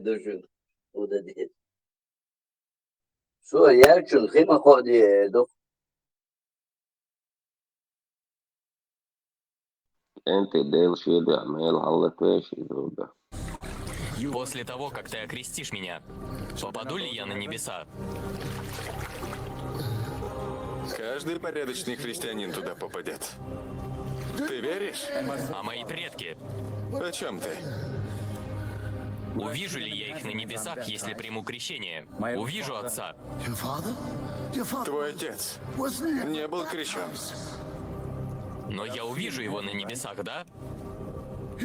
دوشون وده دي شو يركن خيمة قادي دو انت дел шеды амел халлатеши друга. После того, как ты окрестишь меня, попаду ли я на небеса? Каждый порядочный христианин туда попадет. Ты веришь? А мои предки? О чем ты? Увижу ли я их на небесах, если приму крещение? Увижу Отца. Твой отец не был крещен. Но я увижу его на небесах, да?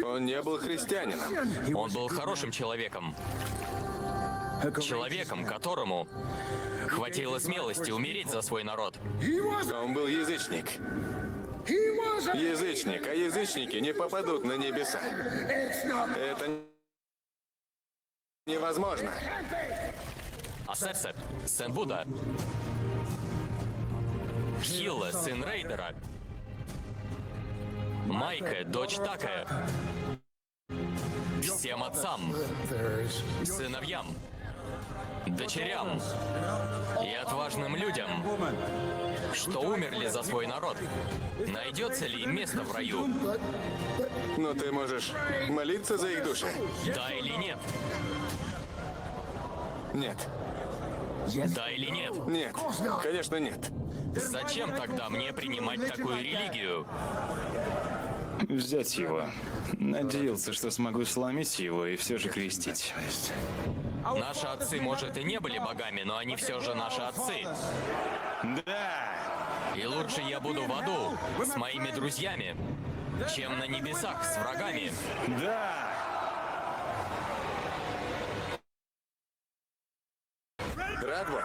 Он не был христианином. Он был хорошим человеком. Человеком, которому хватило смелости умереть за свой народ. Он был язычник. Язычник, а язычники не попадут на небеса. Это невозможно. А Сетсет, сын Будда. Хилла, сын Рейдера. Майка, дочь Такая. Всем отцам, сыновьям, дочерям и отважным людям, что умерли за свой народ, найдется ли им место в раю? Но ты можешь молиться за их души? Да или нет? Нет. Да или нет? Нет. Конечно, нет. Зачем тогда мне принимать такую религию? Взять его. Надеялся, что смогу сломить его и все же крестить. Наши отцы, может, и не были богами, но они все же наши отцы. Да! И лучше я буду в аду с моими друзьями, чем на небесах с врагами. Да! Радвод.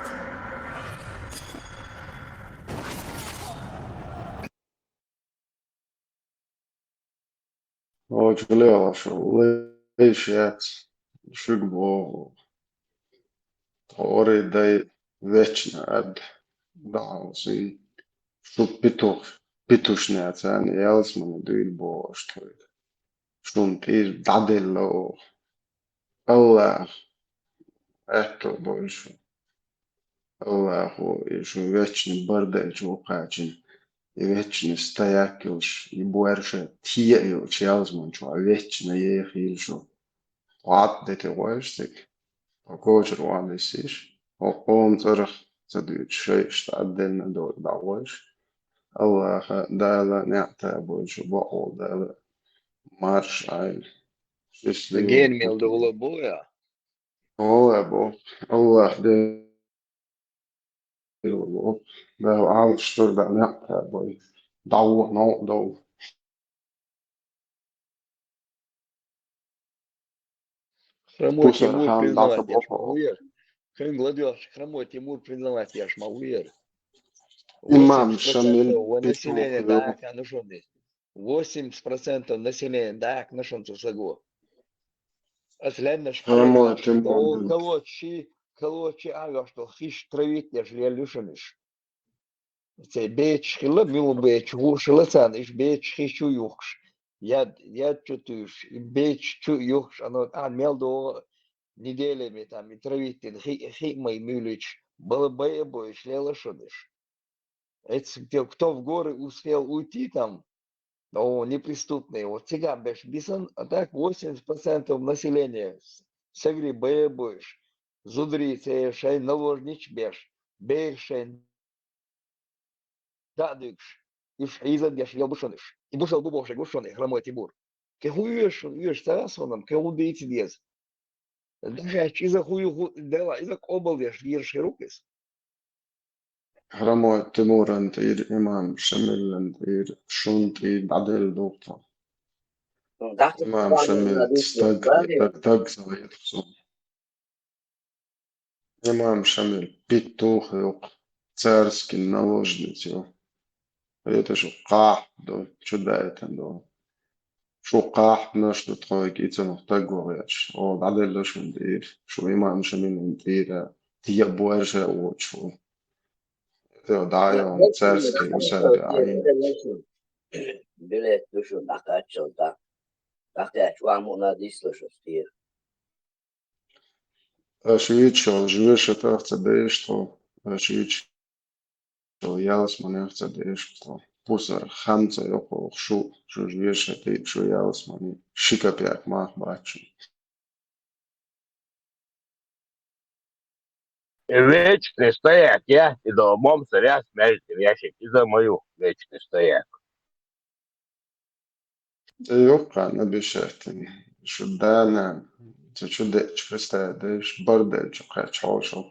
Очень лево, что лечат шигбо, ори дай вечно ад дауси, что петушнят, а не ялсман дуйбо, что ты дадело, Аллах, это больше, Аллаху, и что вечный бардачь вукачин. И вечно стоякилш, и больше тиелш, ялзман, что вечно ехилшу. Wat dit is, покочер ванесиш. Он царх цадвич шесть отдельно до даваш. Аллаха дала нята больше баол дала марш айн. Again, Счастливо. мел до боя. Аллах, Аллах дал, да, что да нята больше. Дау, но дау. Хромой Пусар Тимур хан даша признавать, я ж могу бопо. вер. Гладеж, хромой Тимур признавать, я ж могу вер. Имам 80% Шамиль населения Петух. Дака нашли. 80% населения Дака нашли сагу. Асленно Хромой шкалина, Тимур. колочи, ага, что хищ травить, ежели я люшиниш. Це беч хила мил беч гушиласан иш беч хищу юхш. Я чутуш, и беч чу юхш, оно мел до неделями там и травить, хи мой милич, было бы бой, шляла шудыш. Это кто в горы успел уйти там, о, неприступные, вот цыган беш бисан, а так 80% населения согри боешь. Зудри, це шай наложнич беш, бешен дадыш, иш иза беш елбушоныш. И бушал бубошек гушоный, хромой Тимур. Ке хуешь сарасоном, ке удейте дез. Даже иза хую дела, иза обал веш, вирши рукес. Хромой Тимур антир имам Шамиль антир шунти дадел доктор. Имам Шамиль так завет все. Имам Шамиль петух yok. Царский наложниц. Это же ках, да, чудо это, да. Шо ках наш тут тройки, это noch так говоришь. О, дадел шун дир. Шо имам Шамиль антир. Тия больше очу. Это да, он царский усердие. Билет душу накачал, так. Так я чуаму надислышал стир. Швидше живеш это хцадеш, что швидше ялс мане хцадеш, что пусар хамца йоко шу живеш это что ялс мане шикапяк мах бачи. Вечный стояк, я и домом царя смерть в ящик и за мою вечный стояк. Yok ne bir şey. Şu dana şu de çıkışta da şu barda şu kaç hoşum.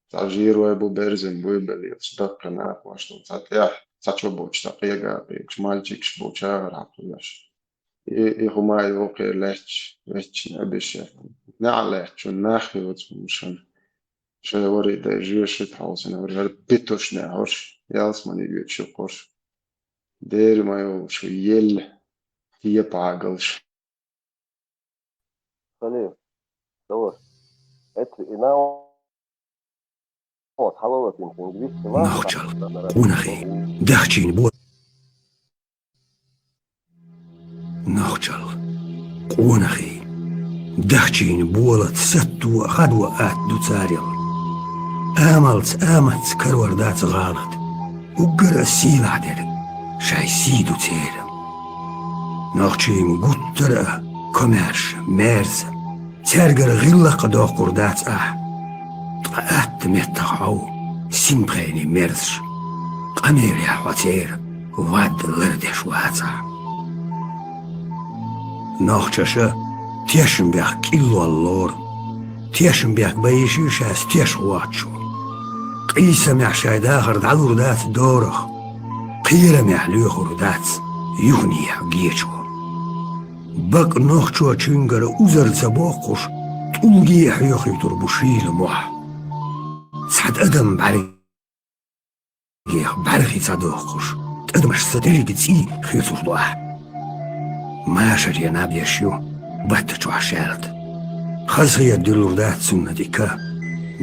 Tajir ve bu berzin bu beli sıdak na başta. Zat ya saçma boç da kıyaga bir malcik boça rahatlaş. huma yok leç ne bir şey. Ne ala şu nahi muşan. Şöyle var da jüyeşit havasına var. Bitoş ne hoş. Yalsmanı geçiyor hoş. Derim ayo şu yel diye pagals. Салют, давай. Это и на вот, халова пинг-пинг, Нахчал, кунахи, дахчин бу. Нахчал, кунахи, дахчин болот сатту хадва ат дуцарил. Амалц амац карвардац غلط. Угара сила дер. Шай сиду церем. Нахчин гуттара комерш мерз. Цергер гилла қадоқ құрдац ах. At metterhou, simpræni merz. Qameria hwater, vad lerde schwarza. Nachchasha, Tieschenberg killo allor. Tieschenberg bayishishas tieshwachu. Qisa mehshaydakhar dalur dat dorach. Qira mehlukhur dat yughniya giechwa. Bak nachchua chingara uzar zaboqush. Tulgi yahyokhir turbushil moh. سعد أدم بعرقي صدوقش أدم الصدري بتسي خيط وضوح ما شري ناب يشيو بطة عشالت خزغي يدلور دات سنة ديكا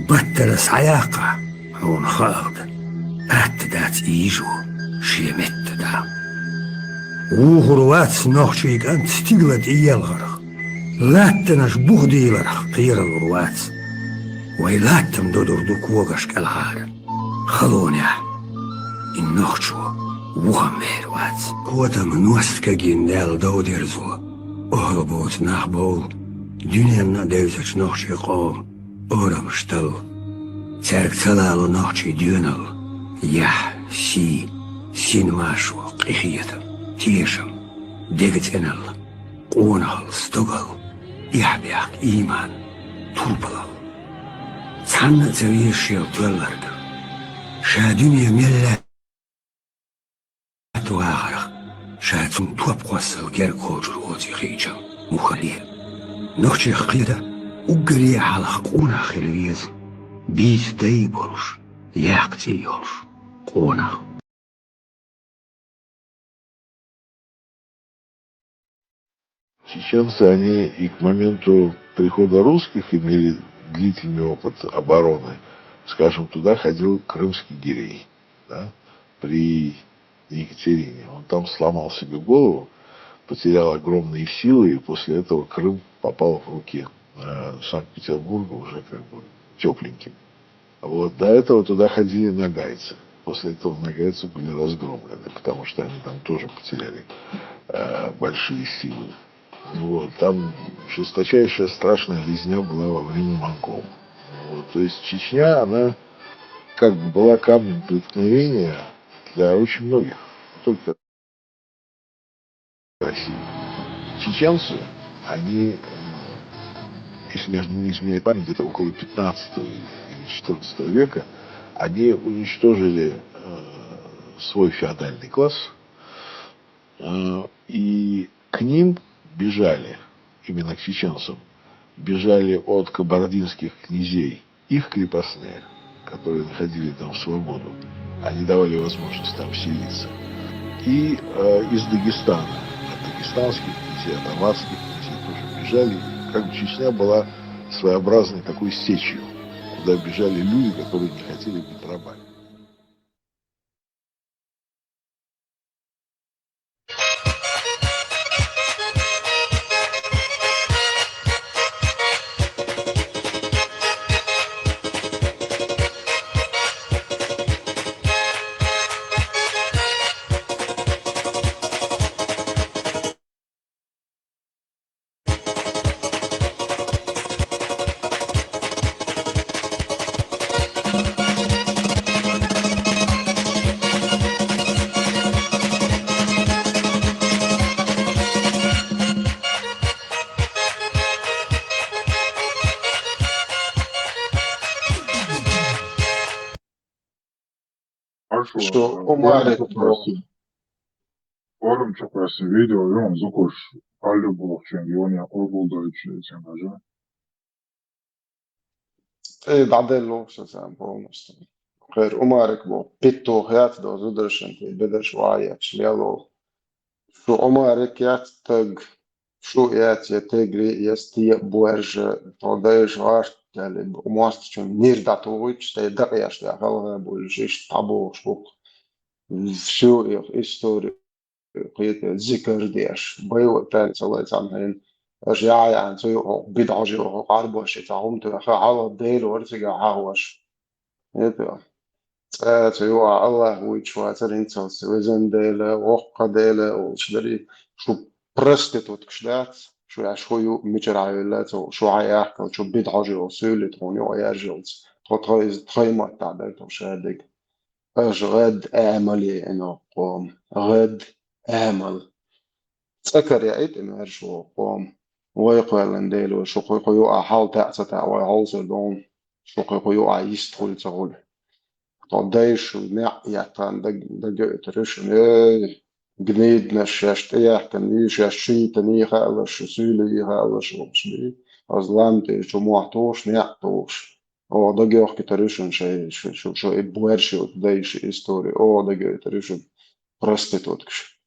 بطة سعياقة هون خالد أت دات إيجو شيمت دا وغروات نوخشيك أنت تقلد إيال غرق لاتناش بغدي لرخ قير الغروات ويلاتم دودر دوكوغش كالهار خلونيا النخشو وغمير وات كوتم نوسكا جندال دودرزو أهربوت نخبول دنيا دوزش نخشي قوم أورم شتل ترك تلالو نخشي ديونل يح سين ماشو قيخيتم تيشم ديگت انل قونهل ستوغل يحبيق إيمان تربلل Sanna zavishio tvellarga. Shaduniya millat tuagara. Shadun tuapqwasal ger kojur ozi khijam. Mukhalil. Nochi khida uggri ala quna khiliz. Bis daybolsh. Yaqti yolsh. Quna. Чеченцы, они и к моменту прихода русских имели длительный опыт обороны. Скажем, туда ходил крымский гирей, да, при Екатерине. Он там сломал себе голову, потерял огромные силы, и после этого Крым попал в руки Санкт-Петербурга уже как бы тепленьким. Вот, до этого туда ходили нагайцы. После этого нагайцы были разгромлены, потому что они там тоже потеряли большие силы. Вот, там жесточайшая страшная резня была во время монгол. Вот, то есть Чечня, она как бы была камнем преткновения для очень многих, не только России. Чеченцы, они, если не изменяет память, где-то около 15 или 14 века, они уничтожили свой феодальный класс, и к ним бежали, именно к чеченцам, бежали от кабардинских князей их крепостные, которые находили там свободу. Они давали возможность там селиться. И из Дагестана, от дагестанских князей, от аварских князей тоже бежали. Как бы Чечня была своеобразной такой сечью, куда бежали люди, которые не хотели быть рабами. شو أمارك Oğlum çok eski video yok zukuş. Halde bu çünkü onu bulduğu için hocam. بعدين لو شو سام بونس غير أمارك بو بيتو هيات دو زودرشن بدش وعيات شليالو شو أمارك يات تج شو يات يتجري يستي بورج توديش عارف يعني أماست شو نير داتويتش تدقيش ده هلا بولجيش تابو شو شو إستوري قيت ذكر ديش بيو تاني سويت عنهن أشياء يعني سوي بدعة جو عربوش تعوم تأخذ على الديل ورتجع عاوش يتبع سوي الله ويشواتر إنسان سوي زين ديل وقع ديل وشدري شو برستت وتكشدات شو شويو مجرعيلات وشو عياك وشو بدعة جو سولت هوني ويرجعت تخيل ما تعدل وشادق أش غد أعملي إنه قوم غد أعمل تذكر يا إيد إنه شو قوم ويقول لنديلو شو قيقيو أحال تأسة ويعوز دون شو قيقيو يستول تقول قديش ونع يحتان دق ترش جنيد نشاشت إياه تنيش يشي تنيخ على شو سيلي على شو بسمي أظلام شو محتوش نعتوش أو دق يحكي ترشن شو إبوارشي وديش إستوري أو دق ترشن برستيتوتكش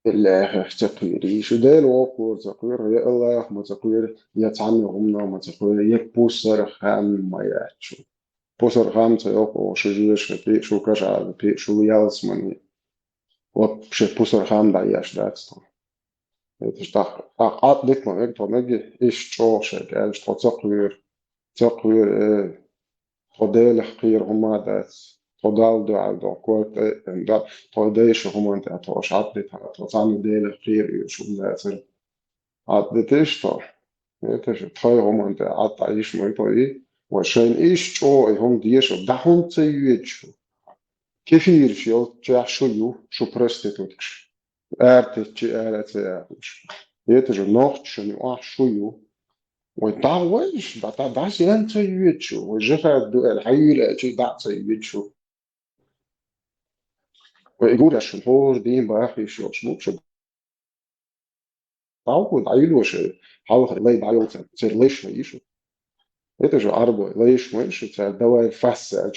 الله تقويري شو ده الوقور تقوير يا الله ما تقوير يتعني غمنا ما تقوير يكبوسر خام ما يعشو بوسر خام تيوكو شو جوش بي شو كشع بي شو يالس مني وبش بوسر خام دا ياش داتستو تشتاق عقد ديك ما يك تنجي إيش شو شكل شو تقوير توديل حقير هما دات تودال دو على دو كوت دا توديش هما انت اتوش عطلت توصان ديل حقير يشو لازر عطلتش تو يتش تخير هما انت عطا ايش ميطوي وشين ايش شو هم ديشو دحون تيجو كيفير شيو تشحشو يو شو برستيتوتكش ارتش ارتش يتش نوخت شنو احشو يو ويتعوج ده سيان تيجو وجفا الحيل شي دع تيجو ويقول عشان هور دين باخي شو شنو شو تعود عيلو شو حاول لا يدعيو تصير ليش ما يشو это же арбо ليش ما يشو تاع دواء فاسج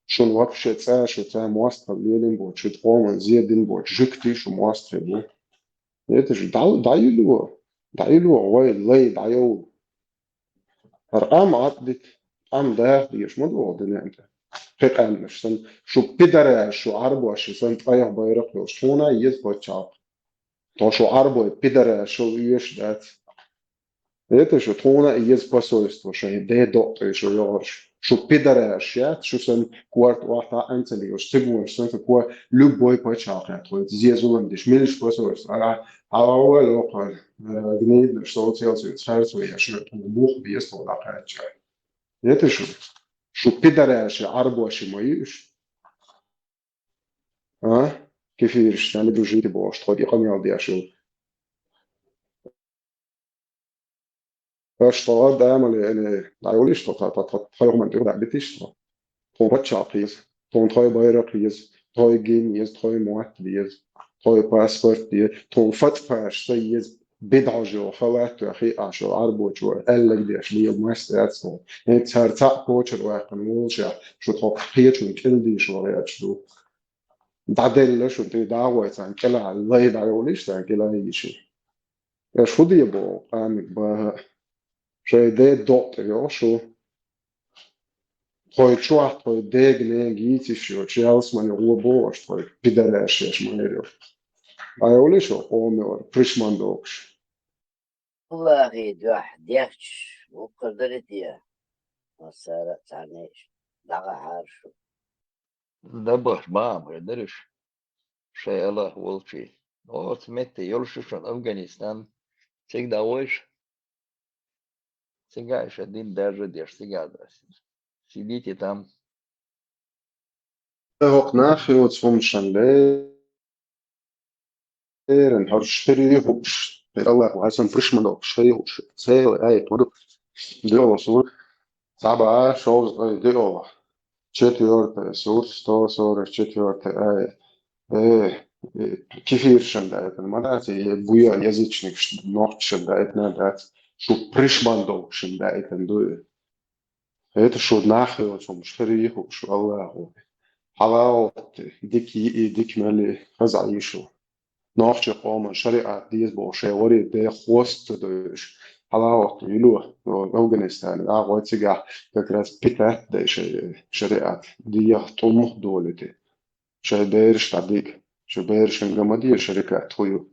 شو الوقت تاع شو تاع مواصل ليلين بو شو تقوم زيادين بو جكتي شو مواصل بو это же دعيلو وين لا يدعيو ارقام عدت ام ده ديش مدو دنا انت فقال مش سن شو بدر شو عربو شو سن طيح بيرق لو شونا يزبط شاب تو شو عربو بدر شو يش دات это شو تونا يزبط شو ده دوت شو يورش شو بدر شات شو سن كوارت واحد انت اللي وش تبغى سن كوا لو بوي بتشاق تو زي زول ديش ميلش بسويست على اول وقال جنيد مش صوت سيلسيوس خالص ويا شو مخ بيستو لا قاعد это شو بدر شو عربو شو ما يش ها كيف يرش يعني بوجيتي بوش طريقة من دي شو اشتغل ده عمل يعني لا يقول ليش تخيل من تقول بتيش تو بتشاقيز تو تخيل بايرقيز تو جينيز تو مواتليز تو باسبورت دي تو فتفاش سيز بدعة جو خوات أخي عشو عربو جو قال لك دي أشلي ماسترات تو يعني ترتاق بوشر واقع نولشة شو تحقيق شو كل دي شو غير شو بعدين شو تي دعوة عن كلا الله يدعو ليش عن كلا يشي يا شو دي بو قامك با شيء ده دوت يا شو طيب شو واحد طيب ديج نيجي شو تشيلس من هو بوش طيب بدلاش ايش ما يريد ايوه ليش هو بريشمان دوكش والله واحد يخش وقدرت يا مسارة تعنيش دغا عارشو دبش ما يدرش شيء الله والشي او سمعت يلششون افغانستان سيك داوش سيجاش الدين даже ديش سيجاد сидите там هوق ناخي وتصومشن لير ان هرشتري هوش الله وحسن بريشمان دوكش هي هوش سيل اي تودو دي وصول Sabah shows diyor. Четвертая сур, 144 كيف يرشن مرات بويا язычник норчен надо что пришмандо шен дو это что нахуй что шриху что Аллаху حلاوة ديك مالي خزعيشو ناخش قوم شريعة ديز بوشة وري دي خوست دوش حلاوة يلوه أفغانستان أقوى تيجا كراس بيتا دي شريعة دي طموح دولتي شي دايرش تعديك شو بايرش نجمدير شركات خويو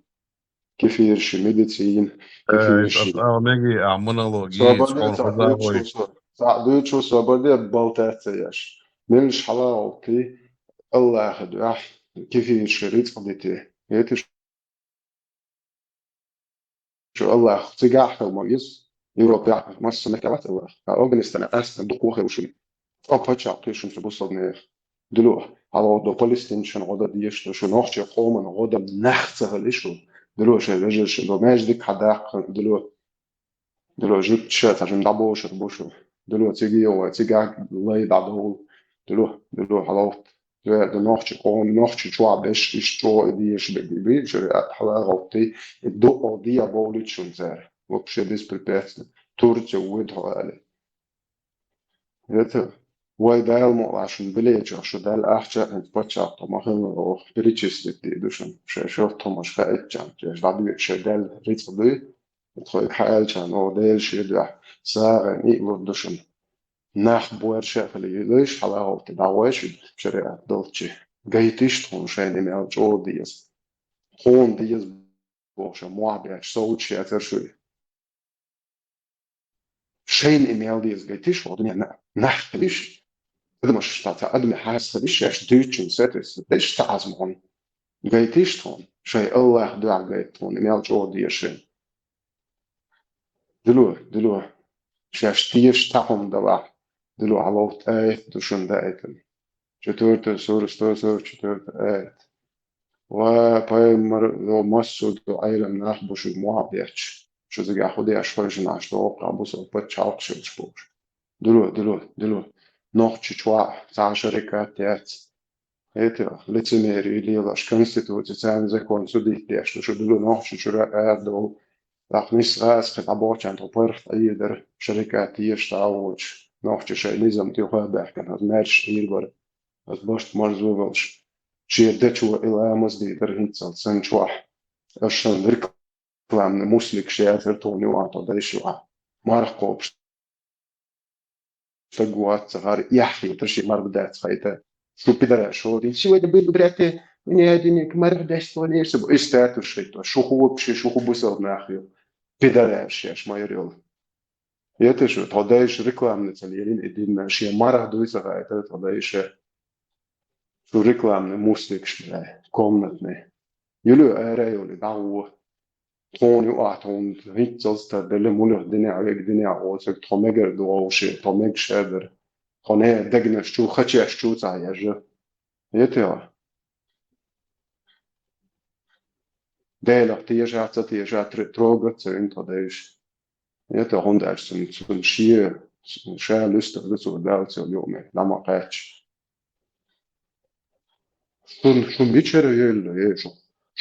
كيف يرشي ميديسين كيف يرشي Amigo, a monologia, صابر skoro دوتشو صابر دي بلتات ياش ملش حلاوة تي الله خدو كيف يرشي ريت قضيتي يتش شو الله تجاح ومجلس يوروبا مصر مكوات الله أفغانستان أصلا دقوة وشو أبغى تعطيشون في بوصلنا دلوه على دو فلسطين غدا ديش شو نوخش قوم غدا نخسه ليشو دلوه شو رجل شو دو ماجدك حداق دلوه جوت شات عشان دابوش بوشو دلوه تيجي الله يدعو دلوه على دو نوخش قوم نوخش شو عبش شو ديش بيبي شو حلا غوتي الدو دي أبوليتشون زار وبشي ديس بالبيت تورتي ودها عليه Vai dēlmošana bilieķošu dēļ ahčēns pačāta mahinu piričislit dīdušan, šeit Tomas Haitčan, šeit David šeit dēļ rīcadī, toj Haitčan o dēļ šeit sāren īludušan. Nāh boer šēfali īliš, halāhoti dāvēši, šeit dolči. Gaitištun šeit imēl čodījas. Hon dījas boša muābēč, sauči atveršui. Šeit imēl dījas gaitištun, nāh liš. هذا مش تعتقد حاسة ليش عش دوتشن ساتس ليش تعزمون جايتيشتون شيء الله دع جايتون ميال جودي شيء دلو شاش تيش تاهم دوا دلو علوت آيت دوشن دايتن چطورت سور چطورت آيت وباي لو مسو دو عيلم نخبوش المعبيتش شو زي خودي اشفاش ناش دو قابوس او بتشاوكش وشبوش دلو نوخش شوا تاع شركات تاعت هيتو лицемерие или лаш конституция цан закон судить дешно что дуло нохш шура дол рахнис рас خطابات عند طرف ايدر شركات يشتاوش نوخش شيء نظام تيوها بحكن از مارش يلبر از باش مرزوغلش شي دچو الى مزدي در هيتسال سنچوا اشن ريكلام مسلك شياتر توني وانتو دايشوا مارقوب تقوات صغار يحيى ترشي مر بدات خيتا شو بدرا شو دي شو بدي بدراتي من هادي كما بداش تولي سب استات شيتو شو هو بشي شو هو بصل ناخيو بدرا شيش ما يريول يتشو تودايش ريكلام نتاليين ادين شي مره دويس خيتا تودايش شو ريكلام موسيك شبه كومنتني يلو اريولي داو توني واتون هيتسلس تدل مولر دنيا عليك دنيا اوسك توميجر دوشي توميج شادر خونه دگنش شو خچي شو تايج يتيا ديلا تيجا تيجا تروغت انت دايش يتا هونداش سن شي شا لست دسو دالت اليوم لما قاتش شو بيچر يل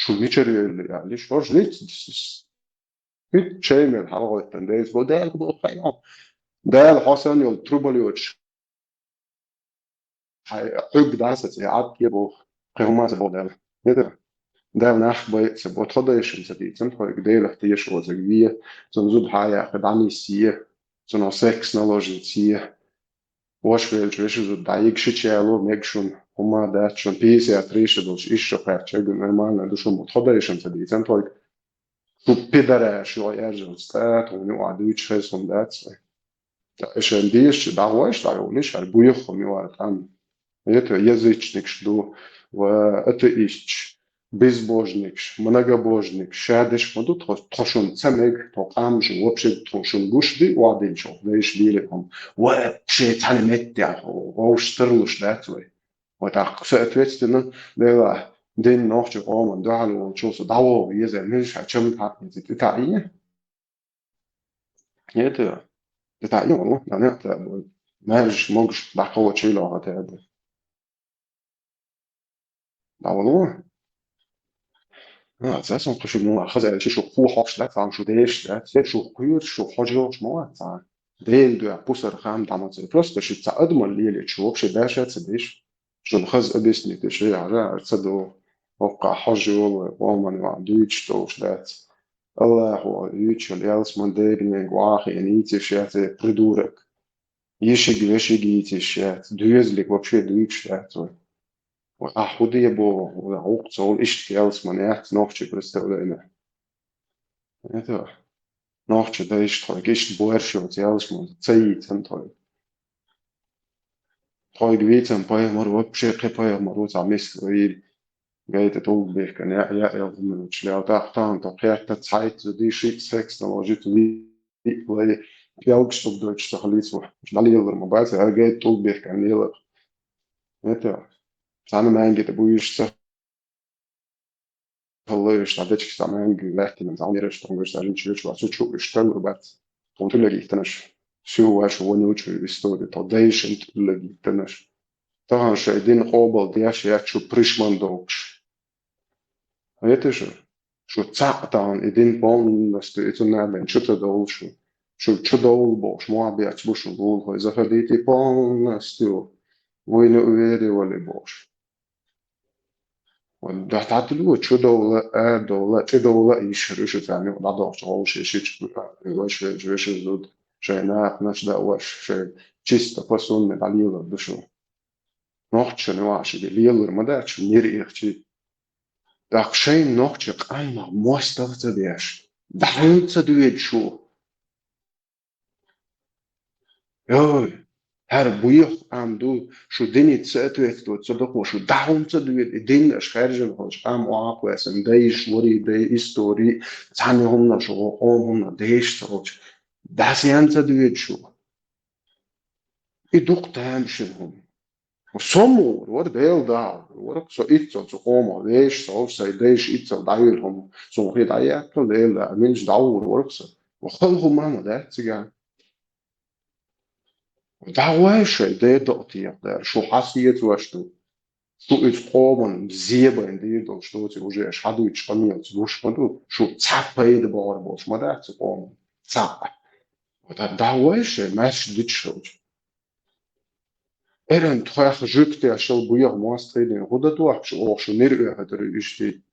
شو بيچر يل يعني شورج نيت هيت شيمل حلقة تنديس بدال بقيام دال حسن يل تروبليوتش حق داسة عاد يبو قيمات بدال يدا دال ناخ بي سبو تخديش سدي تنتو يقديل احتيش وزقية تنزود حاجة قدعني سيه تنو سكس نلوجن سيه واش ويلش ويش زود دايق شيتشالو ميكشون هما داتشون بيسي اتريشدوش إيش شقاق شاقن نرمان دوشون تخديش سدي تنتو شو بيدرا شو يرجع ستات ونوع دويتش هيسون داتس عشان ديش دعواش دعوليش على بويخهم يوارد عن يتو язычникш ду атеистч безбожникш многобожник шадеш моду трошун цамег то амж вообще трошун гушди вадинчо веш билетом вообще танемеття воштрлуш датвай вот так соответственно да den noch zu kommen da hallo schon so dauer wie sie nicht hat schon hat mit Italien jetzt Italien والله يعني مارش موجش دعوة شيلو هذا دعوة أساسا قش مو أخذ على شيء شو هو حاش لا فهم شو ديش لا شو قير شو حاجة شو ما تعال ديل دو بوسر خام دعمت زي بروست شو تعقد من اللي شو بش داشة تبيش شو خذ أبيسني تشي على تصدق وقع حاجة ومن وعديش توش لات الله هو يوتش الياس من ديرني واخي يعني تشيات بدورك يشق يتشيات دويزلك وبشي دويتش لات وأحودي بو وعوق صول إيش ياس من يحت نوخش برستولينا هذا نوخش ده إيش طريق إيش بوارشو ياس من تسيت هنطريق طريق بيتم باي مرة بشي باي مرة تعميس ويل جاي تطول بيه كان يا من وشلي تحتان تقيت تسعيت دي شيء سكس نواجت وي وي يالكش طب دوتش تخليص مش دالي يلر مباعث جاي تطول بيه كان يلر هذا أنا ما عندي تبويش والله اشتغلتش كمان جلعت من زمان اشتغل اشتغل شيء شو اشتغل بس قلت له جيتناش شو هو نوتش بيستودي تضيش انت اللي جيتناش طبعا شايدين قابل دياش يا شو بريشمان دوكش هيتش شو تعطان إدين بون نستيتو نعمل شو تدول شو تدول بوش مو عبيات بوش نقول هو إذا فديتي بون نستيو وين ويري ولا بوش وده تعدلوا شو دولة شو دولة يشرش ثاني ولا ضغط شغل شيء وش زود شيء ناس ده وش شيء چیست پسون مدلیل بشو نوخش نواش دلیل مداش نيري اختي داخشين نوخش قايمة موستغت دياش دحين تدويد شو يوي هر بويخ عمدو شو ديني تساتويت تصدق وشو دحين تدويد دين اش خارجن خوش قام واق واسم دايش وري داي استوري تاني هم شو هم دايش تروش داسيان تدويد شو يدوق تامشنهم وصموا ور ديل داو ور سو إتسو تقوم ليش سو سيديش إتسو دايلهم سو هي دايات ديل دا منش داور ورقص وخلهم ما ده تيجان دعواش دي دقتي ده شو حسيت واشتو شو إتقومن زيبا إن دي دو شتو تيجي أشهدو يتشقمي تزوش مدو شو تسابي دبار بوش ما ده تقوم تساب دعواش ماش ديتشوج Eren toch jukte ashal buyag moastreden roda doach och schon ner hader ishti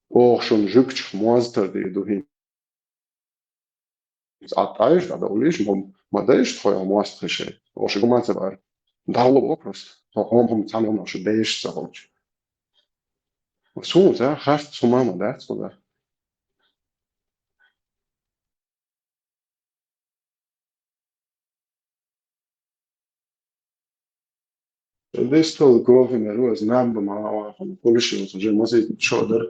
och schon jukt moaster de do hin ataish da ulish mom madaish tvoya moastrische och schon mal zabar dalo opros hom tsanom noch deish zaroch so za hast so mama da so da Destul govine roz namba polishi že mozi šodr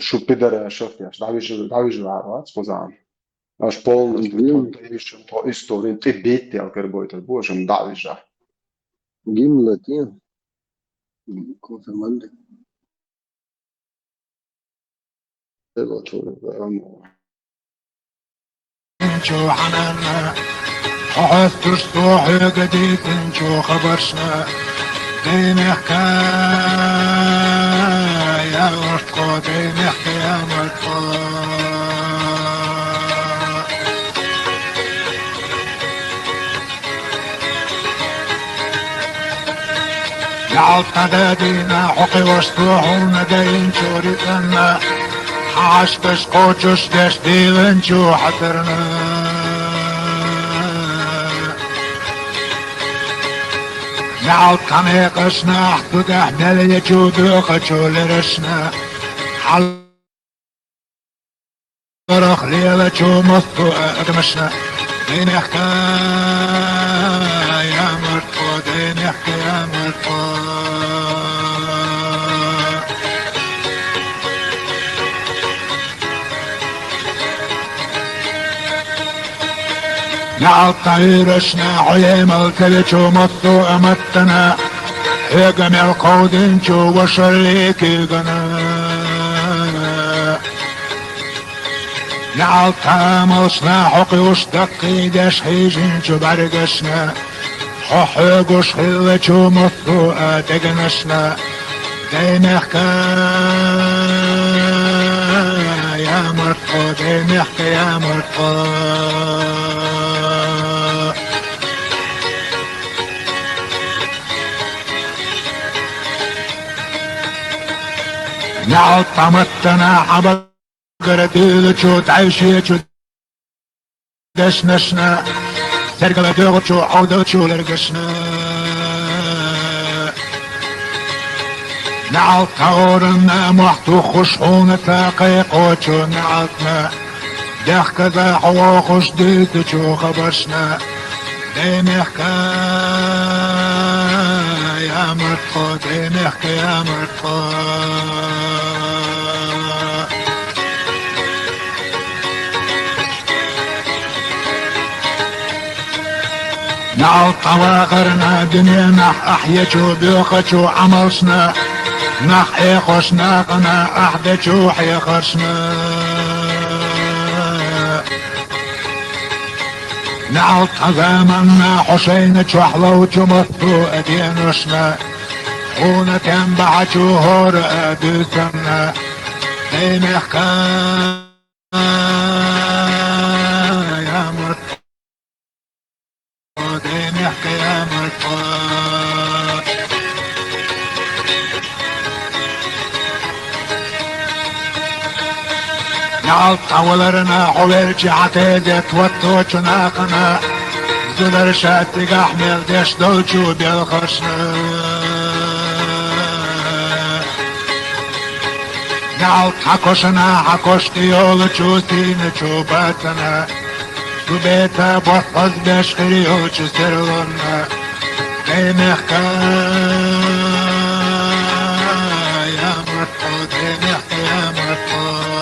šo pidara šofjaš daviš varat spozam aš polno to istoriju te biti al ker bojte božem daviža Gimletin konfirmande evo to شو حنانا حث الصوحي قديت نشو خبرشنا دين حكاية وشكو دين حكاية مرتقى يعط قدادينا حقي وشطوحونا دين شوريتنا حاش بشقوتش ديش ديلن شو حترنا نعود كمي قشنا حدود احنا اللي جودو خجو لرشنا حل برخ ليلة جو مصدو اقمشنا دين حكاية مرتو دين حكاية مرتو نعود طيرشنا عيم الكليشو مصدو امتنا هيقم القودين جو وشريكي قنا نعطى مصنع حقوش دقي دش حيجين برقشنا حقوش هلتو مطروقة دقنشنا ديمحكا يا مرقو ديمحكا يا مرقو نعطى متنا حبق قرديلتو تعيشيتو دشنشنا ترقل دوغتو عودتو لرقشنا نعطى غورنا محتو خشحون تاقيقوتو نعطنا دخ كذا حواخش ديتو خبرشنا ديمحكا يا مرقو ديمحكا يا مرقو نعطى واغرنا دنيا نح احيتو بيوقتو عملشنا نح ايقوشنا قنا احدتو حيقرشنا نعطى زمنا حسينتو حلوتو مطو ادينوشنا خونا تنبعتو هور ادوتنا ديمحكا يا مرقو ديمحكا يا مرقو نعطى ولرنا حولرجي عتيدت وطوچو ناقنا زلر شاتي قحمل ديش دوچو بالخشنا نعطى حكوشنا حكوشتي يولچو تينچو باتنا تو بيتا بوحفظ بشخري وچو سرلنا ديمحكا يا مرقو ديمحكا يا مرقو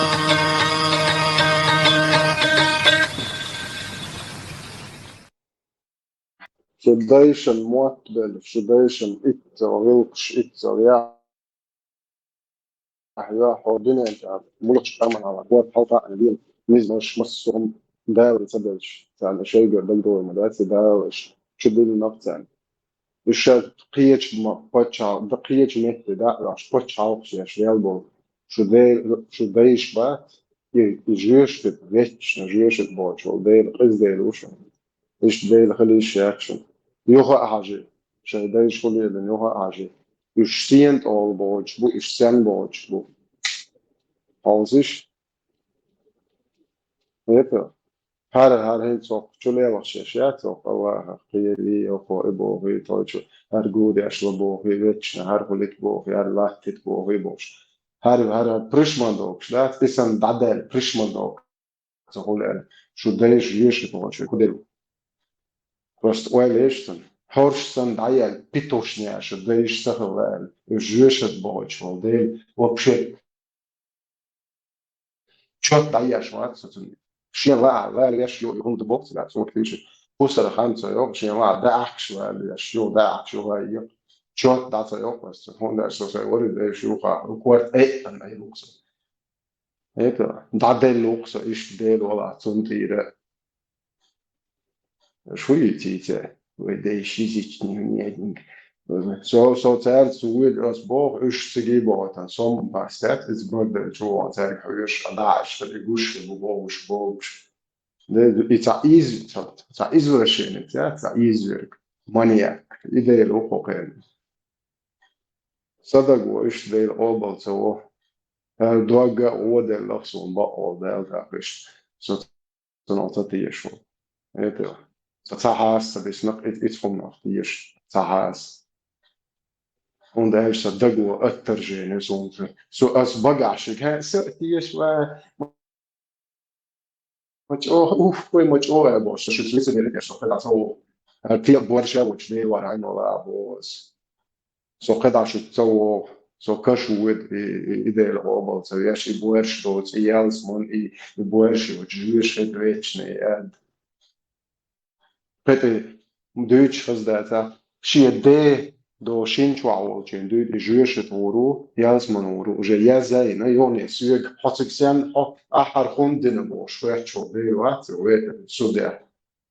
شديشن معتبل شديشن إتر ويلقش إتر يا أحياء حوضنا أنت ملقش أمن على قوات حوطة أنبيل نزمش مصرهم داول سبلش يعني شيء قبل دول مدرسة داولش شديد نفط يعني الشاب قيتش ما بتشا دقيتش مت دا راش بتشا وش يشيل بول شديش بات يجيش بتويتش نجيش بوش وديل قز وش إيش ديل خليش ياكشن يوها حاجة شيء ديش خليه لأن يوها حاجة إيش سينت أول بوش بو إيش سن بوش بو حوزش هيك هر هيك صوب شو ليه وش يشيات صوب أو قيلي أو قائبو هي توجو هر جودي أشلبو هي ويتشنا هر خليت بو هر لاحتت بو هي بوش هر بريشمان دوكش لا تسمى دعدل بريشمان دوك تقول أنا شو ديش يش بوش كدلو Просто уэлэштэн хоршсан даял питошня что дэйш сахавал жешет бочвал дэй вообще чёт даяш вот сотун шева вал яш ё гунд бокс да сот фиш пусара ханца ё шева да ахшва яш ё да ахшва ё чёт да ца ё просто хонда что се вори дэйш ё ха кварт ан ай лукс это да дэ лукс иш дэ вола цунтира швуйте де шизич не so tært så ud os bor øst til gebort som var stat et godt to år til højs og der for det guske bo det it's a izolation it's a easier maniak ide lo koken sada go øst del obal så doga oder lakson ba og der øst så något det är så det så tahas det är nog ett från nog det tahas und er ist da go öttergene so as bagage kan så det är foi much over boss så det är det så det så till borja which they were I know that was så kada så kashu with ideal global så jag är borja då så ялсмон и borja which живешь вечный and Pete Deutsch was that she a day до шинчвал чен дуй жуешет уру ялсман уру уже я зайна ёне сюег хотсексен о ахар хундина бо швечо беват вет суде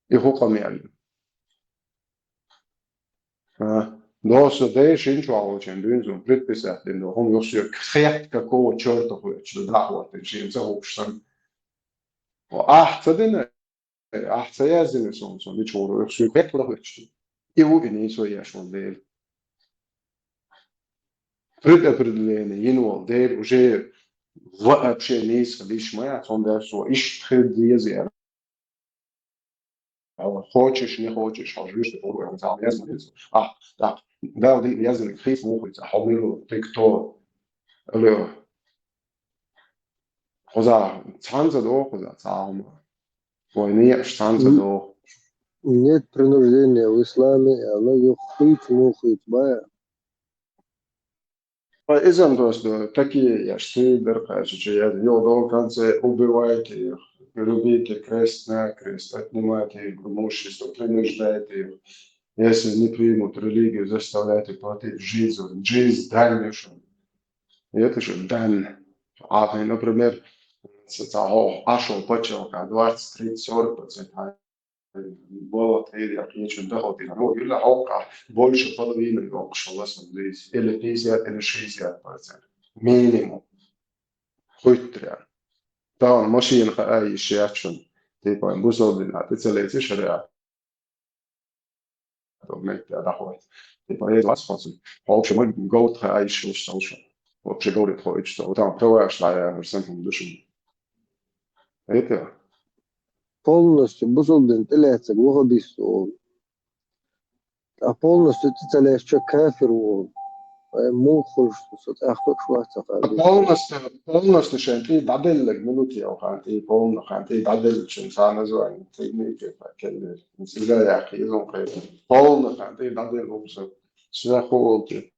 и хукамял Dosa de шинчвал чен дуй зум предписат den hom josje kreat kako churto хуч да вот чен за хопштан ахтадина ахтаязин сон ди чору жосje kreat хуч и у не so я шон де предопределение инвол де уже вообще не слышишь моя он да что ищ предъезд хочешь не хочешь хожишь ты сам я знаю да да я знаю крис мухит хомило ты кто алло хоза цанзадо хоза сам войне цанзадо Нет принуждения в исламе, оно юхит мухит, бая. فإذا просто такие я штейдер, кажется, я до конца убиваете их, любите крест на крест, отнимаете их имущество, принуждаете их. Если не примут религию, заставляйте платить жизнь дальнейшую. И это же дан. Например, ашо почелка 20-30-40%. Было я ничего доходит. Ну, или больше половины окшала здесь. Или 50, или 60%. Минимум. Хоть тря. Да, он машин ай шерчен. Типа, бусолдин, а ты целеете шаря. Типа, я вас хочу. Вообще, мы год ай шерчен. Вообще, говорит, хочет, что там проваешь, а я сам душу. Это Полностью бузулдин теляцек вохабису. А полностью ты теляешь чё кафир вол. Мухуш, сот ахток шваца полностью шенти дадел минути او خانتي полно خانتي дадел شن سانا زوان تكنيك فكل نسيلا يا اخي يزون قيد полно خانتي دادل ومس سيخولتي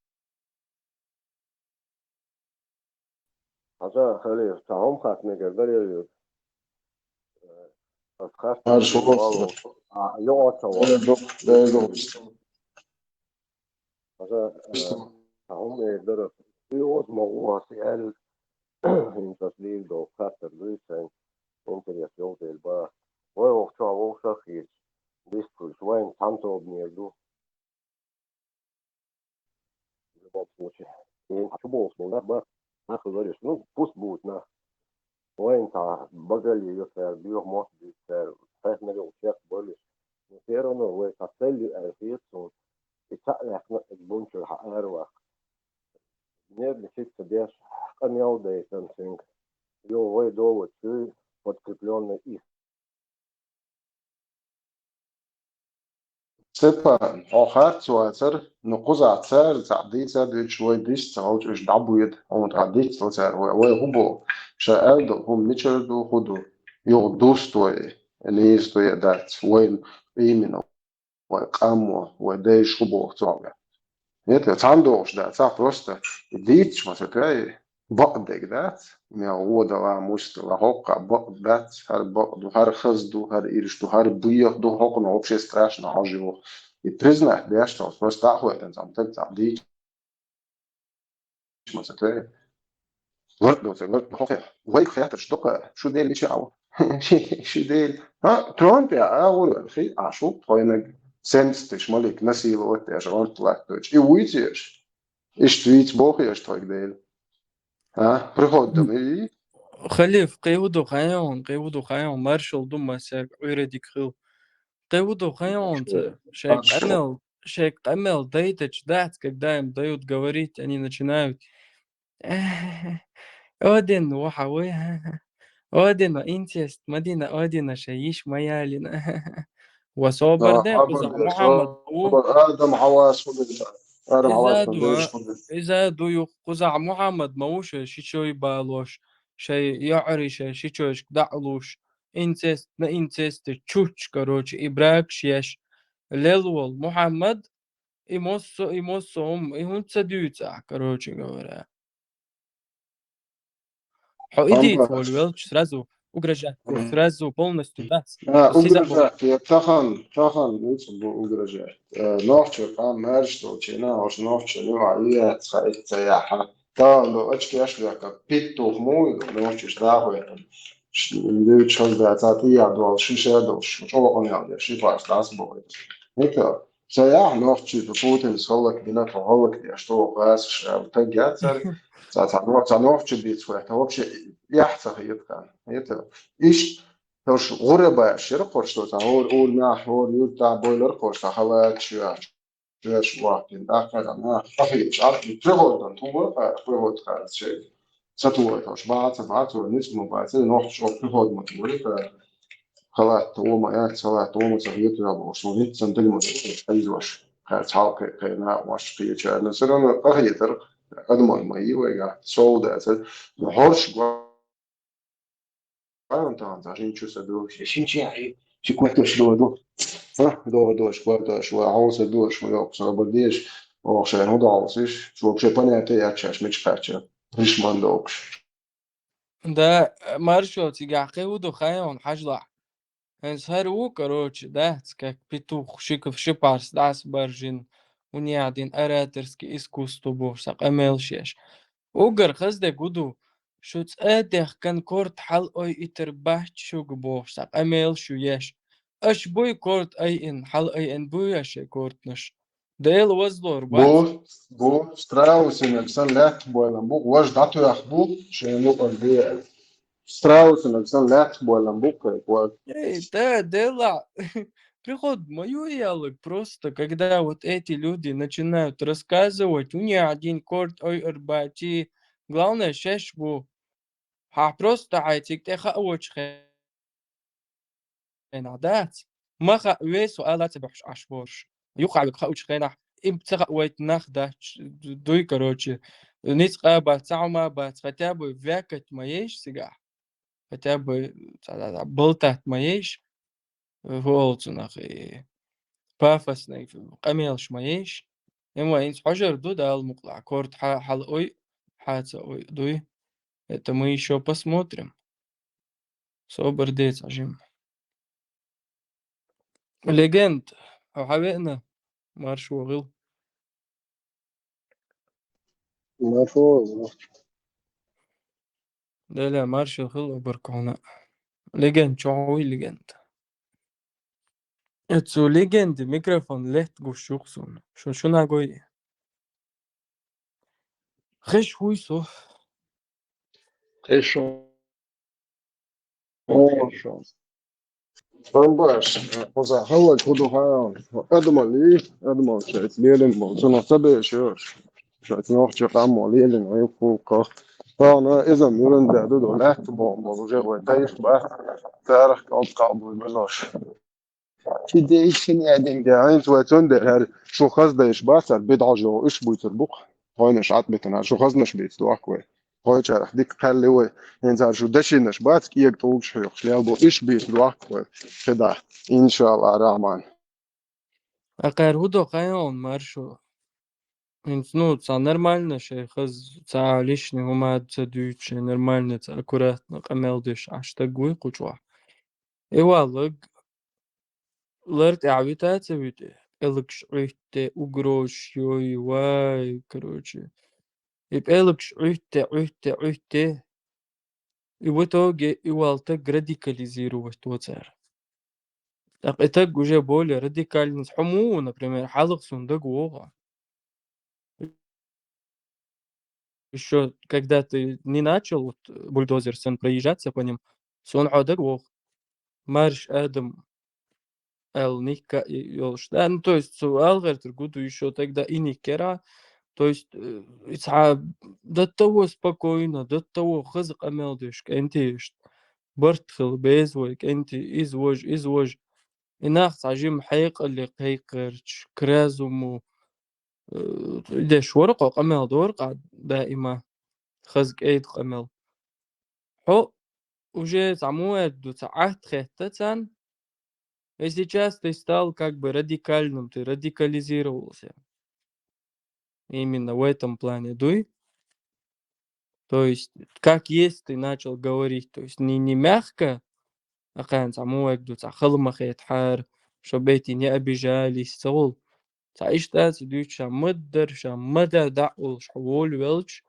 هذا خلي تعهم خاص نقدر يجوز خاص هذا شو يقعد سوا هذا تعهم يقدر يقعد موضوع سؤال in تسليل دو خاطر ليسن انترياسيون del ba وقت وقت خير ديسكورس وين تانتو بنيدو в случае и отбол смолда ба нахуй говоришь ну пусть будет на وين تا بغل يسر بيو موت بيسر فاهم لو شيخ بولش نسيرنا وين تسلي ارفيسون يتعلق بونشر حقار Нет, лечиться без камелда и сенсинг. Его довод подкрепленный их. سبا آخر سواتر نقطة سر تعدي سر شوي ديش تعود إيش دعبويد هم تعدي سر هو شاء هم نشردو خدو يغدوستوي نيستوي دات وين بيمنو وقاموا وديش خبو تعمل Это цандош, да, просто дичь, вот такая, багдек, да, меня водала мустила хока, багдат, хар хазду, хар иршту, хар буйох, до хока, но вообще страшно, а живо. И признать, да, что просто охуенно, там, так, дичь, вот такая. Вот, хока, вай хятер, что дель чау, что дель, тронпи, вот, шо, твой Senstisch malik насиловать я же он платить и уйдешь и штвить бог я что где приход домой خليف قيودو خيون مارشال دوما سير ويرديك خيل قيودو خيون شيك أمل дайтеч дать, когда им дают говорить, они начинают один وحوي один интест مدينة один شيش ميالين وصوبر ده محمد آدم حواس آدم حواس إذا دو يقزع محمد موش شيء بالوش شيء يعرش شيء دعلوش إنسست تشوش كروش إبراك شيش للول محمد إموسهم إهون تدويتع كروش جورا حو إديت فول ويلش سرازو угрожать, сразу полностью, да. угрожать, я тахан, лучше угрожать. Ночью там мерзло, чина, уж ночью, ну, а я цаяха. Да, ну, очки ашли, как питту хмуй, ночью ждахуй. Люди чёрт цати я дол, шиша дол, что он я, шипа, стас бой. Это цаях ночью, Путин солок, дина толок, я что, раз, так я царь. Ночью бить, это вообще яхта это. Это иш توش غربة شرق قرشة أول ناح يوتا بويلر قرشة خلا شواش واحد آخر أنا أخي مش عارف تقول ده تقول خلاص شيء ستوه توش بعد ونسمه بعد نروح شو تقول ما تقولي خلاص تو ما يعني خلاص تو ما تغير يا أبو شو هيك سنتين ما أيوش خلاص حاول كنا واش في شيء نصير أخي ترى أدمر ما يوجع سودا هرش انت عشان شو صدوق شين شيء شو كنت شو دو ها دو شو شو عاوز دو شو يا بصراحة بديش وعشان هذا عاوزش شو بشي بنيتي أشش مش كاتشة مش مندوقش Да, маршал тигахы уду хайон хажла. Сару, короче, да, как петух шиков шипарс, да, баржин. У нее один ораторский искусство был, сак амелшеш. Угар хазде гуду. Шуц эдех конкорд хал ой итербах шуг был, сак амелшу еш. Аш буй корд ай ин, хал ай ин буй аше корднаш. Дейл возлор, бац? بو ستراوس نفسان لا ولا بو واش داتو يخبو شنو قضية ستراوس نفسان لا ولا بو Эй, да, дела. Приход мою ялок просто, когда вот эти люди начинают рассказывать, у меня один корт ой арбати, главное шешбу, просто айтик теха очхе надат. Маха весу алат бахш ашворш. Юха бик хауч хена им тсага уайт нахда дуй короче. Ниц qaба цаума бац хотя бы вякать моеешь сега. Хотя бы болтать моеешь. волцунах и пафосный قميل شمايش إما إنت حجر دود المقلع كورت حل أوي حاتة أوي دوي это мы еще посмотрим. Собор дец عجيم. ليجند أو حبيبنا مارش وغل. مرفوض لا لا مارش وغل وبركونا. ليجند شعوي ليجند. اتسو ليجند ميكروفون لهت قشوقسون. شو ناقوي. خش هويسو. خشون باش وزا هلا كودو هاي ادمال شايت ليلن مو سنة سبع شهور شايت نوح قام ليلن ويفوق فانا اذا ميرن ده دو لا تبو موجه وتايخ بقى تاريخ قابل بلاش كده ايش يعني يعني تواتون ده هر شو خاص ده ايش بس البضعة جو ايش بيتربق هاي نش عتبتنا شو خاص نش بيت دو اكوي هاي شرح ديك قال هو يعني شو دش نش بس كيك توش شو يخلي ابو ايش بيت دو اكوي كده ان شاء الله الرحمن أقار هدو قايون مارشو. Ну, це нормально, ще хаз це лишнє гумад це дюче, нормально, це акуратно, камелдиш, аж так гуй кучва. Ева ларт авитация вите, элкш рихте угрош, йой, вай, короче. И элкш рихте, и в итоге Ивал так радикализировать то царь. Так это уже более радикально. Хуму, например, халк сундак вога. Еще когда ты не начал вот, бульдозер сын проезжаться по ним, сон одек вог, марш Адам эл ника ёлш. Да, ну то есть алгер гуду еще тогда и никера, то есть до того спокойно, до того хазык амелдыш, энтиш, бартхил безвойк, энти извож. Инах عجيم حيق اللي قيقرش كرازمو إيش ورقة قمل دورقة دائما خزق ايد قمل حو уже самое цахт хэттацан, и сейчас ты стал как бы радикальным, ты радикализировался. Именно в этом плане дуй. То есть, как есть, ты начал говорить. То есть, не мягко, а كان سموك دو تخلمخ يتحار شو بيتي не обижались صول تعيش تاس دوش شمدر شمدر دعول شحول ويلش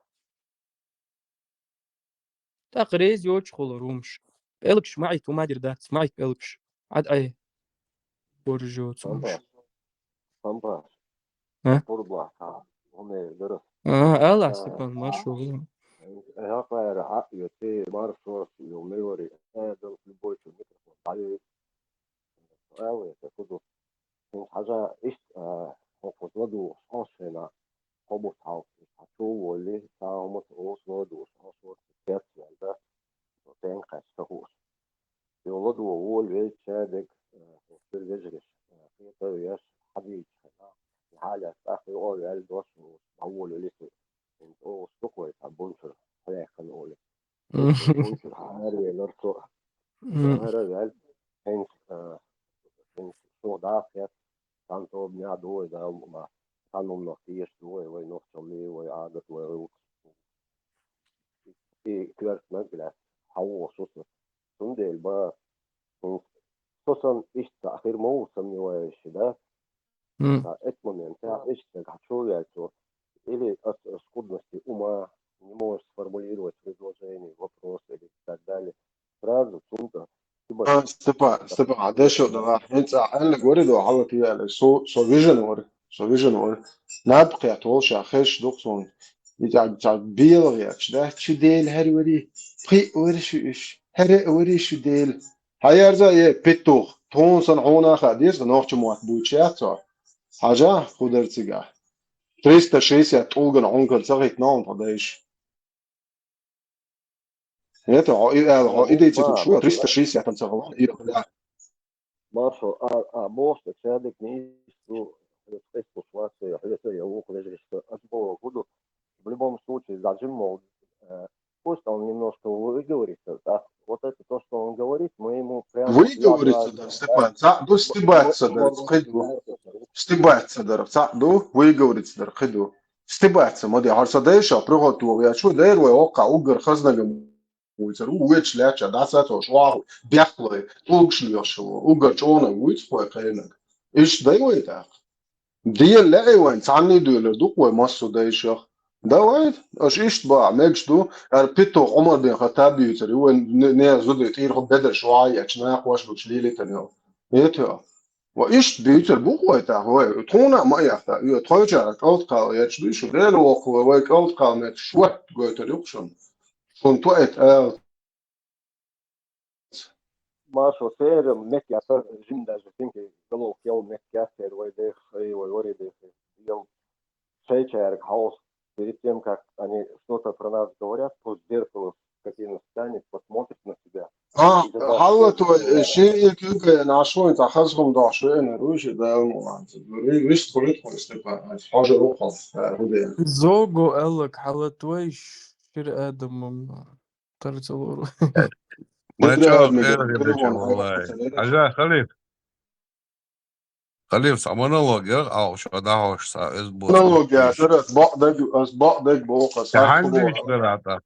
تقريز يوش خل رومش بيلكش معي تو ما دير دات معي بيلكش عاد اي برجو تسمش Sampa, ها Purba, Home, Dura. الله سبحان ما شو Rafael, eu te março, eu melhorei. ده في البويت الميكروفون عليه قوي تاخده من حاجة إيش هو ودو صاص هنا هو تعرف هتشو واللي تعرف متقوس ودو صاص وتكات يعني ده تين خسروش يولد وول ويل شادك في الجريش في طريقة حديث حاجة تأخذ أول قال دوس أول اللي في انت أو استقوي تعبونشر هيك خلول بونشر حاري نرتو هذا قال هنس så därför kan så bli då där man kan om något är så är något som är och jag det var i kvart möjligt ha så som det bara så som inte akhir mo som ju är det ett moment jag inte хочу я то или скудности ума не можешь сформулировать предложение вопрос или так далее сразу сумка Степан, عادش ده انت قال ورد وعوض يعني سو فيجن ور نبقى توش اخش دكتور يتع بيل يا ده شو ديل هر وري بي ورش هر وري شو ديل هيرزا يه بيتو تون سن هونا خديس نوخ موات بوچاتو حاجه خودرتيغا 360 طوغن عنكر صغيت نون قداش это идите тут что 360 там целого Marshall måste säga ni så respekt på Sverige это я его даже что отбор буду в любом случае зажимал пусть он немножко выговорится да вот это то что он говорит мы ему прямо выговорится да Степан саду стебаться да خدو стебаться да саду выговорится да خدو стебаться моди харсадеша приготовил я что дэр вы ока угар хазнага ويتر ويتش لاتش داسات وشواو بيخلي توغشلي شو وغچونا ويتس بو قينك ايش دايويتا دي لاي وين تعني دول دوق وماسو دايشخ داويت اش ايش با مجدو اربيتو عمر بن خطاب يتر هو نيا زود يطير بدل شويه اتنا قواش بتشليلي تنو ايتو وايش بيتر بوقويتا هو تونا ما يحتا يو توجا قلت قال يتشدو شو دير وقو وي قلت قال مت شوت قوتر يقشن كنت وقت Marshall ser mycket för gymnasiet jag tänker då jag mycket ser vad det är vad det är jag säger хаос перед тем как они что-то про нас говорят пусть зеркало каким станет посмотрит на себя حاولت شيء كذا نعشون تخصهم ضعشين روش ده مش طريقة استقبال حاجة روحه هدي زوجو قال لك حالتويش شير ادم ترتلور ما شاء خير يا باشا والله عجاء خليف سامونولوج او شو داوش سا از بوس مونولوج يا ترى بعدك بوقا تحنديش دراتا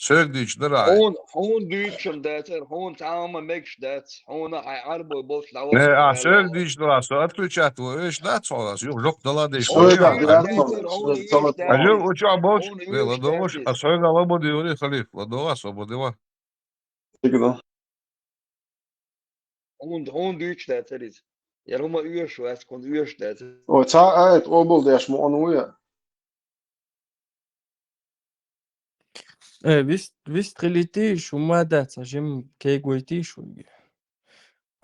سيرديش دراي هون ديتشن داتر هون تعامل ميكش دات هون عربو بوش لعوص не سيرديش دراسة отключать ايش لا تصورس يو جوك دلاديش اجل وشو عبوش لدوش اسوي لابو ديوري خليف لدو اسوي ديوا هون ديتش داتر يا هما يوش واس كون يوش داتر وتاعت اوبل داش مو انويا вист خليتيش وما دات عشان كي قويتيش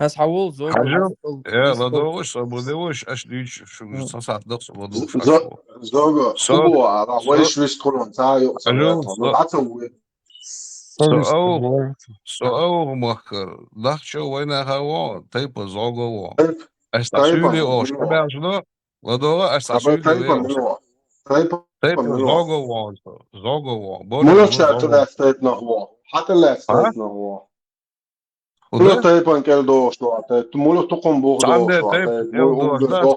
هس حول زوج حاجة يا لدوش لدوش اش ديش شو صاصات دقص لدوش اشو زوجو هو على ويش ويش تقولون تاعي سو مخر لحشو وين هوا تيب زوجو استاسيلي او شبه شنو لدوش استاسيلي تيب زوجو مو شرط لاستيت نهوا حتى لاستيت نهوا كل تيب كل دوش تو مو تقوم بوغدوش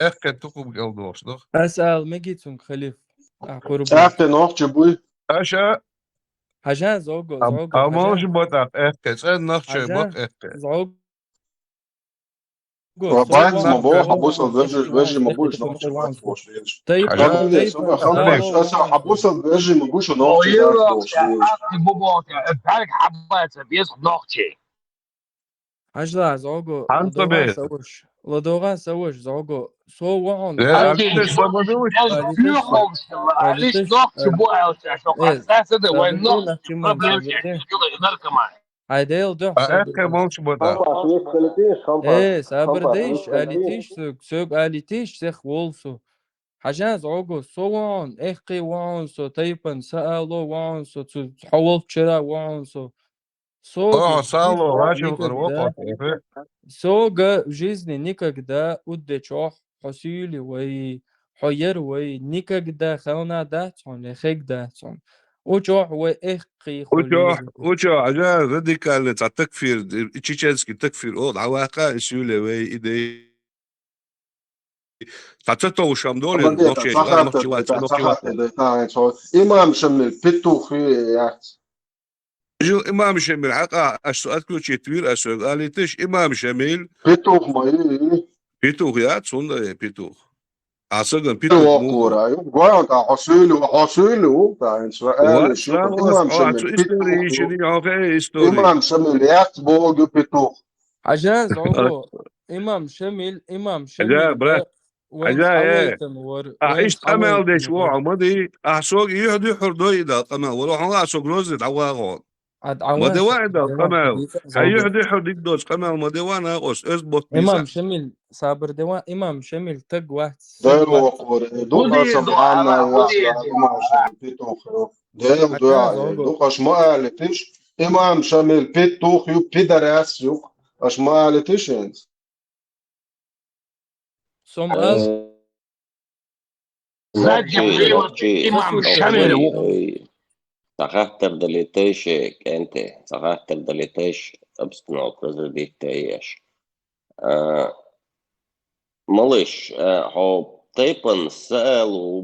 اخ تقوم بوغدوش اسال ما جيتون خليف قربوش أحكي نوخ بوي أشا حاجة زوجو أموش حاجة بطاق إحكي نخش بق حاجة إحكي زوجو وبعد ما صوان بوه نخش حبوس صوان الفيجي إخي وان فيجي ما إخي بوش تكون نوخ وان بات سو بوش ليش طيب حاجة خلي سبع طيب خلي سالو أسا وان حبوس سو الفيجي ما بوش نوخ Oh, بات Europe, بوش ليش Bubaka, حبات بيس نوختي. عجلة زوجو حنطة لدوغان بيت سوش لدوغان سوش زوجو سو وان أليش أكيد سبدوش أليتش سو ليش أليتش نوخت بوها وشوق إيه أساسا وين سابردين نوخت أحتمال بروبلم شيء سابردين يلا نركمان. عيديل دوح إحكي سابردين موش بطاق خمبا شوية خلتيش إيه خمبا شوية سابرديش خلتيش أليتيش سوق أليتيش سيخ وولسو حاجة زوجو سو وان إخي وان سو تيبن سألو وان سو تحول شرا وان سو سوغا صالو жизни راشي никогда القروقة كيف سوغا в жизни никогда удачох حصيلي وي حير وي никогда خلنا داتون خيك داتون وجوح وي إخي خليل وشو عجال راديكال تاع التكفير تشيتشنسكي تكفير او عواقع سيولي وي إيدي تاع تتو شامدولي بديت نوتشي شغال سخرت نوتشي وات نوتشي سخرت وات ديتا إمام شمل بيتو في يات جو إمام شميل حقا السؤال كل شيء توير السؤال قال تش إمام شميل بيتو ما بيتوخ يات سون بيتوخ عصقا بيتوخ موخو وقورا يقول تاع حصيله تاع إسرائيل وات شوف لا واس إمام او شمل عطو بيتو استوري شنو عوفي إمام استوري شمل يات بوغ بيتو حاجة زوغو إمام شميل عجاب برا وين عجاب ايه حويتن وين ايش امل حويتن ديش عمدي احسوق يهدي حردوي دا قمع وروح الله احسوق روزي عواغون عاد مدي عواشة واحدة ديوان قمع حديثة زوغو حيهدي حرديك دوش قمع مدي وانا اقص اثبت إمام بيسا شميل صابر ديوان إمام شميل تق واحد سق ديل واحد وقورا دوقا خذي سمعنا دعاء يا خذي إمام شمل بيتو ديل حاجة دعاء زوغو دوقا شمال تيش إمام شمل بيتو يو بيدرس يو أشمال تيش انت سومال نوخشي إمام خسيو شمل تروي Sacachter deleteische kente, sacachter deleteis abstinal prezerdītējies. Малыш, هو تيبن سألوا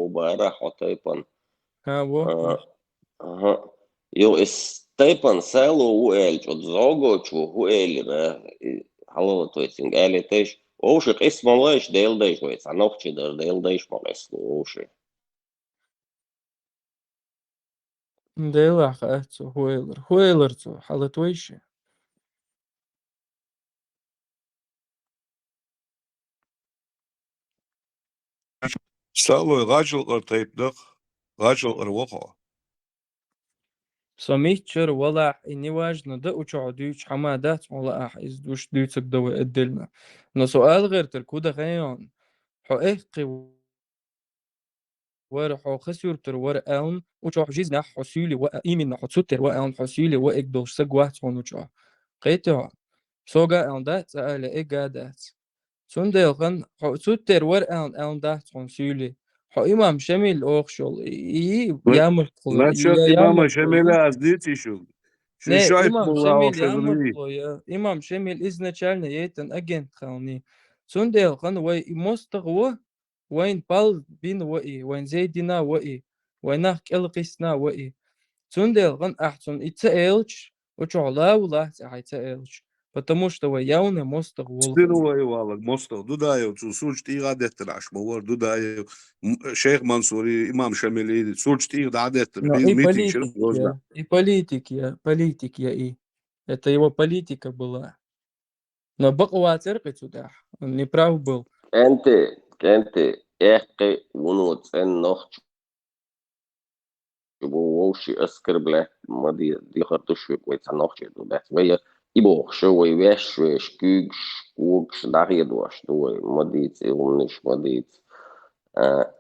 بارح وتيبن ها و يو اس تيبن سألوا وقال جد زوجوش وقال حلوة تويتين قال تيش ووشك اسمه ليش ديل ديش ويتس عنوخشي در ديل ديش مغيس ووشي ديلا خاتسو هويلر تو حالت ويشي سالو غاجل ارتيب دق غاجل اروقع سميتشر ولا إني واجنا دا وشو ديوش حمادات ولا إز دوش ديوتك دوا إدلنا نو سؤال غير تركودا غيان حو إحقي ور حو خسيور تر ور أون وشو حجيزنا حسيلي وإيمنا حتسوتر وأون حسيلي وإك دوش سقوات هونوشو قيتها سوغا أون دات سأل إيجا دات سنديلغن حتسوتر ور أون دات حسيلي حو إمام شميل أوخشول يامر نشوت امام شميلة ازديتي شو Не, شايف имам بالله Шемиль وشغلي Ямутло, имам Шемиль изначально ейтен агент خالني. Сундел خان وي مستغو وين بال بين وئي وين زيدنا وئي وينах القسنا وئي. Сундел خان أحسن إتسألش وشعلا ولا إتسألش. Потому что вы явно مستغول ستيرو اي والله مستو دودايو سوج تي غادت العش مور دودايو شيخ منصوري امام شميلي سوج تي غادت Но بيز ميتينج شنو غوزنا политик я и. Это его политика была. Но баква церковь сюда. Он не прав был. كانت احقي ونوت ان نوخش ووشي اسكر بلاك مدي دي خرطوش كويس نوخش دو بس ويا يبوخ شوي ويش كوكش داري دوش دو مديت ونش مديت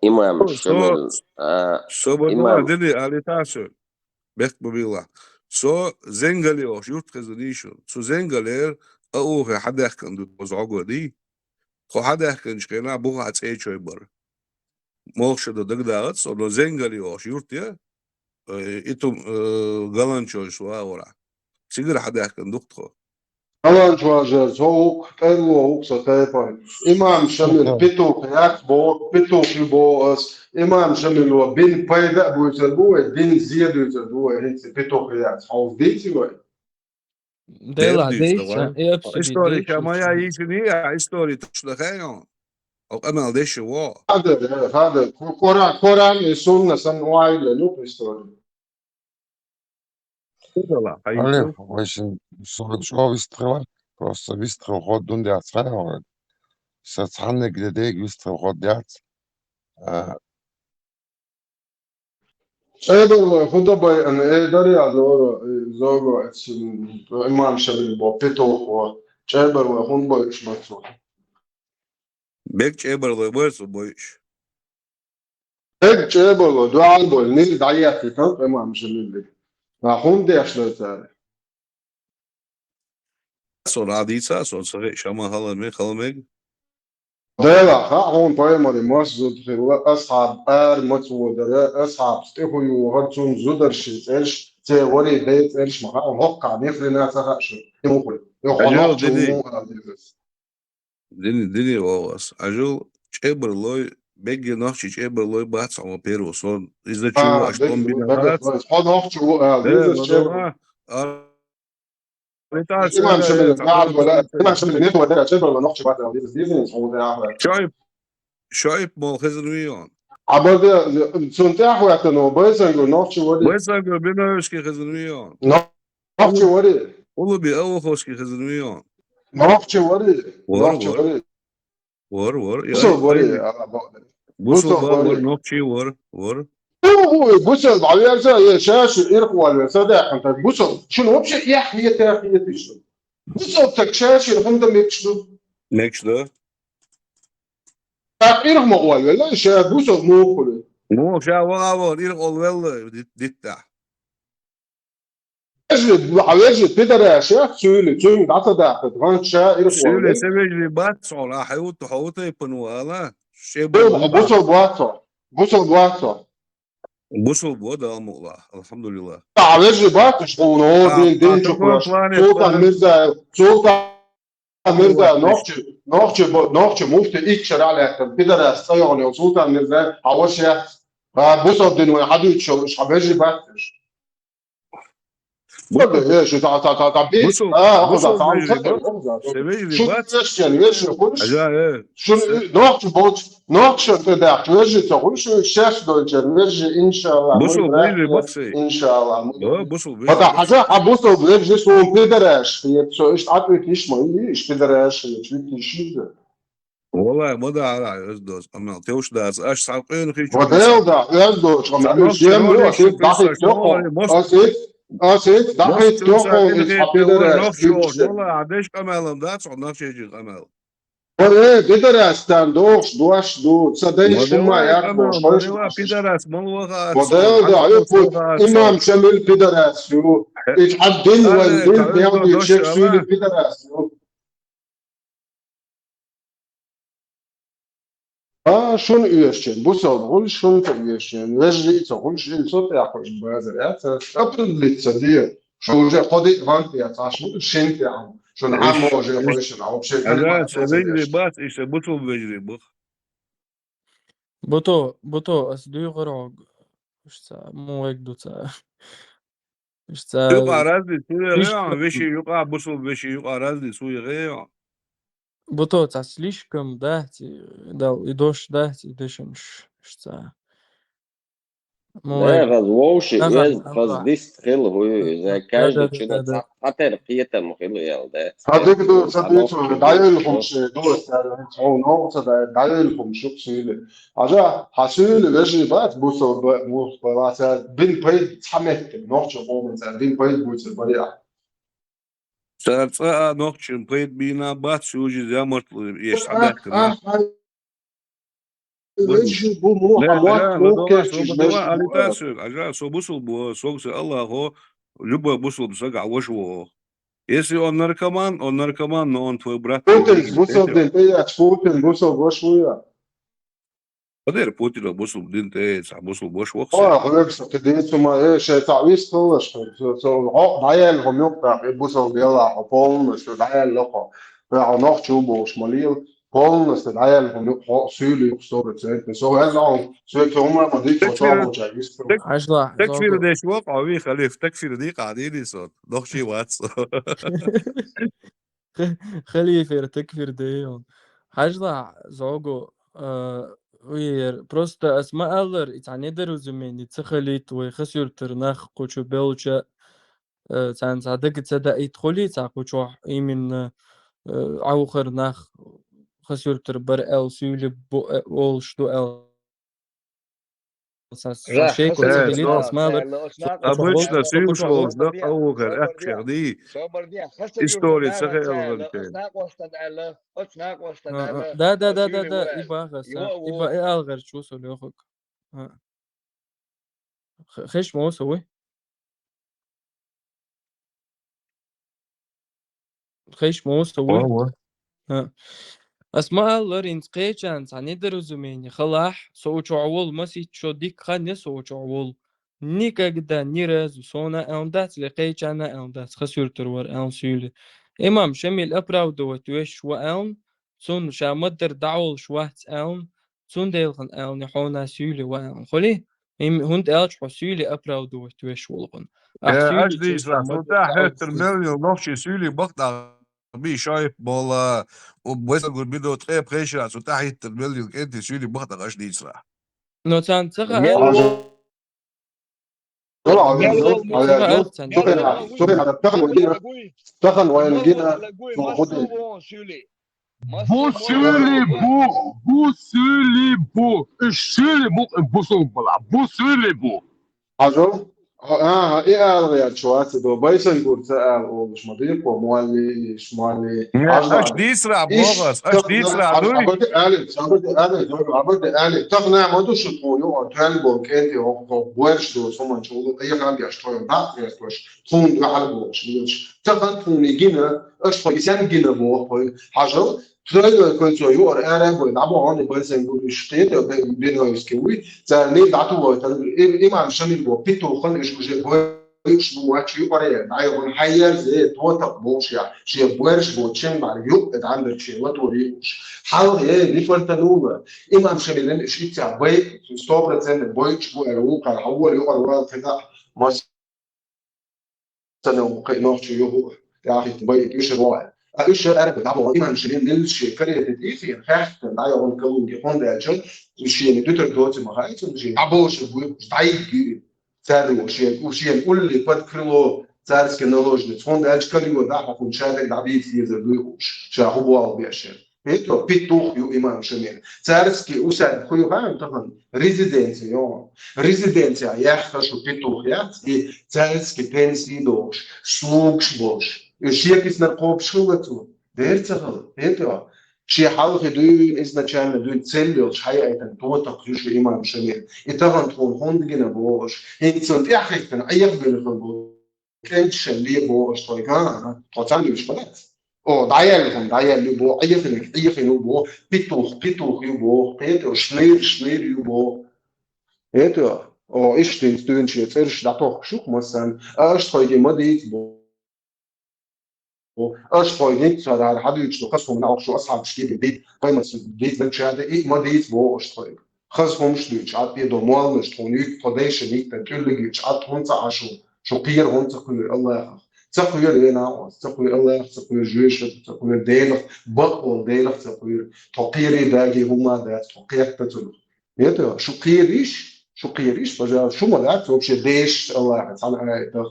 امام شمل سو بدو امام دني علي تاسو بيت ببيلا سو زنجلي او شورت خزنيشو سو زنجلير او في حدا كان دو بزعقو دي خو حدا كان شكينا بوغا تسيچوي بر موخش دو دغداغت سو دو زنجلي او شورت يا إتو غالانشو شوا ورا سيجر حدا كان دكتور Alan George, soğuk, soğuk sataypan. İmam Şamil, pituk, yak bo, pituk boğaz. İmam Şamil o bin payda bu yüzden bu ve bin ziyade yüzden bu ve hiç pituk yak. Havuz değil mi? Dela Derdi işte değişen, var. hepsi bir İstori değişiyor. şamaya iyisini ya, istori tuşlakayon. O emel deşi o. Hadi, Koran, sunna san oayla lup istoria. Kudala, Олег, hayırsın. очень что выстрела, просто выстрел ход дунде отстраивал. Сацаны где выстрел ход дят. Edo, huda bay, an edar ya doğru, zogo etsin, İmam Şamil bo, pituk o. Çaybar ve hun bay işmatsu. Bek çeberle varsa bu iş. Tek çaybar, dual boy, nil dayat kan İmam Şamil. Ha hun de yaşlı. Sonra adıysa sonra şama halamek. دايما هون بايمري مصر اصحاب مصر اصحاب استيقوا يوغرتون زودر شيء تي ولي بيت ايش ما هم هوقع نفر ناس هاشو يمكن Acil يخلق dedi. شو Dini oğaz. Acil çeberle bek naçi çeberle bahs ama pero son izleçu açton binaat. خلق شو ليز الشيء امام شمل بعد ولا امام شمل نيت ولا شبر ولا نقش بعد ليز هو ده Şayip mol hızırmıyor. عبد سنتاح وقتنا بيسنجو نقش ولي Mesela göbeme hoşki hızırmıyor. نقش ولي Ulu bir av hoşki hızırmıyor. نقش ولي Var نقش var. ولي Var var. بصل ولي Busul بصل var var. ولي Nokçi var. Var. هو بصل على شاش إرقوا الصدق أنت بصل شنو بشيء يحيى تحية شنو بصل تكشاش الحمد لله شنو Next. تغيير مقوال ولا شيء بصل مو كله Mu şava var. İlk ol velle ditta. أجل على بدر يا شيخ سؤال تون عطى ده تغان شا إرقوا Söyle ولا sevecli bat sonra hayut hayut yapınvala. Şey bu. بصل بواطة بصل بواطة Busul bu da almula. Elhamdülillah. على بات شغونه دين شكراش سلطان ميرزا نوخش مفتي إكشر على بدر استيون سلطان ميرزا عوش يا بصل دين وحدو شو حبيجي باتش ولا ايش تعب ايش اخذ تعال Sevecli شو bat. ايش يعني ايش كلش Acayip. شو نوخش تدع توجه تقول شو الشاش دول نرجع ان شاء الله Busul من beyli راح baksay. ان شاء الله Busul beyli But baksay. حاجة حبوسه بنفس سو بيدراش so ist atmetisch mal ich bidarash wirklich schide والله ما دا على ازدوز اما توش داز اش ساقين خي شو ودايل دا يزدو شمال الشيم لو أسيت ضحك يوخو أسيت ضحك يوخو إيش بيدراش والله عديش قمالم داس عنا شيء قمال ولا بيدراش تندوش دو صدقني شو ما يعرفوا شويش بيدراس ملوغا ودايل دا يقول إمام شمال بيدراش شو إيش حدين والدين بيعمل يشيك سوي بيدراش شون üyeşçen. Bu sorun şunu da üyeşçen. Vejli sorun şunu çok yapmış bazı ya. Apın litse diye. Şu je kodi vant ya taşmı şent ya. Şun amma o je koyuşun. Ama şey هذا سبيل بات ايش بطل بجري بخ بوتو أسدوي غرق إيش تا مو هيك دوتا إيش تا يقع رازلي سوي ليش غير بشي يقع بصل بشي يقع رازلي سوي غير بوتو تا слишком дати дал и дождь дати дышимш إيش تا مو ده هيك غزووشي نغم يز غزديست خيل هو إذا كاش да تشينا حتى رقية مخيل يال ده هذيك دو صديق دايلهم شيء دو هون هون صدق دايلهم شو سيله. أجا حسيل vejli بات بوسو بوس بات بين بيد تحمت نوش قوم زين بين بيد بوس بريء. سألت نوكشن بيت بينا بات سوجي زي مرتل ايش عندك vejli bu mu لا hamot لا mu ما kerçiş دوما vejli علي bu. تاسر عجا سو بوصل بو سوكس الله هو لبا بوصل بسقع وشو Если он наркоман, но он твой брат. Putin, Busov den Bejać Putin, Busov Bošvuja. قدر بوتين بوصل بدين تاس بوصل بوش وقصة خلاص كده ثم شيء تعويض خلاص دعيل هم يقطع بوصل بيلا بون دعيل لقى noch Chubos Malil, Polen ist der Eier von Süle, so bezahlt. So er auch, so ich komme mal nicht so تكفير Chubos. عشرة تكفير زوجو ديش وقع وي خليف تكفير دي قاعدين يصوت ضخ شي واتس خليفة تكفير ديون عشرة زوجو وير просто اسماء الله يعني درزمين تخليت وخسر ترناخ قوشو بيلجا تان صادق تصدق يدخلي تاقوشو يمين عوخر ناخ خسر تربر ال سيولي بو اول شتو ال راح ساشيكو خسر تخليت يوتر اسماء لو سناق обычно قوشو سيوشو عول زنق أوغر أكشر دي خسر يوتر إستوري نانا سخي تسال ألغنتين سناق وسط على سناق وسط على دا سيولي وال إبا غسا يو إبا إيه ألغر شو سولي أخوك خش مو سوي خش مو سوي والله اسماء الله رينسقي چانس عني درزумени خلاح соучу عول مسي شو ديك خاني соучу عول никогда ни разу сона элмдат لقي чана элмдат خسورتر ور элم سيولي إمام شميل أبراودوت ويش وألم سون شامدر دعول شوات ألم سون ديلخن ألم يحونا سيولي وألم خلي هند ألش حسيولي أبراودوت ويش ولغن يا أحسيولي أجدي تشي إسلا شامدر سلطة دعول حتر مليون نوخشي سيولي بقطع بي شايف بولا وبويسا قول بيدو تقيب خيشة سلطة حتر مليون كنت سيولي بقطع أجدي إسلا نوتان تخا قال تخا أختن تخن وين مرة جينا على قوي ما سوبون سيولي Bu söyle bu söyle bu. Söyle bu soğukla. Bu söyle bu. عجب ايه الغيات شوات دو بايسن قلت ومش مضيق وموالي مش مالي أش عجبا دي إسلا ايش بوغس أش دي تقنع إسلا دوي عبد آلي تقنع ما دوش تقولوا أتوان بوكيتي أو بوش دو سوما شغل أي كان بيشتغل بعض يستوش تون يحل بوش ليش تقن تون يجينا أش فايسان جينا بو حاجة تلاقي كنت يور أنا بيلعبوا عن بايسن يقول شتيت بينه يسكوي زين دعتوا إمام شامل بو بيتو خن إيش بوجه إيش بواتش يقرأ معي حير زي توتق بوش يعني شيء بورش بوتشين مع اليوم عندك شيء ما توريش حاول هي نيفرتنوما إمام شامل إيش يتسع بيت ستوبر زين بويتش بو الوقع حول يقرأ كذا ما سنة وقيناش يهو يا أخي تبيت إيش الواحد إيش أنا بتعبوا إمام شامل للشيء فريق تدريسي خاف معي وان كون يكون ده أجل الشيء اللي دوت ما هاي شيء عبوش بويتش تعيد царю ушен улли под крыло царский наложниц. Он дальше калио да хакун шалек да бит езер дуйуш. Шахубуал бешер. Это петух ю имам шамин. Царский усад хуюхаем тахан резиденция. Резиденция яхташу петух яхт и царский пенсии дош. Слугш бош. И шекис наркоп шилату. Дерцахал. Это شيء حلقة دوين إزناشان دوين تسليل حقيقة توتق يشو إمام شميل إتغن تكون هون جنا بوش إنسان إحيتن أيق بينهم كنتش اللي بوش طيقان قطعني مش بلد أو دعيالهم يبو أيقن يبو بيتوخ يبو بيتو شنير يبو إيتو أو إيش تنستوين شيء تسيرش دعتوخ شوك مثلا أش طيقي مديت بو اش فايدين على حد يشتغل من عقش اصحاب شتي بالبيت قيمه البيت من شهاده ايه ما ديت بو اشتغل خصهم مش دوش عاد بيدو مال مش تونيك قداش ليك تقول عاد هون عاشو شو قير هون تقول الله تقول لنا تقول الله تقول جيش تقول ديل بقول ديل تقول تقيري داجي هما ده تقير تقول يا شو قيريش بجا شو ما ده شو ديش الله تعالى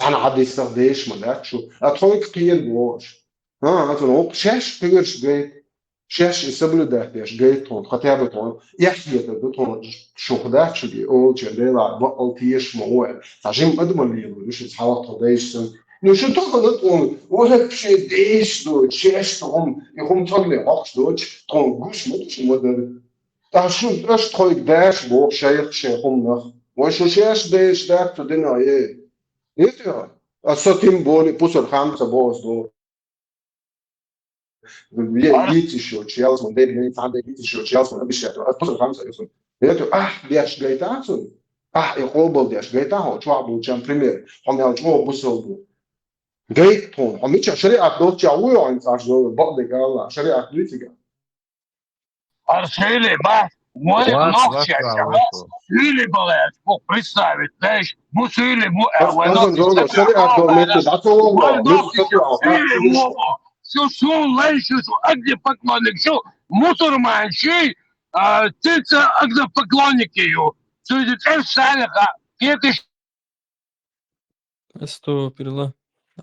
أنا حد يستخدمش ملاك شو أتحرك قيل بواش أتنوق شاش تقولش جاي شاش يسبل ده بيش جاي تون خطير بتون يحكي تون شو خدات شو دي أول شيء لا بقول تيش موال عشان قدم اللي يقولوش يتحرك تدايش سن نشوف تقول تون ولا شيء ديش دو شاش تون يقوم تقولي عقش دوش تون جوش مش مدرب تعشون إيش تحرك داش بو شيخهم نخ وشو شاش داش ده تدنا إيه إيه الصوتين بولي بوصل 5 بوص دو جيت شو تشيلس من دير جيت عندك جيت شو تشيلس من بيش أتصل خمسة يصل يتو ديش جيت أتصل يقوبل ديش جيت هو شو بو جام بريمير هم يالجوا بوصل جيت هون هم مش شريعة دوت جاوي عن تعجوا بعض قال شريعة بريتيجا Aršēlī, bet moja Vats nošķiet, Latvijā ka mēs lieko. sīli balēt, ko представить, знаешь, мы сīli, vai أصلا nošķiet, زوجة شريعة دوميتي دعته vai والله مش nošķiet, تطلع sīli movo, šo lejšu, šo agdi paklonnik, šo musulman šī, tica agdi paklonniki jū, sūdīt efsālika, pietiš. استوب الله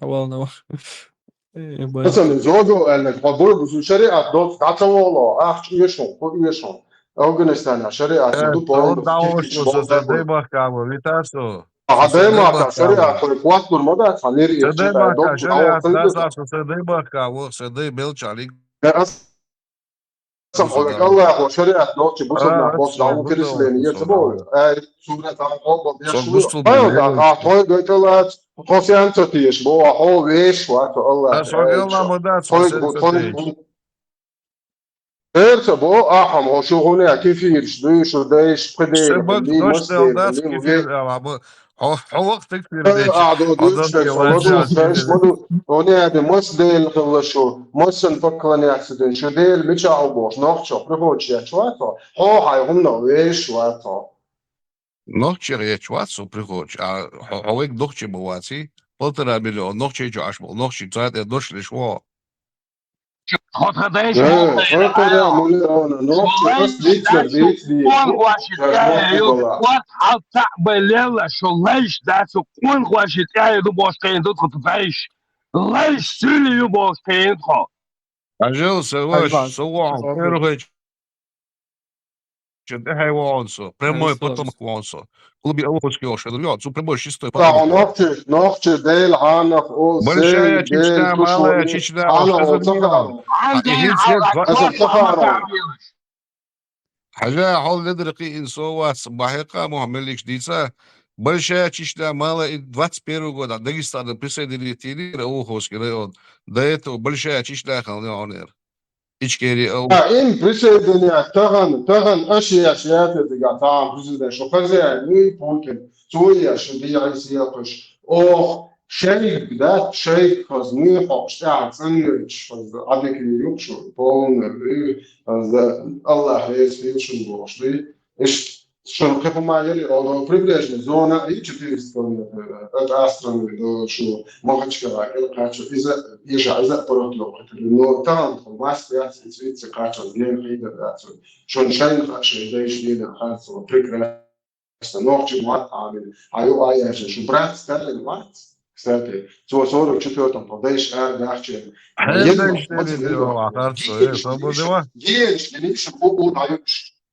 عوالنا ебать. أصلا زوجة إنك بقول بس شريعة دوت دعته والله يشون كل يشون أفغانستان شريعة دو To بوينت da كيف ovo كيف što se شباب debakamo, vitaso. Što se عديما شريعة debakamo. كواتور مدة خلير Se يفتح debaka, دوت šariat أو خلير nasa što se debakamo, se debelčali. أصلا أقولك الله هو شريعة دوت بوصلنا بوصل Atso, أو كريس لين يتبول سورة أو So بيشوي gustul أيوة ده biljević. توي قلت له توسي أنت تيش بو هو ويش واتو الله So gelamo da smo توي senca توي teć. إيرت بو أحم هو شو هنا كيف يرشدو شو دايش بديل Sebak اللي doštel مسدل das اللي kefir, وجه ama ho vaqt kefir قعدوا adam يشتغل kelanca صوتوا فاش çizdi. مدو هنا هذا مسدل خلا شو مسن فكرني أكسدن شو ديل مش عبوش نخشى بريفوتش يا شواتا هو هاي هم نويش شواتا Nohče reč vacu prihoć, a hovek dohče bovaci, 1,5 milion, nohče ću bol, nohče cajt došli švo. Хотадеш فكر مليون نخشى بس ديت ديت ديت Wat hatta belela šo lejš da su kun hoši tjaju du boš kain du kot vejš. Lejš sili ju boš kain ho. A žel se vaš, so vam, prvo ده حيوانسو premo je potomak vonso. Klubi Evropski ošed, ja, su premo čisto je potomak. نخشى ديل عنق أو Большая سي ديل чична, малая كشوني чична, أنا что за أو миллион? تفعل إذن سيد أصلا تفعل حاجة حول ندرقي إنسوا صباحيقا محمد ليش ديسا большая чична, малая, и 21 года Дагестан присоединили Рауховский район. До этого большая чична халнеонер. Ичкери Ау. إن بريسيدنت يا تغن أشياء تدقى تام بريسيدنت شو خزي ممكن سويا شو دي عيسياتش أو شيء بدات شيء خزني حقش تعب سنرش عدك يوكشو بون الله يسوي شو بوشلي إيش شو كيف ما يلي أو بريفليج زونا إيش تيستون أسترن دو شو ما خدش كذا كاتشو إذا إذا بروتلو إنه تام خلاص بيات إنسويت كاتشو زين خيدا بياتو شو نشين كاتشو يدايش لينا خالص بريكرا станок мат амин аю аяше شو брат стали мат кстати со 44-м подейш дахче Хэнда иштери дива, харцо, сободива. генш гениш ху даю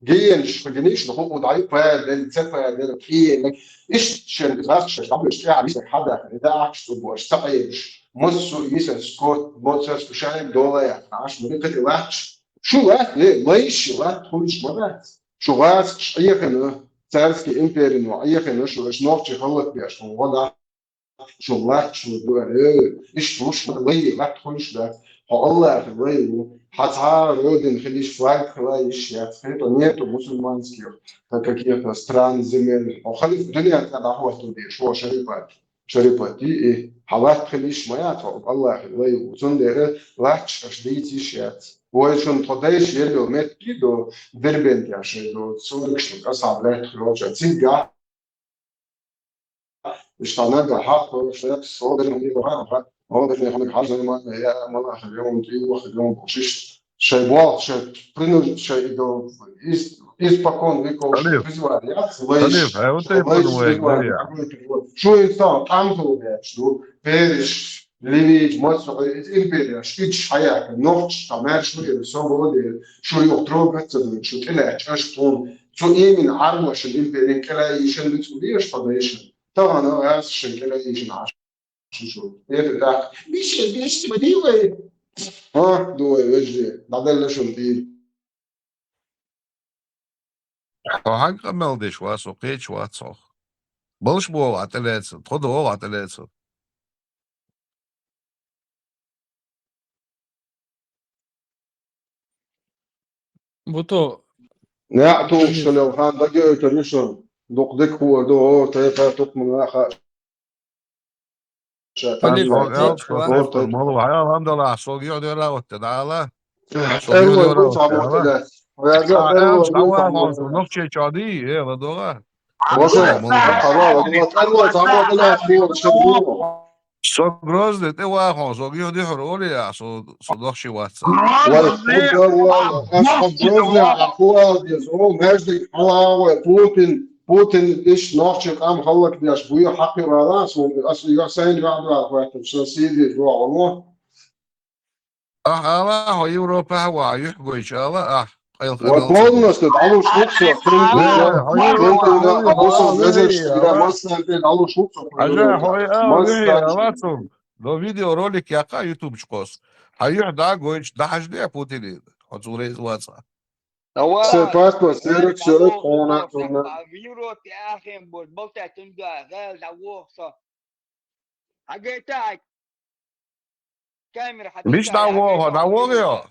генш гениш ху даю فال تفا في ايش شن غاش طب ايش يعني حدا ده عكس بوش تعيش مصو يسن سكوت موتس شايب دولا عاش مريقه واحش شو واحد ليش واحد كلش مرات شو غاس ايه царский империя, ну, а ехали, ну, что ночи холод пьешь, ну, вода, что лать, что и что лей, лать хочешь, да, Allah лей, хотя родин ходишь флаг, хлаешь, я это нету мусульманских каких-то стран, земель, а хали в дуне когда хвост туда, что шарипати, и халат ходишь моя, то Allah лей, уцундере, лать, шдите, шят. ويشون توديش يلو مت كيدو دربنت يا شيدو سوركش أصعب لا تخرج تيجا اشتغلنا حق شيء صور من يوها هو ده اللي حاجة ما يا ما خليهم تيجوا خليهم بوشش شيء بوا شيء برينو شيء دو إسباكون ويكو فيزواليات Talib, a вот телефон век, Дарья. شو إنسان عمله شو بيرش ليش مصر إمبيريا شيء حياة نوتش تمام شو يسوون شو يقدروا بتسوي شو كلا إيش تون شو إيه من عروش الإمبيريا كلا يشن بتسويش فضيشن طبعا أنا شن كلا يشن عش شو إيه ده بيش بديوه ها دوه وجه بعدين شو دي Хаг meldiš vas, okej, vaco. Bolš buvo atelece, todo ovo atelece. بوتو نعتوش لو كان دقيقة كريشن دق هو دو تيفا تطمن أخا شاكان فليل Såg فاتي jag فتيتشوا efter mål alhamdulillah såg jag det rätt där såg jag أيوة det يكون rätt تعمل där كده ويا أيوة يكون سوا تعمل خلاص كده نقطة شادي إيه بدوها وصل مولوها قرار دوت أيوة تعمل كده خير شكله såg grözt det var han såg ju det roliga så då شي واتسا والخد وأصحاب جوزنا أخوه يزعو مجد حوا بوتين إيش نافشك أم خلك ديش بويا حقي راس أصل يحسين بعد واحد شو سيدي جوا والله الله هو يوروبا هو يحكوا إن شاء الله خيل خلنا وطولنا تدعوا شوكسو هو تنتنا يوروبا أبوسو مزج ويه تقرا الله مثلا تدعوا شوكسو حاجة هو ويه مثلا الله ثم لو فيديو روليك يا قا يوتيوب شكوس هيح دا قويش دا حاجة دي بوتين حصوري واتسا سيبات بسيرك سيرك قونا فيورو تاخين بول بلتا تندا غال داوخصا حاجتك كاميرا مش حديثة يا دعوه حاجتها يا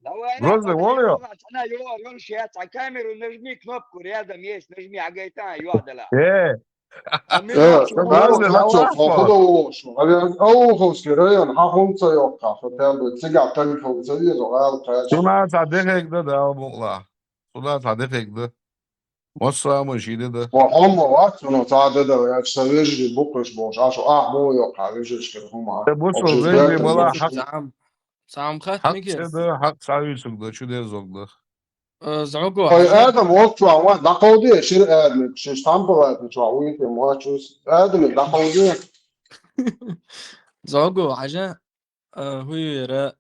لو انا غزة ووليو انا يون شيات على كاميرا ونجمي كنوبكو رياضة ميس نجمي حاجتها يوعد لا ايه امين وقت هذا غزة كاتشو دعوه خذوا شو أو خوسكريان حهم سيوقع فتابع تسجع تلفون سيد وغال كاتشو سنة صديقك ده والله سنة صديقك ده مصر مشيدة ده وهم وقت إنه تعدد ده يكسرج بكرش بوش عشو مو يوقع رجش كده هم بص أو شو الفيديو تبات ملا الماتش حق سام خات حق ميجز سيده حق ساويسك ده شو ده زوج ده زعقوا هاي حاجة آدم وقت واحد دقودي شير آدم شيش تامبر آدم شو عوين في ماتشوس آدم دقودي زعقوا حاجة هو يرى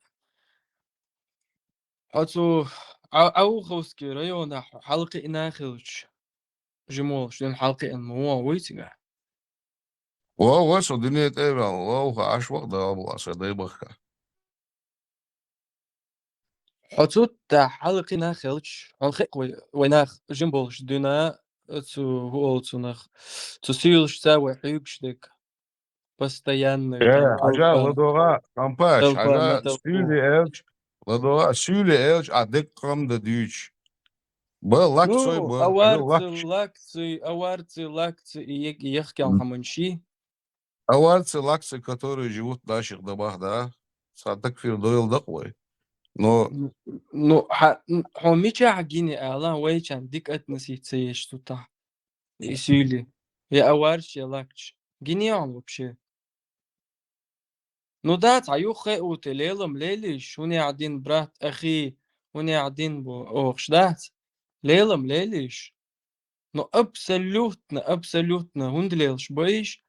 حتو أو خوسكي ريونا حلقة إناخلش جمولش لأن حلقة إن مو ويتنا وهو وصل دنيا ايه وهو عاش وقت ده ابو عصر ده يبقى حتو تا حلقة إناخلش حلقة ويناخ جمبولش دونا تو هو تو نخ تو سيلش تاوي حيوكش ديك постоянно там ايه حاجة толпа لدوغا كامباش толпа на حاجة толпу. سيولي ايلش لدوغا سيولي ايلش عدك قم ده ديوش بلاك سوي Ну, حاجة لاك аварцы, лакцы, и ехкел хаманши. аварцы, лаксы, которые живут в наших домах, да, садок фирдойл дохлой. Но Ну, хомича хагини ала вейчан дик относить цеешь тута. И сюли. Я аварч, я лакч. Гениал вообще. Ну да, تعيو خيقوت ليلم ليليش هوني قاعدين برات أخي هوني قاعدين بو أوخش دات ليلم ليليش نو أبسلوتنا هندليلش بيش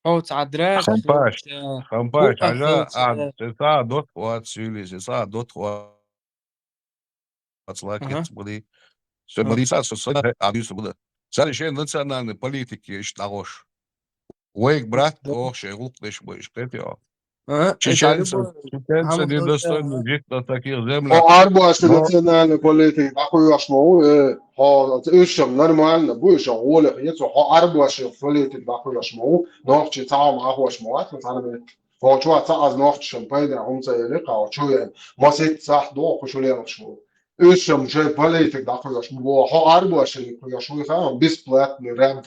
حوت عدراك خمباش خلشة خمباش بقى حاجة خلشة ساعة دوت وات سيولي ساعة دوت وات أها لاكت بدي بدي ساعة ساعة عبيس بده ساعة شيء نتسألنا عن البوليتيك يشتغلش ويك برات أوش يغلق ليش بيش كتير أها إيش Чеченцы, عجبه чеченцы هم недостойны خلشة жить на таких O землях, arbeids но nationale politik dakuyaşmağı ha işim normal bu işe ola yeto ha arbeids politik dakuyaşmağı nokçı tamam ahwaşmağı mesela هو شو تعز نوخت شمبايدا هم زي لقا وشو يعني ما سيت صح دو خشوا لي شو ايش مش بوليتيك داخل شو هو هو اربو عشان يا شو فاهم بس بلات رام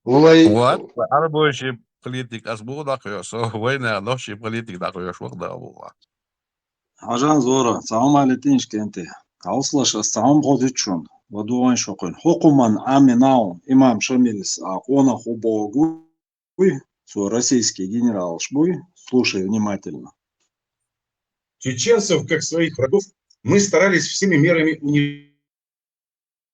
вот, ليك рабочий политик азбу дакıyorsa, война ночи политик дакıyorsa da Allah. عجان زورا تعوم على تينش كنتي عوصلش استعوم غوديتشون ودوان شوقين حكوما امناو امام شامилис акона хубогуй свой российский генерал Шбуй, слушай внимательно. Чеченцев, как своих врагов, мы старались всеми мерами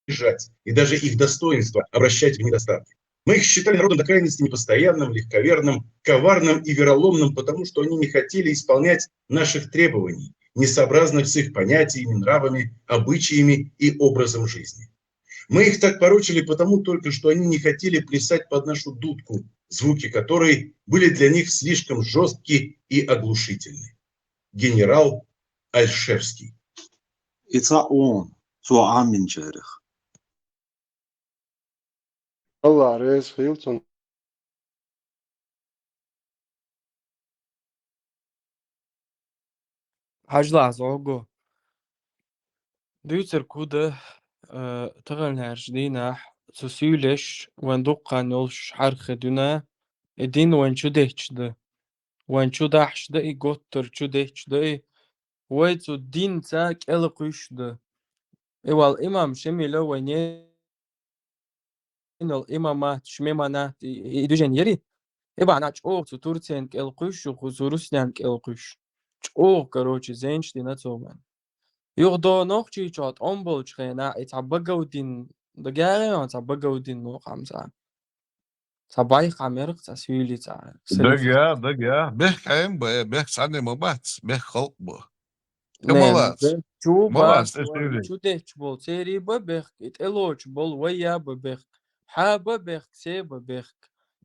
унижать и даже их достоинство обращать в недостатки. Мы их считали народом до крайности непостоянным, легковерным, коварным и вероломным, потому что они не хотели исполнять наших требований, несообразных с их понятиями, нравами, обычаями и образом жизни. Мы их так порочили потому только, что они не хотели плясать под нашу дудку, звуки которой были для них слишком жесткие и оглушительны. Генерал Альшевский. Ица он, су амин чарих. الله رئيس خيلتون حاج لحظة عقو دوتر كودا تغنهاش ديناح تسيولش وندقا نولش حرخ دونا الدين وين شو ديتش ده وين شو داحش ده يقطر شو ديتش ده ويتو الدين تاك القيش ده إيوال إمام شميلو وينين الإمامات شميمانات يدوجن يري إبا أنا تشوق تورتين القيش وخزوروسيان القيش تشوق كروتش زينش دينا تومان يغدو نوخشي شات أمبول شخينا يتعبقوا دين دقاغي ويتعبقوا دين نو خمسة صباي خامرق تسويلي تاع سلف دقيقة بيك عين بيك سعني مبات بيك خلق بو نين كمالات شو مالات باس وين تسيلي شو ديتش بول سيري ببخ اتلوش بول ويا ببخ حا ببخ سي ببخ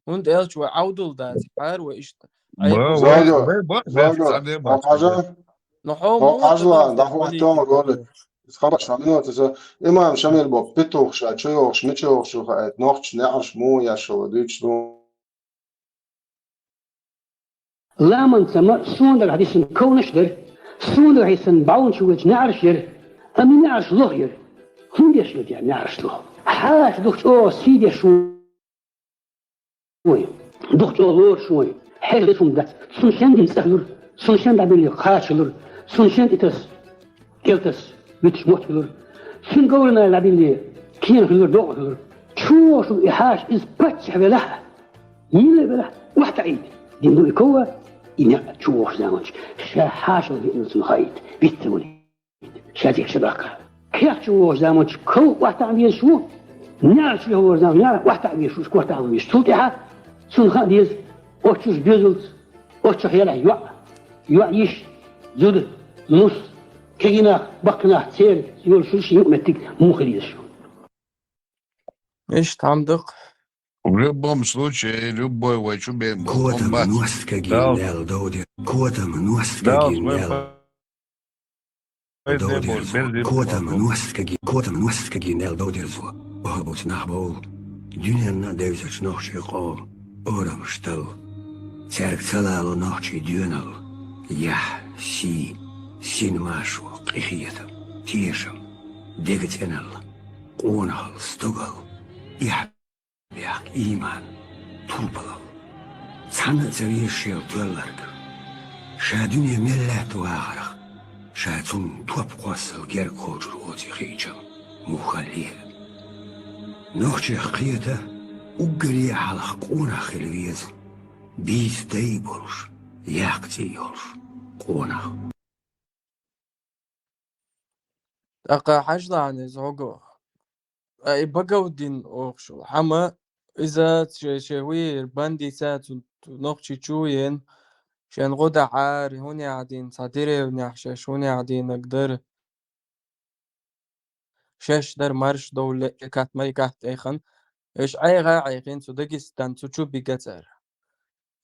und elch wa audul dat har wa ist با ayqul وي qishta زوجو بي بيك زوجو سعني أو بات حاجة no ho أو mo tadar حاجة fer ده وقت يوم politiki رولد bro خبر شامل وتسا إمام شامل بو بيتوخ شا تشيوخ نتشيوخ شو خايت نوخش نعرش مو يا شو ديتش دو لا من سما سون در حديث كونش در سون در حديث باون شو نعرش در أمي نعرش له ير هم يش يد يعني نعرش له حاش دكتور أو سيدي شوي دكتور لور شوي حيل فم ده سنشان دي سهلور سنشان ده بيلي خاشلور سنشان إتس كيلتس بيتش موتلور سن قولنا لا بيلي كين هلور دوغلور شو إحاش إز بتش بله يلا بله واحد عيد دين دو يكوا إنها تشوف زمانش شحاشة بإنسان خايت بيتولي شاديك شبكة كيف تشوف زمانش كو واحد عم يشوف نعرف شو هو زمان نعرف واحد عم يشوف كو واحد عم يشوف تيها سون خديز أوتشوش بيزلت أوتشوش يلا يوا يش زود نص كينا بقنا سير يقول شو شيء متك مو خليش ايش تعمدق В любом случае, любой вайчубен был Кота комбат. множко генерал Доудер. Кота множко генерал Доудер. Кота множко генерал Доудер. Обут нахбол. Дюнерна девзач нохши қол. Орам штал. Церк целало нохчи дюнал. Ях, син машу, қихиетам, тешам, дегатенал, қонал, стугал. Ях, бяк иман, турбалал. Цана царишел туалларг. Шадуня миллет вағарах. Шатун туап қосыл гер қожыр оти хейчам. Мухалил. Нохчи қиета уггали халах қонах елвез. Бис дей болш. Яқти йолш. قونخ أقا حاجة عن زوجو أي بقوا دين أوكشو حما إذا شوير باندي سات نقشي تشوين شان غدا عار هوني عادين صادري ونحشش هوني عادين أقدر شاش در مرش دولة كات ماي كات إيخن إيش عيغين سوداقستان تشو بيقاتر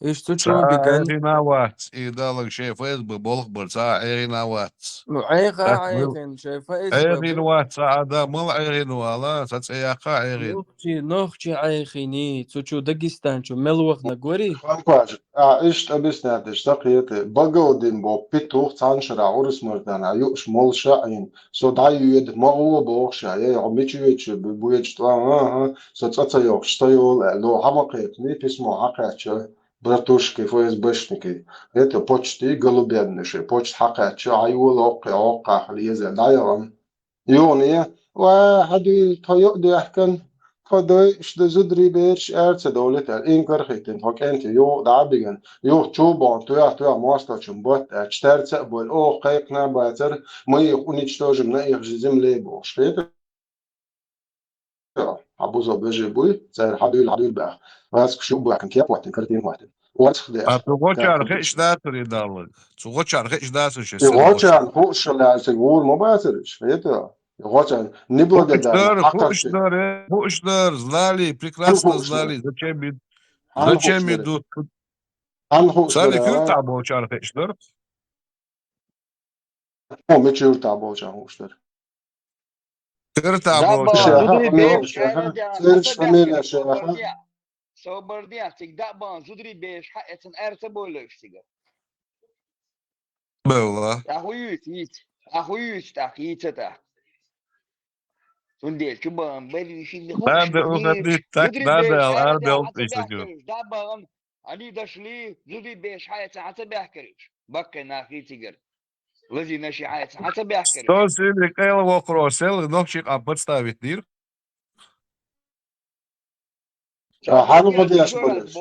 إيش تشو بيقان عيغيناوات إيدالك شيء فيسبوك بولخبر عيغيناوات عيغين شايفة إسبا عيغينوات ساعة مل عيغينوالا تتسياقا عيغين نوخشي عيخيني تشو داقستان شو ملوخ نقوري خانقاج إيش أبيس نادش تقيت بقودين بو بيتوخ تانشرا عورس مردان عيوش مول شاين سو دايو يد مغو بوخشا يا عميتشو يتش بويتش طلع سو تتسيوخ شتيول لو حمقيتني بسمو عقاتشو братушки ФСБшники, это почти голубятныши, почти حقاتشو عيول أوقع ليزا دايرم يوني وحدي تيقدي أحكن قدوي شد زدري بيرش أرتس دولة الإنكر خيتين هك أنت يو دعبيجن يو تشوبان تويا ماستا شنبوت أشترت بول أو قيقنا باتر ما يكون يشتوج من يخجزم ليبو شفيت عبوزو بيجي بوي زي الحديل بقى راسك شو بقى كان كيف وقت كرتين وقت واتخ ده تغوشار خيش داتر يدالك تغوشار خيش داتر شو يغوشار فوش لا سيقول ما باترش فيت يغوشار نبلغ ده Пушнер, знали, прекрасно знали, зачем идут. Сали кюрта болчар Пушнер. О, ми кюрта болчар Пушнер. Кюрта болчар. صوبرديا تقدر بان زدري بيش حقتن ارتا بولوشتيغا والله اخويت تاخيت تا Sundel çubuğun belli işinde Надо hoştu değil. уходить так, Zudri надо, beş а hayra da Арбел hasabih присудил. kırış. Da bağın Ali daşli zudri beş hayatı hasabih kırış. Bakın ahi tiger. Lazi naşi hayatı hasabih kırış. Что сильный Кейл Вокросел, ногчик подставить дир? Hanı godi yaş bölüş.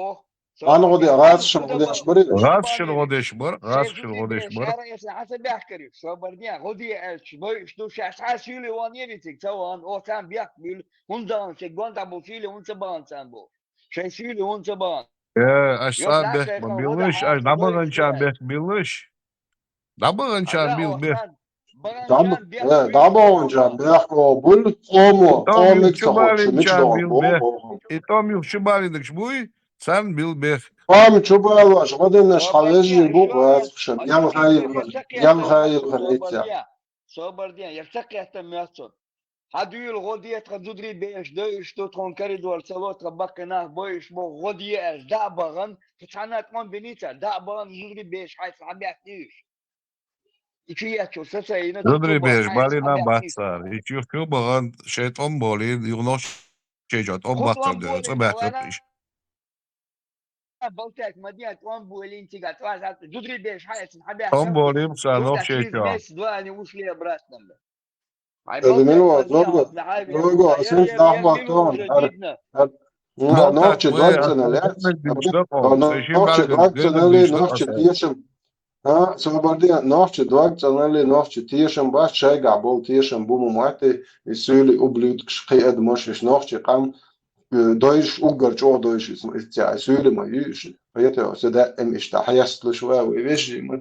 Hanı godi gaz şun godi yaş bölüş. Раз шелгодеш бар, раз шелгодеш beş бар. hayra yasa hasabih kırış. Sobardiyan godi elç. Boy şu şahs hasili wan yeritik. Tawan o tam biakbil. Hundan se gonda bu fili hunsa bağınsan bu. Şey fili hunsa bağın. Аш Yok сам бех dakika hoda билыш, аш hayatı дабыгынчан doyuştu. бех билыш. Дабыгынчан Aga бил бех. Osman. Dam, Bağıncan biak dam bil. oncan beyaz o bul qomu Том qomik юхчубалин tsahoç miç чан doğan бил bo бех. bo. И том юхчубалин дыкшбуй, сан бил бех. Qom çubuğa var. Şadın naş Sobardiyan xaleji bu işoret. qaz fşan. Ali Yan hayır tiger var. Yan yersakiyata hayır miyasun var etya. sobardiyan. Sobardiyan yersakiyata miyasun. Haduyul godiyet kadudri beş döyüş tutun koridor salot bakına boyuş bu godiye ez da bağın. Fıçanat mon benita da bağın zudri beş hay sahabiyat değiş. İki yatıyor sasa yine Зудри tutu bağın беш, hay бали на sahabiyat değiş. бацар. И чухчу баган шетон боли, юнош чежат, он бацар Kutlan дерется bolin бехтер kavana пиш. baltak madiyat wan bolin tigat vazat zudri beş hay sahabiyat Том kırkış. болим са нох Yoksa çiz чеча. mes duani uşliye bırakmam. Ay Edemeli baltak var. madiyat Zorgo. asla haybi Zorgo. yer Asens yer yer dahma milu ton. jadidna. Болтак Nohçe вы dvak seneler. остальных дичтат он. Сешим Nohçe балгын dvak гэнэ seneli дичтат nohçe асар. tieşim. Ha, sobardiyan nohçe dvak seneli nohçe tieşim baş çay gabol tieşim bu mumati isuli ublut qiyad moşiş nohçe qam Deutsch Ungar جو Deutsch اسمه استيا سوري ما يش فيته سدا ام اشتحيست شويه ويجي ما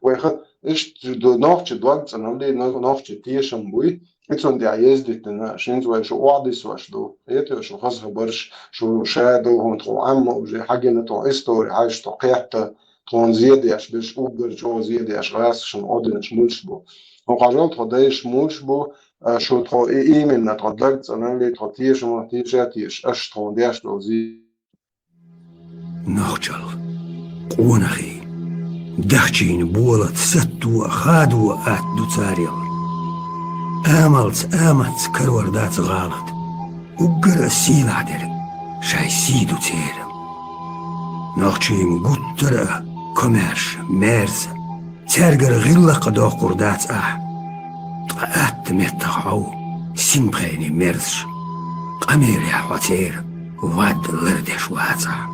وياخد ايش دو نوتش دوغت انا لي نوتش تيشم بوي اتسون دي يزدت انا شين زو شو وادس واش دو فيته شو خاصه برش شو شادو هون تو عم وجي حاجه نتو استوري عايش تو قيحت تون زيادة اش بش اوغر جو زيادة اش غاس شن اودنش مولش بو وقاجول توديش مولش بو شو ترو إيمن نتردلت أنا اللي ترتيش وما تيجاتيش أشترون ديش لوزي نخجل قونخي دخشين بولت ستو خادو آت دو تاريل آمت كروردات غالط وقر السيل عدر شاي سيدو تيرم نخشين قطر كوميرش ميرز ترقر غلق دو قردات قات متقعو سيمبخيني ميرش قمير يا حواتير واد لردش واتع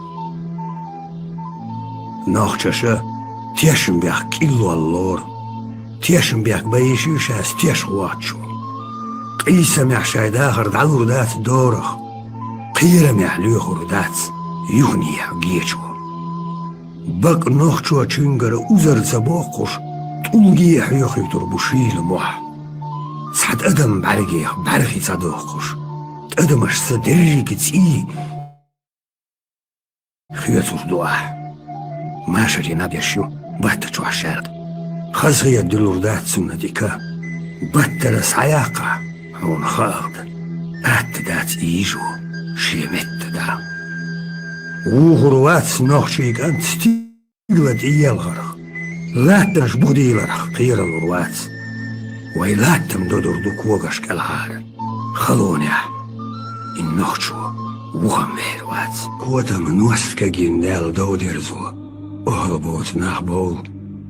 نوخششة تيشم بيخ كيلو اللور تيشم بيخ بيشي شاس تيش واتشو قيسم يحشاي داخر دعور دات دورخ قيرم يحليخ دات يغني يحقيشو بق نوخشو چنگر اوزر زباقش طولقي يحيخي تربوشيل موح سعد أدم برغي صدوقش أدمش صدري كتسي خيوتوش دوح ما شري نبيشيو باتشو عشاد خزغي الدلور دات سنتيكا باترس عياقة هون خاض أت دات إيجو شيمت دا وغروات نوخشيك أنت ستيغلت إيال غرق لا تنشبودي لرخ قير الغروات ويلاتم دودر دوكوغش كالهار خلونيا النخشو وغمير وات كوتم نوسكا جيندال دودرزو أهربوت نخبول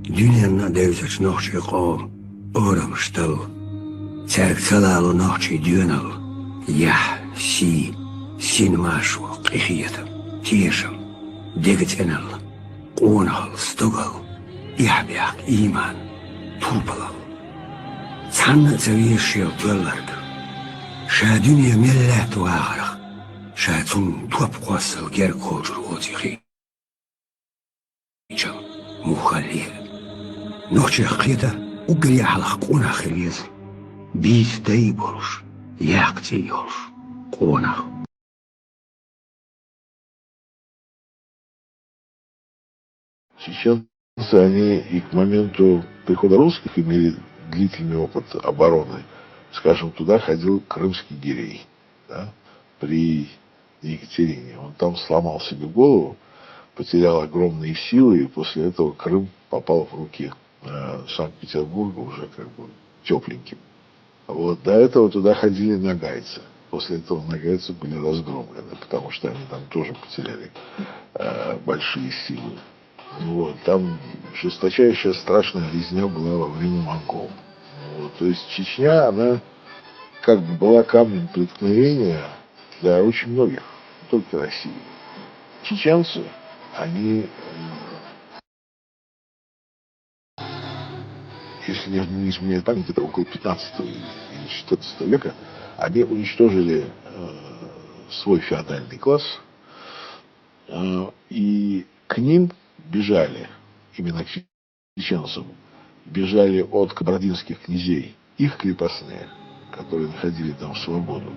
دنيا ديوتش نخشي قوم أورم شتل ترك تلالو نخشي ديونال يح سين ماشو قيخيتم تيشم ديكت انال قونال ستوغل يحبيق إيمان طوبلال تحنى تريشي وطلق شا دنيا ملات واغرق شا تون توب قوصل غير كوجر وطيخي جم مخليل نوشي قيدة وقري على قونا خليز بيت دايبولش ياقتي يولش قونا Сейчас они и к моменту прихода русских имели длительный опыт обороны. Скажем, туда ходил крымский гирей, да, при Екатерине. Он там сломал себе голову, потерял огромные силы, и после этого Крым попал в руки Санкт-Петербурга уже как бы тепленьким. Вот, до этого туда ходили нагайцы. После этого нагайцы были разгромлены, потому что они там тоже потеряли большие силы. Вот, там жесточайшая страшная резня была во время монгол. Вот, то есть Чечня, она как бы была камнем преткновения для очень многих, не только России. Чеченцы, они, если не изменяет память, это около 15 или 14 века, они уничтожили свой феодальный класс, и к ним бежали, именно к чеченцам, бежали от кабардинских князей, их крепостные, которые находили там свободу,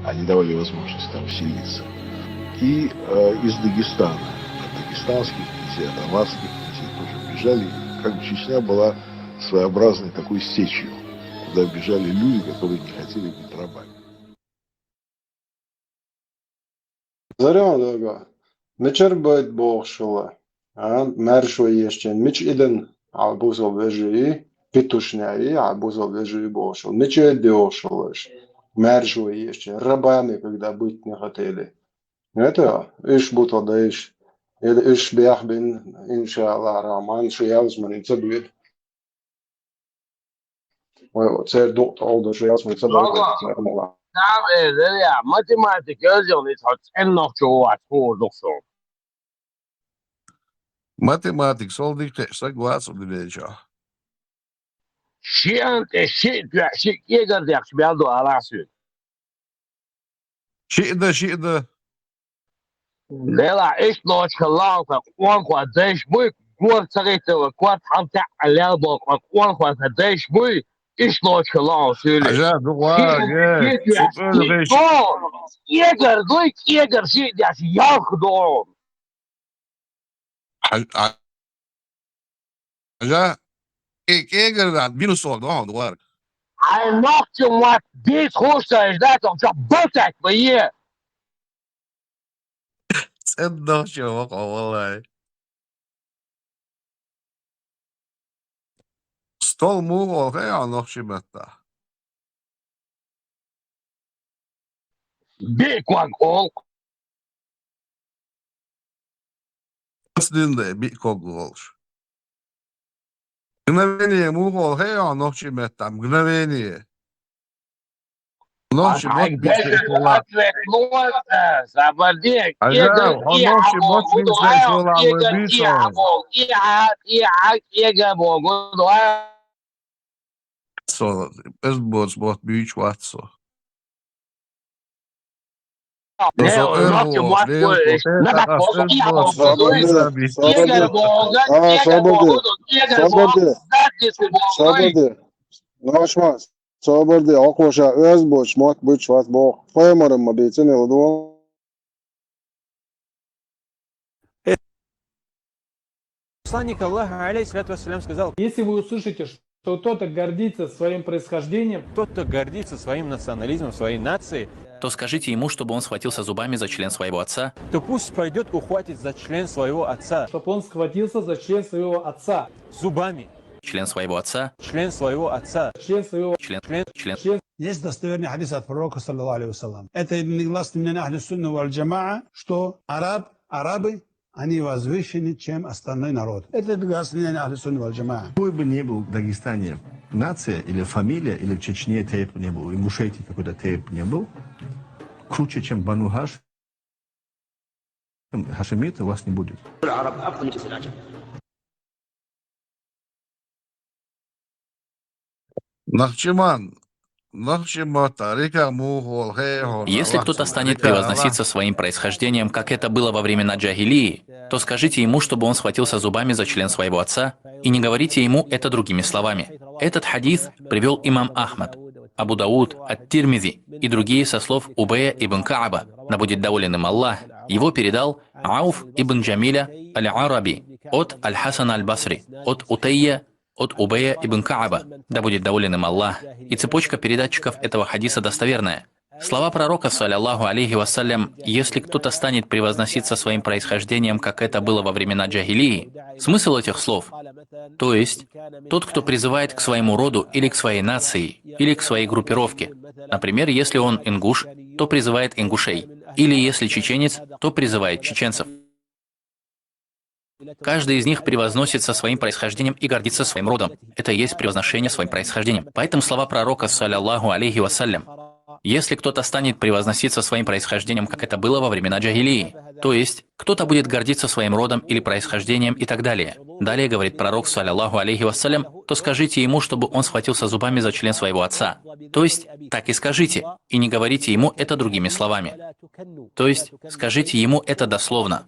они давали возможность там селиться. И из Дагестана, от дагестанских князей, от аварских князей тоже бежали. Как бы Чечня была своеобразной такой сечью, куда бежали люди, которые не хотели быть рабами. Зарян, мечер будет богшила, мершо еще, меч иден, албузол вежи, петушняи, албузол вежи богшил, мечер богшилаш, мершо еще, рабами, когда быть не хотели. Это иш будто да иш бяхбин, иншаллах, раман, шиялсман, инцабит. Ой, цер доктор, олда шиялсман, инцабит. Matematik özür en nog zo wat voor nog zo. Математик, солдик, согласен, вечер. Şient eşit ya şit yeger diye beldo arası. Şi'da. Lela iş nog gelang van kwam kwa desh boy kwart sagete wa kwart hamta alabo kwa kwam kwa desh boy iş nog gelang söyle. Acaba dua gel. Süper beş. Yeger doy yeger şit ya yak do. Acaba egerdan minus oldu ha duvar. Ay nakçım var biz hoşsa ejdatom çok botak bu ye. Sen de hoş yok vallahi. Stol mu ol ya nokşimetta. Bir kwak ol. Aslında bir koglu olur. Gnaveniye mu ol ya nokşimetta. Gnaveniye. Nokşi bot bir sola. Sabardik. Acaba nokşi bot bir sola mı bir sola. So, es bot büyük vatso. Соборды, окоша, özboş, mat büç vat bo. Koyamadım mı beytin oldu? Посланник Аллаха, алейхиссалату вассалям, сказал: если вы услышите, что кто-то гордится своим происхождением, кто-то гордится своим национализмом, своей нацией, то скажите ему, чтобы он схватился зубами за член своего отца, то пусть пройдет, ухватит за член своего отца. чтобы он схватился за член своего отца. Зубами. член своего отца, Член своего отца. Член своего член. Есть достоверный хадис от пророка, саллаллаху алейхи вассалам. Это негласный мнение Ахли Сунна валь Джамаа, что арабы, они возвышены, чем остальной народ. Это негласный мнение Ахли Сунна валь Джамаа. Какой бы ни был в Дагестане нация или фамилия, или в Чечне тейп не был, и в Ингушетии какой-то тейп не был, круче, чем Бану Хашим, Хашимит у вас не будет. Нахчиман. Если кто-то станет превозноситься своим происхождением, как это было во времена джахилии, то скажите ему, чтобы он схватился зубами за член своего отца, и не говорите ему это другими словами. Этот хадис привел имам Ахмад, Абу Дауд, Ат-Тирмизи и другие со слов Убея ибн Кааба, да будет доволен им Аллах. Его передал Ауф ибн Джамиля аль-Араби от Аль-Хасана аль-Басри, от Утайя, от Убея ибн Кааба, да будет доволен им Аллах. И цепочка передатчиков этого хадиса достоверная. Слова пророка, саллаллаху алейхи вассалям, «Если кто-то станет превозноситься своим происхождением, как это было во времена джахилии», смысл этих слов, то есть тот, кто призывает к своему роду или к своей нации, или к своей группировке. Например, если он ингуш, то призывает ингушей, или если чеченец, то призывает чеченцев. Каждый из них превозносится своим происхождением и гордится своим родом. Это и есть превозношение своим происхождением. Поэтому слова пророка, саллаллаху алейхи вассалям, «Если кто-то станет превозноситься своим происхождением, как это было во времена джахилии», то есть кто-то будет гордиться своим родом или происхождением и так далее. Далее говорит пророк, саллаллаху алейхи вассалям, то скажите ему, чтобы он схватился зубами за член своего отца. То есть так и скажите, и не говорите ему это другими словами. То есть скажите ему это дословно.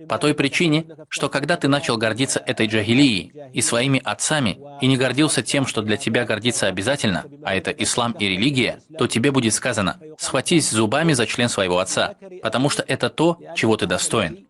По той причине, что когда ты начал гордиться этой джахилией и своими отцами, и не гордился тем, что для тебя гордиться обязательно, а это ислам и религия, то тебе будет сказано: «Схватись зубами за член своего отца», потому что это то, чего ты достоин.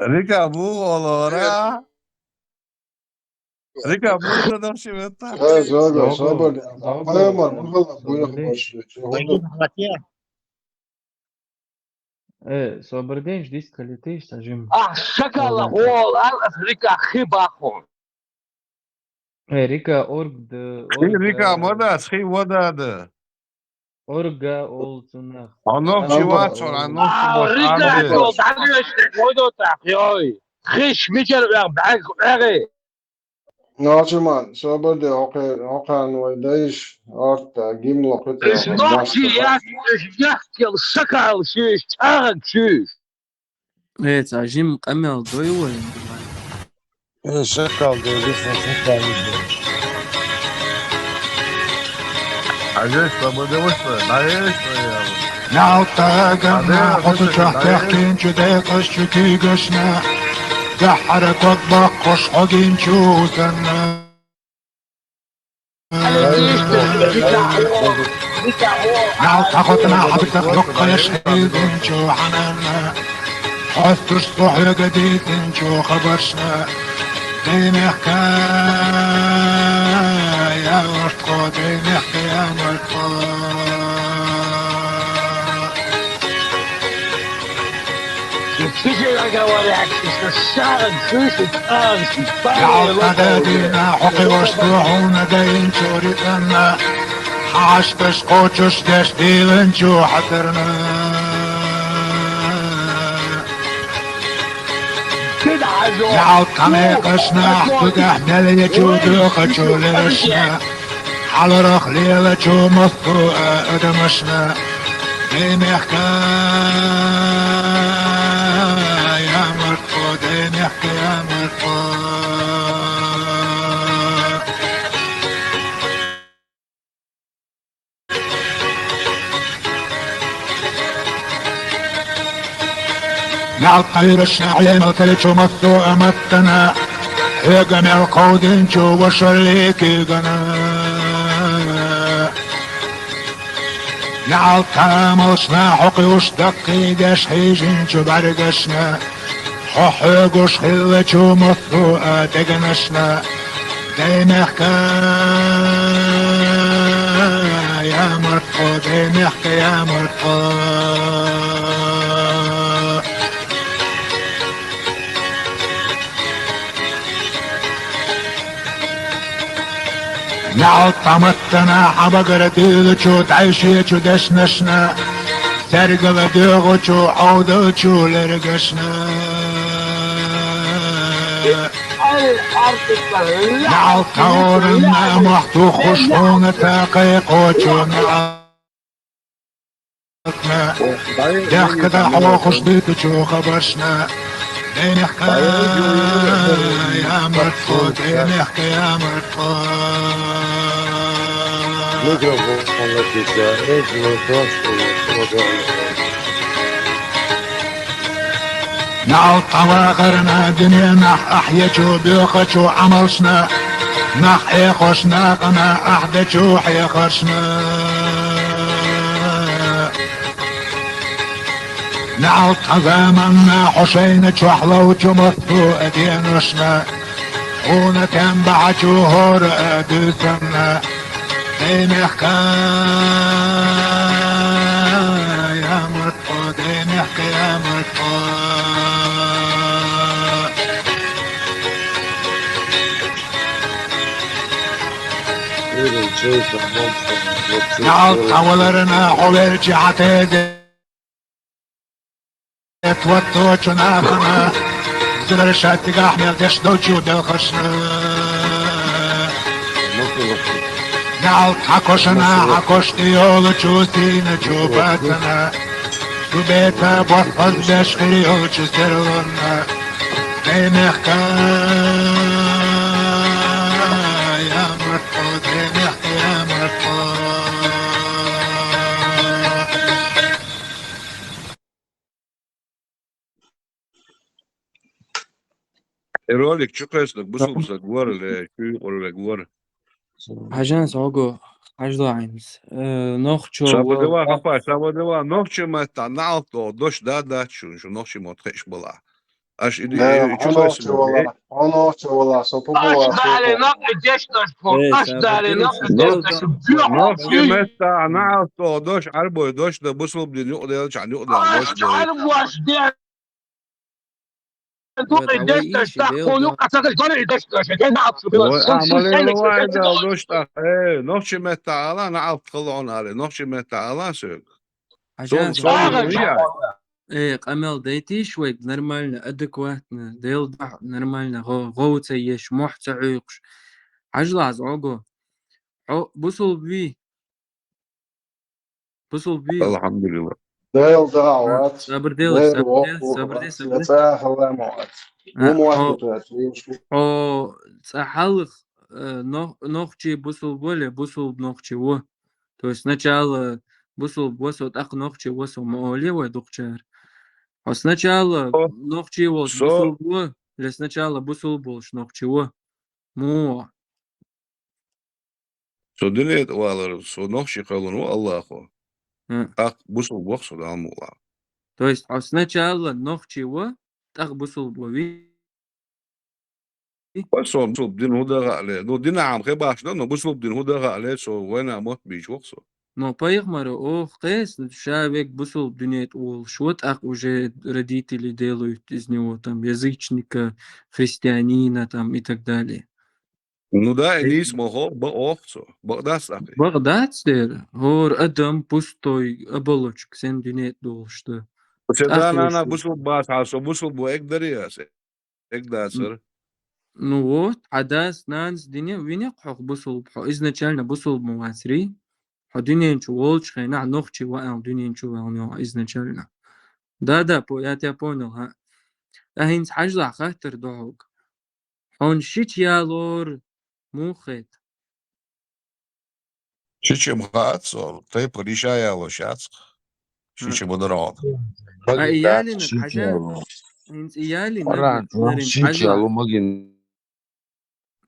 Rika bu olara. Rika bu kadar şey vetta. Собор день, ждись калиты, стажим. Рика орг. Rika moda, şey voda. Орга олцунах. Анов чиватсон, анов чиват. Naçman, sabırda okan ve değiş artta gimlo kıta. Стажим камел дойлой. Шакал değilse şakal. Acayip sabırda başla. Nereye ya? نعطاقنا حط تحتين جدي قش جدي قشنا دحرك وطبق قش حقين شوتنا نعطاقنا حبتك بقى يشهد انجو حنانا حث الصبح جديد انجو خبرشنا دين حكاية ورقو دين حكاية ورقو يعطادينا حقي واسبوعونا داين شوريتنا حاش بسقوتش تشديل نجو حضرنا يعود طميقشنا حدود احنا اللي جودو خجولشنا على رخ ليلة جو مصطوء ادمشنا دين حكاية مرفو دين حكاية مرفو نعط طير الشعلين وكلتشو مصطوء متنا يا جميع القودين جو وشريكي قنا نعط تاملشنا حقي وشدقي داش حيجين جو برقشنا حقي قش خلة جو مصطوء تقنشنا دين حكاية مرفو دين حكاية مرفو نعود طمتنا حبقر ديغشو تعيشيشو دشنشنا سرقل ديغشو عودشو لرقشنا نعود طورنا محتو خشون تاقيقوشو نعودنا ديخ كده حوا خش ديتشو خبرشنا دين حكاية مرفو دين حكاية مرفو نعود طواغرنا دنيا نح احيجو بيوخشو عملشنا نح ايخوشنا قنا احدجو حيخشنا نعط حزامنا حسين شحلة وجمطو أدينشنا هنا كان بعد شهور أدوسنا ديمحكا يا مرطو ديمحكا يا مرطو نعط حولرنا حولرجي عتيد توتو نافنا زلر شاتي احمر دش دوجو دخشنا نعط حكوشنا حكوشتي يولو جوتينا جوباتنا جوبيتا بوفز بشخري يولو جزيرونا ديمحكا يا مرفو ديمحكا يا مرفو رولك شو قصدك بصل جوار اللي شو ولا جوار عجانس عقو عجلة عينس نوخشو سابدوا خفا سابدوا نوخش ما تنعطو دوش دا شو نوخش ما تخش بلا اش شو Onoće vola, onoće vola, so pobola, Aš dali noge deštoško, aš dali noge deštoško, نوخش ما تنعطو دوش عربو دوش دا بصل بدي يقدر عن يقدر aš arbuos dėl. دوش نوخش ما تعالى نعط طلعون عليه نوخش ما تعالى سوق عجانس قمل ديتي شوي نرمالنا ادكواتنا ديل دع نرمالنا غوتة يش محتى عيقش عجلة عقو بوصل بي الحمد لله ديل دعوات صبر ديل يتاح الله موعد وموعد صحالخ نوخчи бусул более бусул нохчи во. То есть сначала бусул босот ах нохчи восо молевой духчар. А сначала нохчи вол бусул во, или сначала бусул бол нохчи во. Мо. So دنيت والر so نوخش قالون والله خو ах бусул боксу да амула. То есть а сначала нохчи во, ах бусул бови. بسوا بسوا بدين هو ده عليه لو دينا عم خباش ده بسوا بدين هو ده عليه سو وين اموت بيش وقصه Но поехали, قيس человек бусул дунет ул шот ах уже родители делают из него там язычника, христианина там и так далее. Ну да, не смогу боксу, богдас ахи. Богдас дер, гор адам пустой оболочек, сен дунет дул что. Всегда на бусул бас, а со бусул бо экдариас, экдасер. Ну вот, адас нанс дине вине хох бусул изначально бусул муасри. Дунен чуволч хена нохчи ва дунен чувал изначально. Да, я тебя понял, ха. Ахинс хажла хатер дог. Он шич ялор мухет. Шичем хацо, ты поришая лошац. Шичем ударон. Иялин хажа. Инс иялин. Шичи алу магин.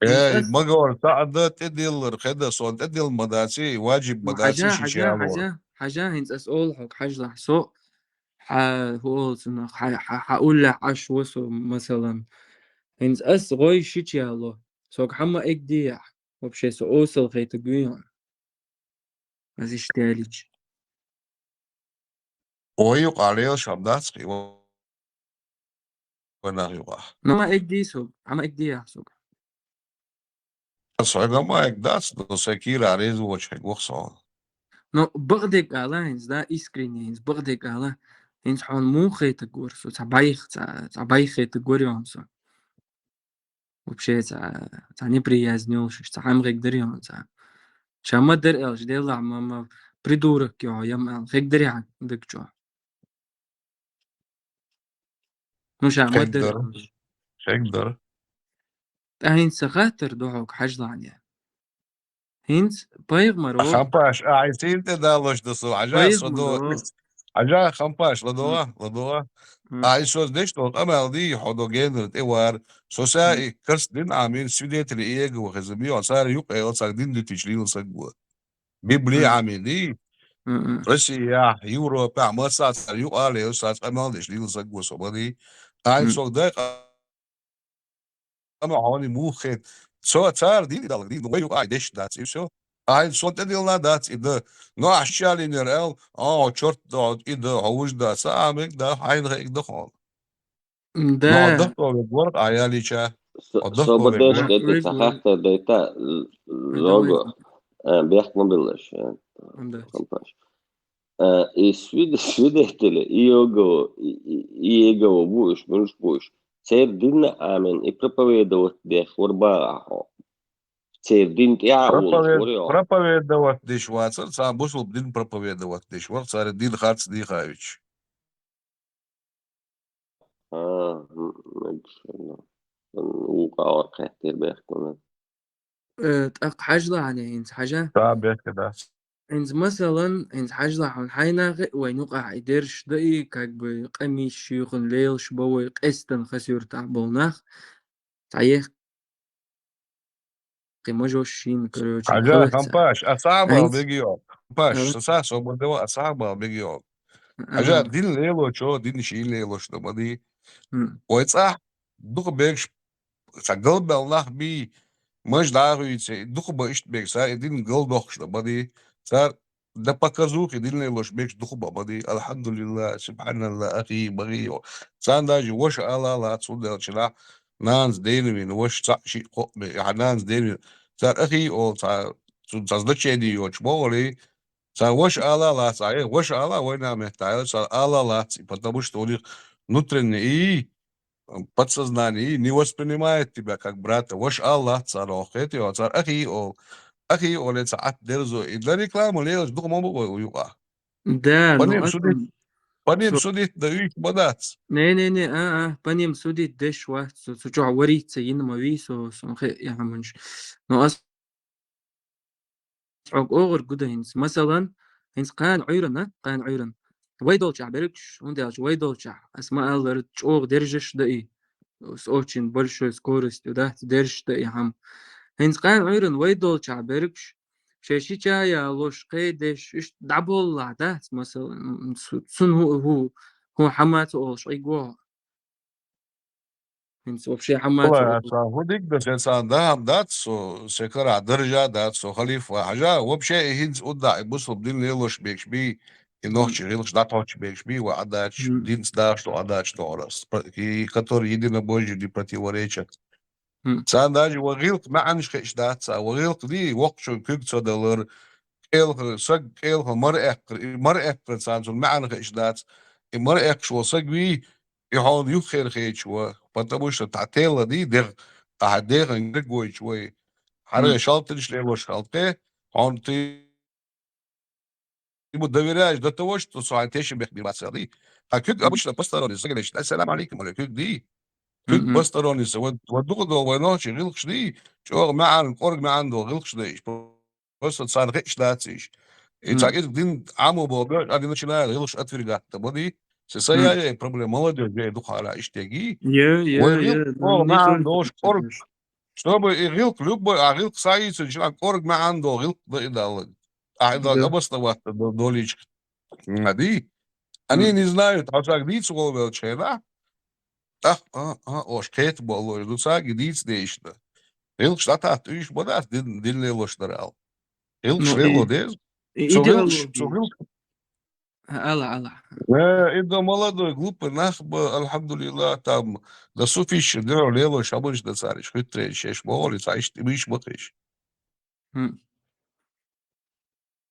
مجور تعدى تدل خدا صون تدل مداسي واجب مداسي شيء حاجة هنس أسأل حق حاجة سو هو هقول له عش وسو مثلا هنس أس غوي شيء الله سو حما إقديع وبشي سو أوصل خيط جويان بس يشتالج ويق عليه شمداتسكي وانا يقع ما إقدي سو حما إقديع سو Сојда мајк дац до секира резувачек вохсон. Но багдек ала инс да искренне инс багдек ала инс хон мухет горсо цабайхет горионсо. Вообще за неприязнёшь, за хамрек дерёнса. Шама дерэлж дела мама придурок ё ям хек дерян дыкчо. Ну шама дерэлж. Шекдер. هينس خاطر دوحك حجلانيا هينس بايغمرو خمباش عايزين تدالوش دسو عجا صدو عجا خمباش لدوها عايزوز ديشتو امال دي حدو جينر ايوار سوساي كرس دين عامين سويديت الايج وخزميو صار يقع يلصق دين دي تجليل صقبو بيبلي عامين دي Россия, Европа, Масац, Юали, Усац, Амалдиш, Лил Загус, Обади, Айсок Дек, Амахани Мухет, Цар, Дин, Дин, way you Aidish, that's it, so. I saw the deal that's it, the no Ashal in your short dog, it the Housh da Samik, the Heinrich the Hall. No, ده Doctor Word, Ayalicha, or سو Doctor بديش Word. كنت ويج تحت ديتا ده ويج لوجو بيحكم بالله ده 15 i svidetele Иегово будешь, будешь, будешь. Цердин амен и проповедовать дех варбахо. Цердин тя улш ворё. Проповедовать дешвацер, сам бушел дин проповедовать дешвар, царь Дин Хац Дихавич. وقع كثير بيحكم تأق حاجة يعني إنت حاجة تابع كده. إنت مثلا إنت حاجة عن حينا وينوقع يديرش دقي كاك بقميش شيوخن ليل شبوي قستن خسير تعبولناخ تعيخ قيموجوشين كروجين حاجة خلت خمباش أصعبها إنت بيجيو. خمباش ساس وبدوا أصعبها بيجيو. حاجة أها دين ليلو شو دين شيء ليلو شو بدي. ويتصح دوك بيكش سقلب الله بي مش دارويتي دوك بايش بيك سا دين قلبك شو بدي صار ده بكازوك دين ليلوش بيكش دوك بدي الحمد لله سبحان الله أخي بغيو سان داجي وش الله لا تصدق شلا نانز دينمين وش صح شيء قو نانز دينمين صار أخي أو صار تصدق شيء دي وش بولي صار وش الله لا صحيح وش الله وين محتاج صار الله لا потому что у них внутренне подсознание не воспринимает тебя как брата. Ваш Аллах царох, это цар ахи ол это ат дерзо. И для рекламы леешь дух маму уюа. Да, По но ним أصلا судить дают бодац. не, بنيم سودي دش واحد سو جوع وري تسين ما في سو خي يا عمنش نو أصلا أوغر جدا هنس مثلا هنس قان عيرنا ويدولش عبركش ونداش ويدولش اسماء الله تشوغ درجش دقي اوتشين большой скоростью да درش دقي هم هنس قان عيرن ويدولش عبركش شيشي يا لوش قيدش اش دعبول ده مثلا سن هو حماته اولش ايغو هنس вообще حماته والله هوديك بس انسان دهم داتسو سكر درجة داتسو خليفة حاجة وبشيء هينز قدع بصل بدين ليلوش بيكش بي إنوش غيرش داتوش بيكش بي وعداش دين сдаш то عداش то раз и который единобожие не противоречат. Сам даже вагилк мعنش خش داتسا وغيلق دي وقشو كيكتو دلر كيلخ سق كيلخ مرأق سانسون معنى خش داتس مرأق شو سق بي يحاول يخير خير شو потому что татела دي دغ تعديغ نقوي شوي حرق شالتش ليلوش خالته он ты ему доверяешь до того, что суантеши бехбимасали. А как обычно посторонний заглянешь, ассалам алейкум, или как ди, как посторонний, вот дух войночи, гилкш ди, чё, معن قرق معن دو гилкш ди, просто цар геш датиш. И так из дин аму бобер, они начинают гилкш отвергать, боди, сесая проблема молодежь, где духара иштеги, ой гилк, معن дош قرق, чтобы и гилк любой, а гилк саится, начинает قرق معن до гилк да идал. أحد обосновать долечь. Нади. Они не знают, а так диц ловил чена. Ошкет было, дуцаги диц дешна. Илк штата, ты иш бодас, дилне лошнарал. Илк швело дез. идеология الله Это молодой, глупый, нахба, альхамдулилlah, там, да суфиш, да лело, шабыш, да цариш, хоть трещешь, молодец, а ты бишь смотришь.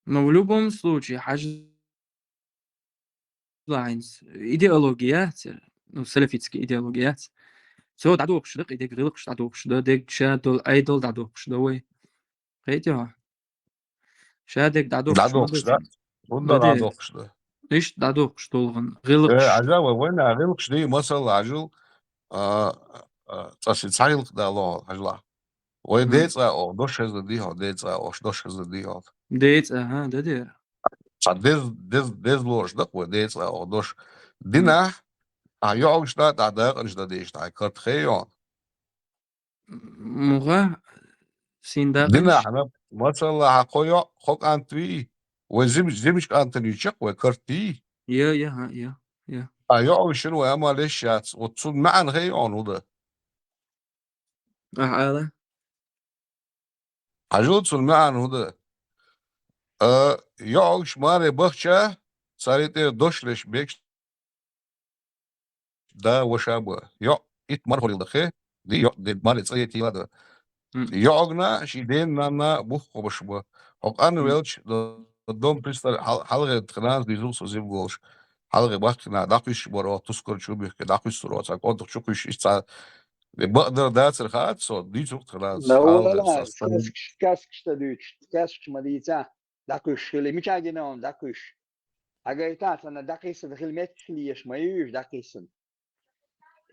Но в любом случае حاجة идеологиات ну سلفيتسكي идеологиات سو دعدو قشدق إيديك غير قش دعدو قشدق ديك شادول أيدول دعدو قشدوي قيتها شادك دعدو قش دعدو قشدق ولا بدي دعدو قشدق إيش دعدو قشدولغن غير قش عجب وين غير قشدي مثلا عجل تصير دا الله عجلا ويديت أو دوش هذا ديها ديت أو دوش هذا ديها ديت ها ده دير ديز لوش دق وديت أو دوش دينا يعوش دا دق إيش دا ديش دا كرت خيون مغا سين دينا داقش إحنا مثلا حقويا حق أنتوي وزمش أنتوني تشق وكرتي يا أيوة شنو يا ما ليش يات وتصل معن غي وده على حجود تصل معن وده يعوش ماري بخشة صارت دوشلش بيكش ده وشابه إت مرة الدخي دي ماري تصيتي هذا يعقنا شيدين نانا بوخ وبشبه أنا ويلش دوم بريستر حلقة خناز بيزوس وزيب جولش حلقة بحكنا داقيش برا تذكر شو بيحكي داقيش سرعة أقعد شوكيش إيش بقدر داتر خات صوت دي شوك خلاص لا حلقة ولا ساستن كاسكش تدوش كاسكش مديتا داكوش اللي مش عاجنهم داكوش أجايتات أنا داكيس دخل متليش ما يوش داكيسن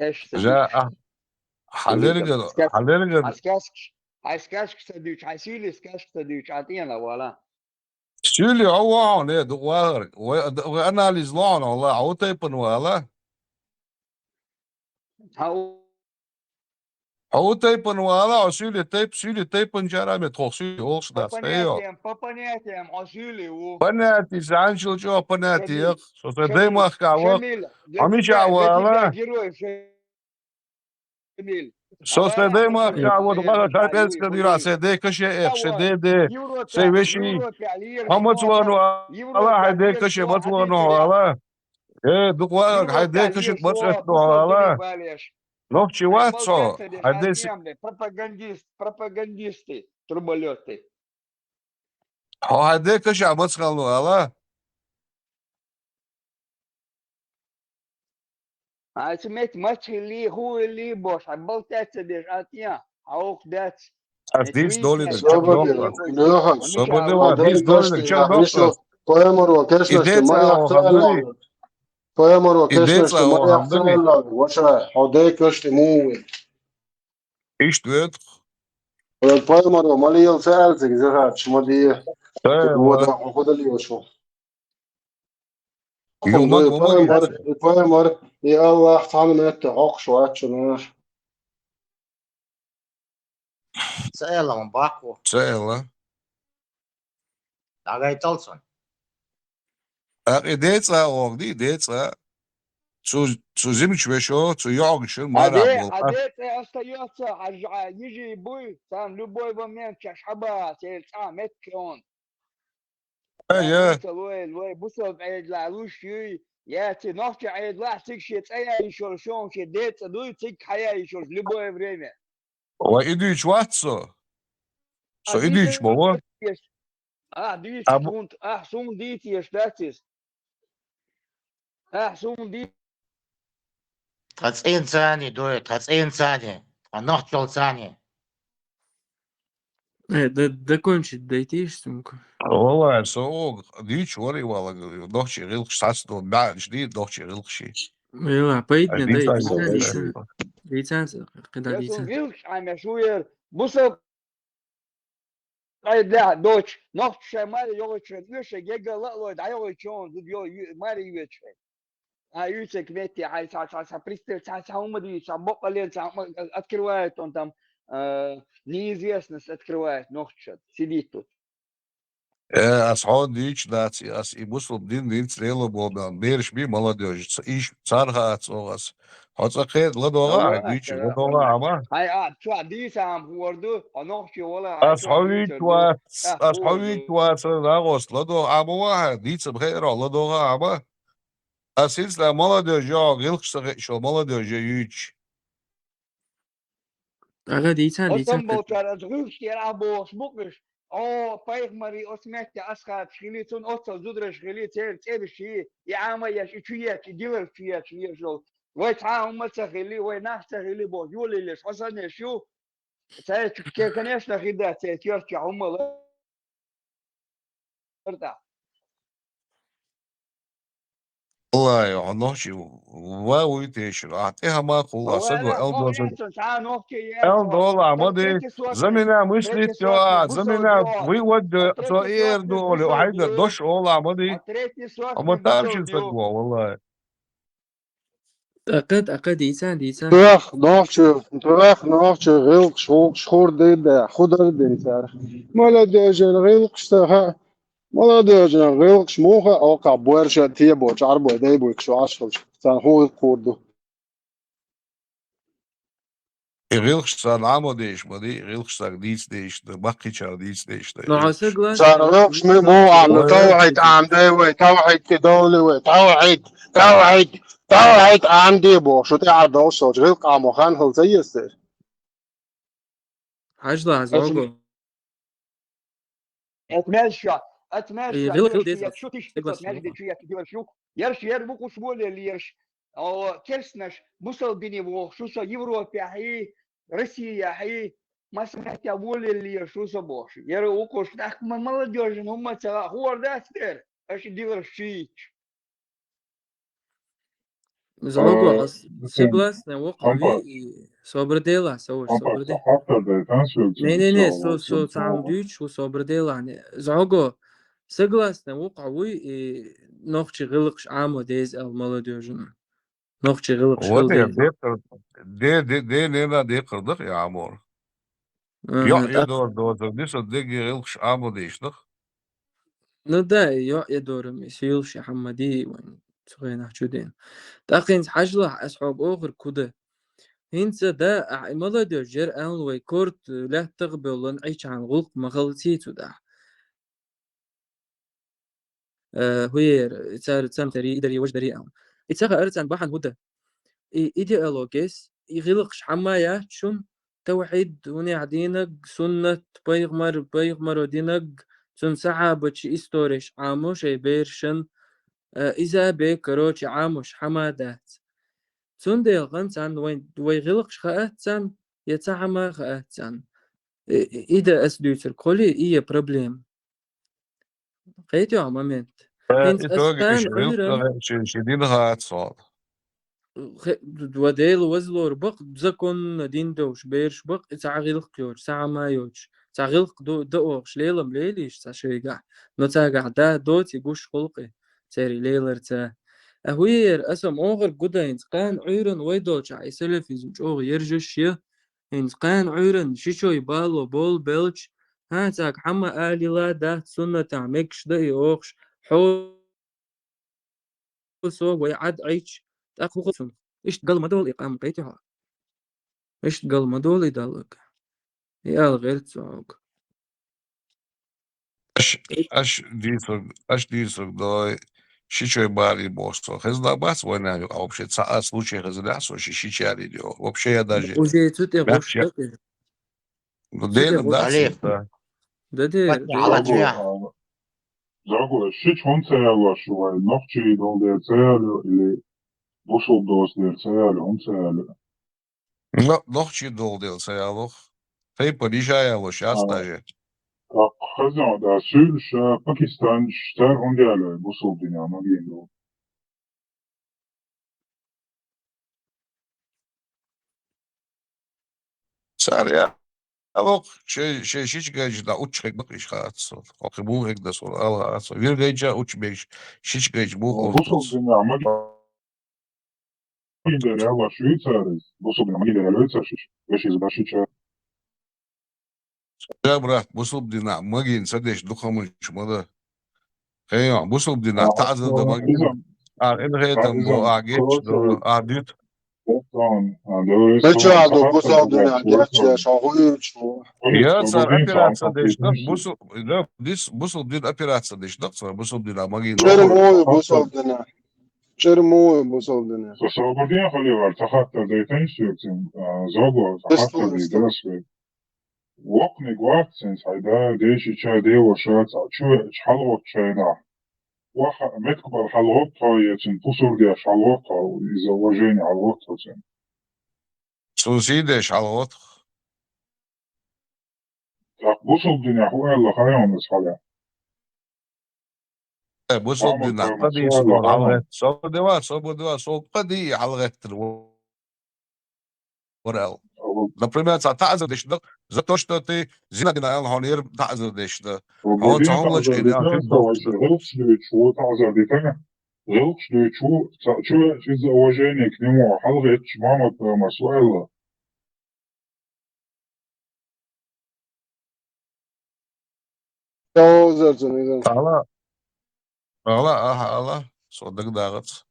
إيش تدوش جاء حلرجل عسكاسكش تدوش عسيلس كاسكش تدوش عطينا ولا شيلي هو هون دوار وأنا اللي زلون والله عو تيبن ولا هو تيبن ولا شيلي تيبن جرا متخصي هوش داس هيو بابانياتهم عسيلي و بناتي زعان شو بناتي يا شو داي ما خاوة شميل عميش ولا جيرو شميل شو داي ما خاوة ولا شايف كديرا سيدي كشي شديدي سيبشي هم تسوانو الله هيدي كشي ما تسوانو ولا إيه دوار هيدي كشي ما تسوانو ولا نوكشي واتسو هيدي пропагандисты труболеты هيدي كشي ما تسوانو ولا سمعت ماتش اللي هو اللي بوش عبالتات ديش اتيا اوك دات These dolly the Поемору кешнеште маяк цалла. Поемору кешнеште маяк цалла. Воша ходе кеште муи. Isto é. Поемору малиел цалзик зага шмади. Вода хода ли вошо. Поемор и Аллах تعلمت عقش واتشنا. Целом баку. Цела. Дагай толсон. Деца огди, деца. Зимч вешо, йогшин, марабл. остается, ежи бой, там любой момент, чашаба, сельца, меткон. Лой, бусов عيد لعلوش يا تنافع عيد لا تكشيت أي يشول شون في ديت دوي تك حياة يشول любое время. وإيديش واتسو. So إيديش بابا. ديش كنت أحسن ديت يشتاتس. أحسن ديت. تحسين ثاني دوي تحسين ثاني. نحصل ثاني. ده كونش ديتيش تمكن. والله سوق ديش وري والله دوخشي غير ساس دو بعد جديد دوخشي غير شيء. ايوه بايدنا ديتان قدر ديتان. غيرش عم شوير بصب قاعد لا دوتش نقش مالي يوتش يوش جيجا لا لو دايو يشون ديو مالي يوتش يوتش كميتي هاي سا بريستل سا هم دي سا بقلين سا открывает он там неизвестность открывает ногч сидит тут. أصحاب ديش داتي يبصوا بدين دين تريلو بوبان بيرش بي молодежь إيش صارها أتصوغس هتصقيد لدوغا ديش لدوغا عما هاي شو ديس عم وردو نقش ولا أصحابي توات ناقص لدوغا عما واحد ديش بخير لدوغا عما أسيس لا молодежь يا غيلخش شو молодежь يوش أغا ديتان أصلا بوتر غيرش يلعبوا سبوكش بايخ مري أسمعت أسخات شغليتون أصلا زودر شغليت تبشي يا عما يا شيات يدير شيات شو ويتعاهم متخلي ويناح تخلي بوجولي ليش حسن شو سايت كيف نخدات يرجع هم والله يا نوشي واوي تيشر أعطيها ما قول أصدق ألدول عمودي زمينا مثلي توا زمينا ويود صغير دول وحاجة دوش أول عمودي أما تعرفش تقوى والله أقد ديتان تراخ نافش غير شخور ديدا خضر دين تاريخ مالا ديجا غير قشتها молодежь, غيرك شموخة أو كابوير شتيه بوشار بودي بوكشو عشرة سان هو كوردو Rilkšsan amodeš, modi, Rilkšsan dic de bakičar dic de نعاسة Rilkš. جلاس سان غيرك مو عم توعد عمدي وتوعد كدولي وتوعد عمدي بو شو تعرف دوسو غيرك عمو خان هل زيستر حاجة اسم زوجو اتماشى غير يرش ديز يا بس شو تيش تقبل تماشى دي شو شو يرش يربو شمول اللي يرش او كرسنش بوصل بيني وو شو سو يوروبا هي روسيا هي ما سمعت يا بول اللي يرشو سبوش يرو وكوش так молодежь هم ترى هو ده ستير ايش دير شيء زوجو Sen سيجلاس نوقع kampa, وي صبر ديلا سوش صبر دي hafta da не transfer не не so سو so سام ديوش وصبر ديلا يعني زوجو سيجلاس نوقع وي نوخشي غلقش عامو ديز او молодежь نوخشي غلقش What خل de ديز de nena de kırdık ya amor. اها Ya do diso de Rilkš amodeš, no? Ну да, يدور يسيلش حمدي وين سوينا حشودين تاقين حجلة أصحاب أخر كده هنسا دا مالا جر أن ويكورت لا تقبل لن عيش عن غلق مغلطيتو دا هوير تسار تسام تري إدري وش دري أم إتساقا أرتان بحن هدا إيديولوجيس يغلقش حمايا شون توحيد وني عدينك سنة بيغمر ودينك سن سحابة شي إستوريش عاموش بيرشن إذا بكروش عاموش حمادات سندي غنسان وين ويغلقش خاءتسان يتعمى خاءتسان إذا أسدوتر كولي إيه بروبليم قيتو عمامنت هنس İto أسان عيرن şedin hat sol. وديل وزلور بق زكون دين دوش بيرش بق تعغلق يوش ساعة ما يوش تعغلق دوش ليلم ليليش تشيقع نتاقع دا دوتي قوش خلقي تاري ليلر تا أهوير أسم أوغر قدا ينتقان عيرن ويدوش عي سلفيزم أوغ يرجش يه ينتقان عيرن شيشو يبالو بول بيلش ها تاك حما آلي لا دا سنة تعمكش دا يوغش حو سو ويعد عيش تاكو خصن إيش تقل مدول إقامة قيتها إيش تقل مدول يدلك يا غير تسوق Аж дисок до щичой бали босто. Хезда бас война, а вообще ца случай хезлясо, щичари дио. Вообще я даже وجي تدي غوش мягче. دقي Ну, تدي ден, غوش да, عليك да. دير فتني على جميع Zago, shit honcejaga šuvaj, nohči dol der ceļu, ili Düsseldorf der ceļu, un ceļu. Но, нохчи долдел саялох. Тей подижаяло сейчас даже. Как хазan da sülş, Pakistan şter ondialı, Düsseldorf dinama giyindo. Сар я. Алох, щич гайж да учхек бакиш хатсо. Охи бухек да сол ала хатсо. Вир гайджа учбеш. Щич гайж бух Düsseldorf охтос. dinama giyindo ala Şveytsarız. Düsseldorf dinama giyindo ala Şveytsarız. Beşiz başıça. Я брат, бусул дина, магин садеш духамыш мада. Хейо, бусул дина, таза да магин. Энхетам бо агеч до адит. بچه دو بوسال دنیا گرچه شاهوی چو Я цар операция дешнак, бусул дин операция дешнак, цар бусул дина магин. چرا موی بوسال دنیا چرا موی بوسال دنیا Сасабурдия хали var, tahatta zeytin istiyorsun. Zago, tahatta zeytin. Вокны гвардсенс, айда деши чай дево шац, чу чхалот чайна. Ваха меткбар халот тоецен, пусурдия шалот, из-за уважения алот тоцен. Сусиде шалот. Так, бусул диня хуэлла хайонес халя. بوصل دينا قدي صور على صور دوا صور قدي على ورال. Например, تعذر ديش ده زتوش تي زينة دينا يلا هونير تعذر ديش ده. هون تعهم لش إني أخذ ضغط. غلطش ليتشو تعذر ديتنا. غلطش ليتشو شو из-за уважения к нему حلقة мама مسؤولة. الله الله صدق داغت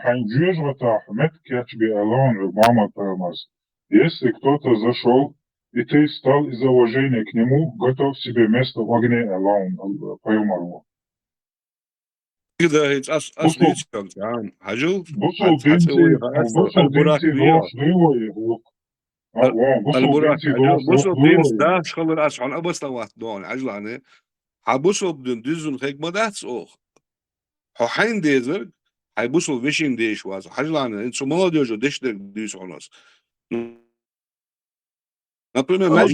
Хайн жужгата Ахмед Кячби Алон мама Тормоз. Если кто-то зашел, и ты стал из-за уважения к нему, готов себе место в огне Алон, поемару. كده أصل يتكلم عن حجو بصوا بنتي بصوا بنتي روح ضيوي البراك بصوا بنت ده شغل الأس عن أبص لوات دون عجلانه حبصوا بدون ديزون خيك ما دهتس أوخ حين ديزر حيبصوا فيشين ديش واز عجلانه إنت شو ما ديجو ديش ديش عناص Например,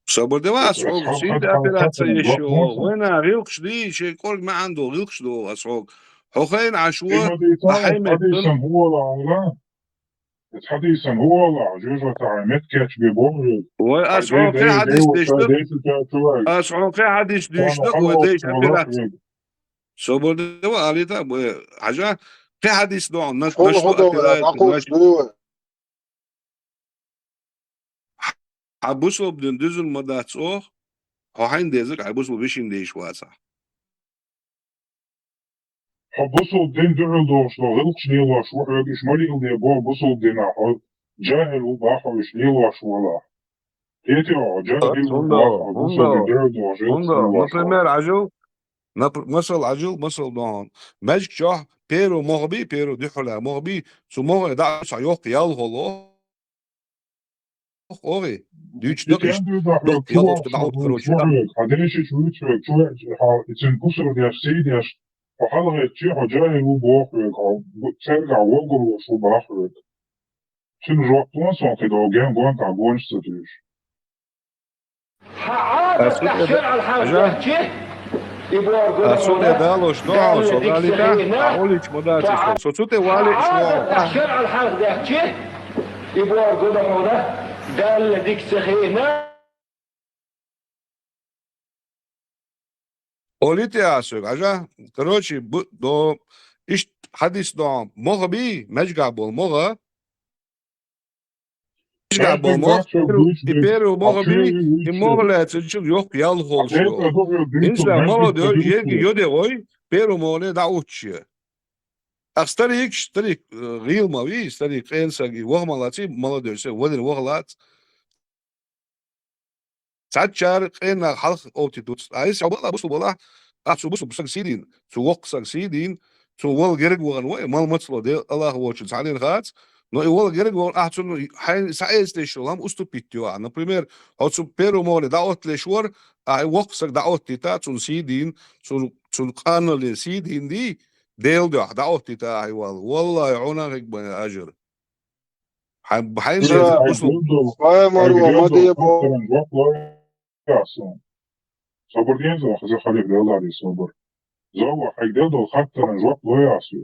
صبر دوا أسعوق سيد أبيرات يشوا وين غيركش دي شيء كل ما عنده غيركش دو أسعوق حوخين عشوة أحيمت حديثا هو الله جوجة تعمد كاتش ببور وأسعوق في حديث ديشتك أسعوق في حديث ديشتك وديش أبيرات صبر دوا عليتا حاجة في حديث دو نشلو أبيرات حبوسو بدون دزل مدات أوه حين ديزك حبوسو بيشين ديش واسع حبوسو الدين دعو دوش لو غلقش نيلاش وحيق إشمالي اللي يبوه بوسو الدين أحد جاهل وباحو إش نيلاش ولا كيتي جاهل وباحو بوسو الدين دعو دوش например عجو مثل دون ماجك شاه بيرو مغبي بيرو دحلا مغبي سو مغبي دع سعيوق يالغلو أوغي ديش دقيش دق يالغ تدعوت كروش حديش شويت إتن كسر دياش سيدياش وحلغة تشيح جاهل وباحو ترجع وقر وشو باحو شن جوابتون سون في دوغان بوان تعبون ستديش أسود دالوش دعو صداليتا أوليش مداتش سوتي والي شوار أحشر على الحرق ده تشيه يبوار قدمه ده اللي ديك سخينة أوليتي أسوق عجا كروشي دو إيش حديث دو مغبي مجقع بالمغا مجقع بالمغ إبيرو مغبي المغلا تنشل يوق يالغول شو إنسلا مغا دو يجي يودي غوي بيرو مغلا دعوتش أستريك ستريك غيل ماوي ستريك إنسا وغمالاتي مغلا دو يسي ودن وغلات ساعات شارق إن حلق أوتي دوتس عايز عبالله بصوا بالله أحسو بصوا بسك سيدين سو وق سك سيدين سو وال جرق وغنوي مال مطلو دي الله هو شو سعدين غات نو وال جرق وغن أحسو حين سعيز تشولام أستوبيتيو نبريمير أحسو بيرو مولي دعوت لشور وق سك دعوت تيتا سون سيدين سون قانل سيدين دي ديل دعوت تيتا هاي والله يعونا هيك بني أجر حين صبر ينزل خزي خليك ديال عليه صبر زو حق ديال خاطر نجوق لو ياسو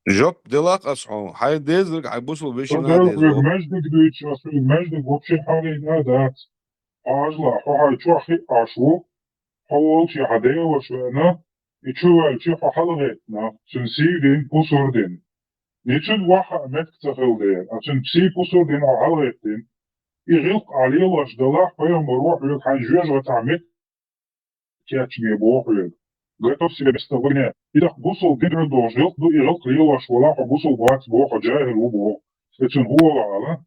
جوب ديلاق أصحو حين ديزلك عبوسو بيشي ناديزو مجدك دويتش أصل مجدك وبشي حالي نادات أجلا حوحي شو أخي أشو حوال شي حدية وشونا يشوال شي حلغتنا سنسيدين بوصردين نيتشد واحد متك تخلدين عشان بسي بوصردين أو حلغتين يغلق عليه واش دلاح فيهم بروح يقول حنجوج وتعمل كاتش بيبوح يقول قلت سي بستغنى إذا بوصل دين دوش يغلق ليه واش ولا بوصل باكس بوح جاهل وبوح فتن هو على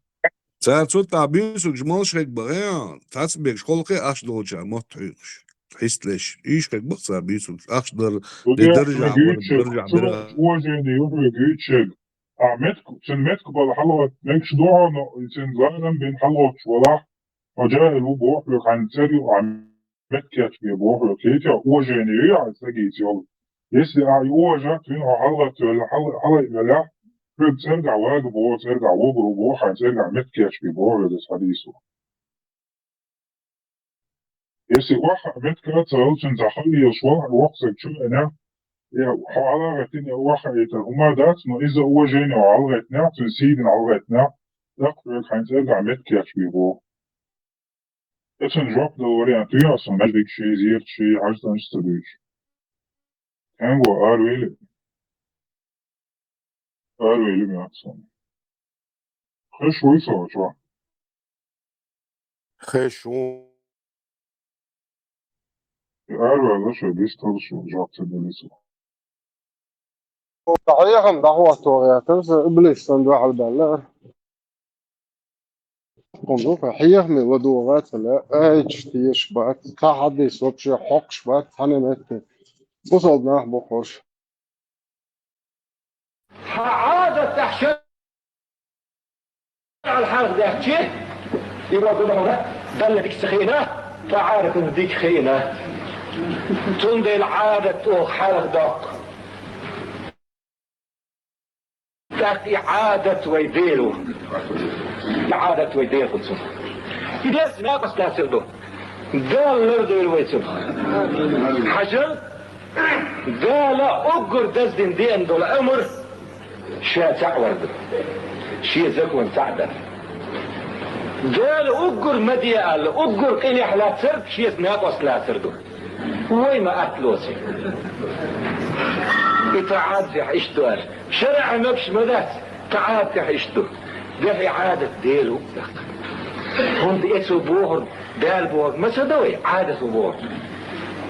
ساعات تعبيسو جمالش هيك بغيان تحسبك شغلقي أش دولجا ما تحيقش تحس ليش إيش هيك بقصة بيسو أقدر درجة درجة وجهني يبقى جيتشك أعمتك سنمتك بالحلوة نكش دوها سنزانا بين حلوة ولا وجاهل وبوح لك عن سري وعمتك يتبي بوح لك يتيا وجهني يعي سجيت يلا يسي أعي وجهت فينها حلوة ولا حلوة ولا فيك ترجع واجب وهو ترجع وبر وبوح عن سري عمتك يتبي بوح لك حديثه يسي واحد عمتك تسألت تخلي يشوح وقتك شو أنا على غتني واحد هما دات ما إذا هو جاني وعلى غتنا تنسيد على غتنا لقيت حنترجع متكاش بيبو إتن جواب دوري أنتي أصلا مجدك شيء زيرت شيء حاجة نستدوش كان هو أرويلي ميأتصن خش ويصل شو خشون أنا شو بيسترسل جات دليسو صحيح دعوة توغياتس إبليس صندوق البلار قمدوك حيح من ودوغات لا أيش تيش بات كحد يسوبش حقش بات حنمت وصلنا بخوش عادة تحشد على الحرب ده شيء يبقى ده دلتك سخينة فعارف ان ديك خينة تندي العادة تو حرب دق تأتي عادة ويديرو عادة ويدير خلصون يدير ناقص لا سردو قال لردو الويسو حجر قال أقر دزدن دين دول أمر شا تعورد شي زكون سعدة قال أقر مديال أقر قيلي حلا سرد شي ناقص لا سردو وين ما أتلوسي تعاد في حشتو شرع نبش مدات تعاد في حشتو ده في عادة ديلو هم دي اسو بوهر دال بوهر ما سدوي عادة بوهر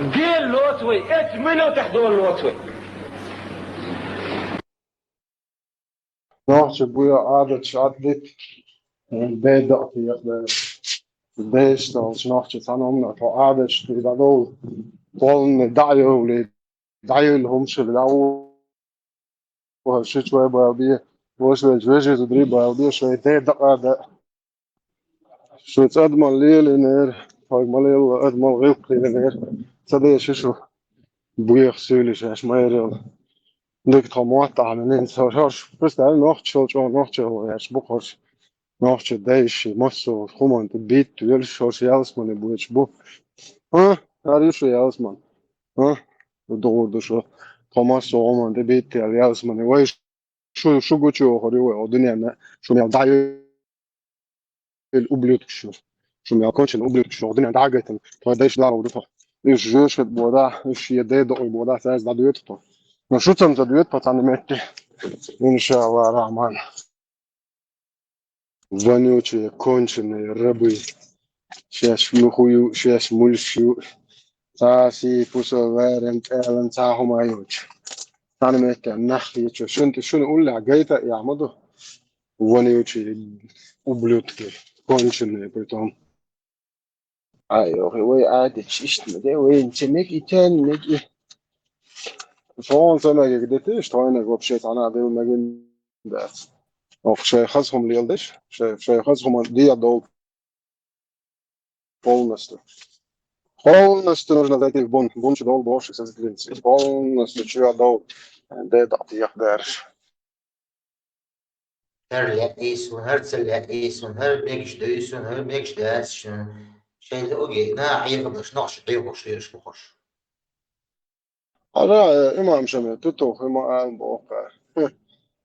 ديل لوتوي ات منو تحضور لوتوي نوحش بويا عادة شعدت بيدق في يخدر ديش تلش نوحش تانهم نتو عادة شتيدادو قولن دعيو لي دعيو الهمش بدعو وهالشي شوي بيالبية وشوي جوجي تدريب بيالبية شوي ديدق عادة شو تقدم ليل نير هاي ماليل أدمل غيق ليل نير تدي شو بويا خسولي شاش ما يريل ديك تموات عملين سوشاش بس ده نوحش شو نوحش ياش بخش نوحش دايش مصو خمان تبيت ويلش شوش يالسمان بويش بو ها هاريشو يالسمان ها ودور دشو تماس وعمان تبيت يالسمان ويش شو قوتشو هريو الدنيا ما شو ميال دايو الأبليوت شو ميال كونش الأبليوت شو الدنيا دعجت فدايش لا ودفع إيش جوش بودا إيش يدي دقي بودا سايز دعوت نشوف تمتدويت بتعلمت إن شاء الله الرحمن вонючие конченые рабы сейчас мухую сейчас мульщу تاسي فوسو وارن تالن تاهو مايوش أنا متى نحكي شنو أقول لك جايتا يعمدو вонючие ублюдки конченые притом أيوه وي عادي شيشت مدي وين تميكي تاني نجي فون سنة جدتي اشتغلنا وبشيت أنا عدل مجن ده أو شيء خاصهم ليلدش شيء خاصهم دي دول полностью нужно зайти в бун дол больше создать полностью чего дол ده تعطيك دارش Her لقيسون her تلقيسون her بيكش دويسون her بيكش داسشون شيء اوكي نا عيقدش نقش ضيقش ليش بخش هذا إمام شمال تتوخ إمام بوقع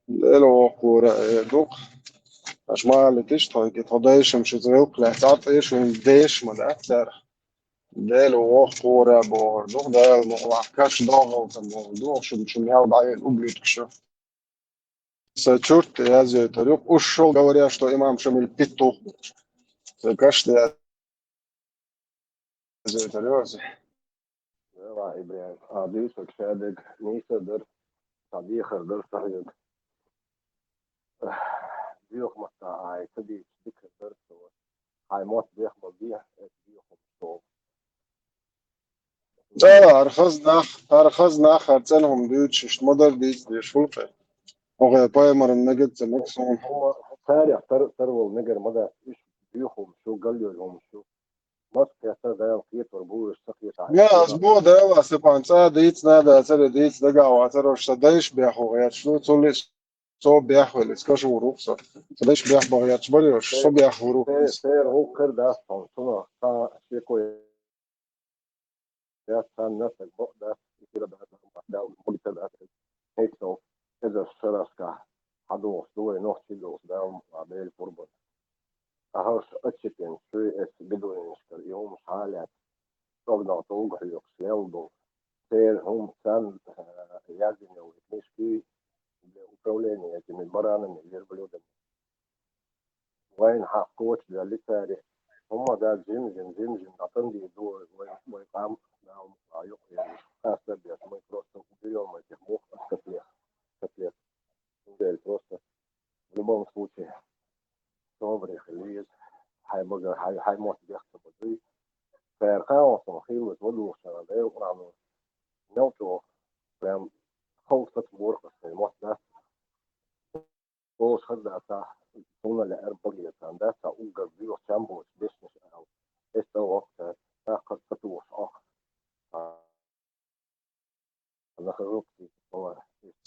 لو قورة دوق مش ما اللي تشتغل تضيش مش زوق لا تعطيش ونديش ما أكثر ده لو قورة بوردوق ده الموضوع كاش ضاغط الموضوع شو ميال ضايق أبليتكشف Сочурт я зеторюк ушел, говоря, что имам Шамиль петух. Каждый зеторюк. والله إبراهيم عديسك شادق نيسا در صديق در صحيح ديوخ مستا هاي تدي ذكر در سوا هاي موت بيخ مبيح ديوخ مستوى أرخصنا خرطانهم ديوتش إيش مدر ديش فلفل وغير باي مر النجد تمكسون هم تاريخ ترول نجر مدى إيش ديوخهم شو قليو لهم شو مصر يسر دايم كيت وربو السقيت يا أسبوع ده واسبان ديت نادا أثر ديت دقا وأثر وشتدايش بيحو غير شو توليش صو بيحو الإسكاش وروكسا تدايش بيحو غير شبريوش صو بيحو روكس سير هو كرد أصلا صنع تا شيكو يا سان نفسك بقدر يصير بعد ما مولت الأكل هيك سو إذا الشراسكا حدوث دول نوع شيء قدام عبيل فربط أهوش أتشكين شوي إس بدون نشكر يوم حالات ربنا طوق هيوكس يلدو سير هم سان يازم يو إتنشكي وكوليني يجي من برانا من غير بلودن وين حقوش للي تاريخ هم ده زمزم عطندي دو ويقام نعم عيوق يعني أسباب يعني ما يتروسن كبير ما يتموه كتلية ده التروسن لبون سوتي صبري خليج هاي بقى هاي موت بيحصل بدري فأرقام صحيح وتولوا شغالين ونعمل نوتو فهم خوف تطور بس الموت ده هو خد أسا هنا لأربعة كان ده سأوجد بيو شامبو بيسنس أو este وقت آخر تطور آخر أنا خرجت هو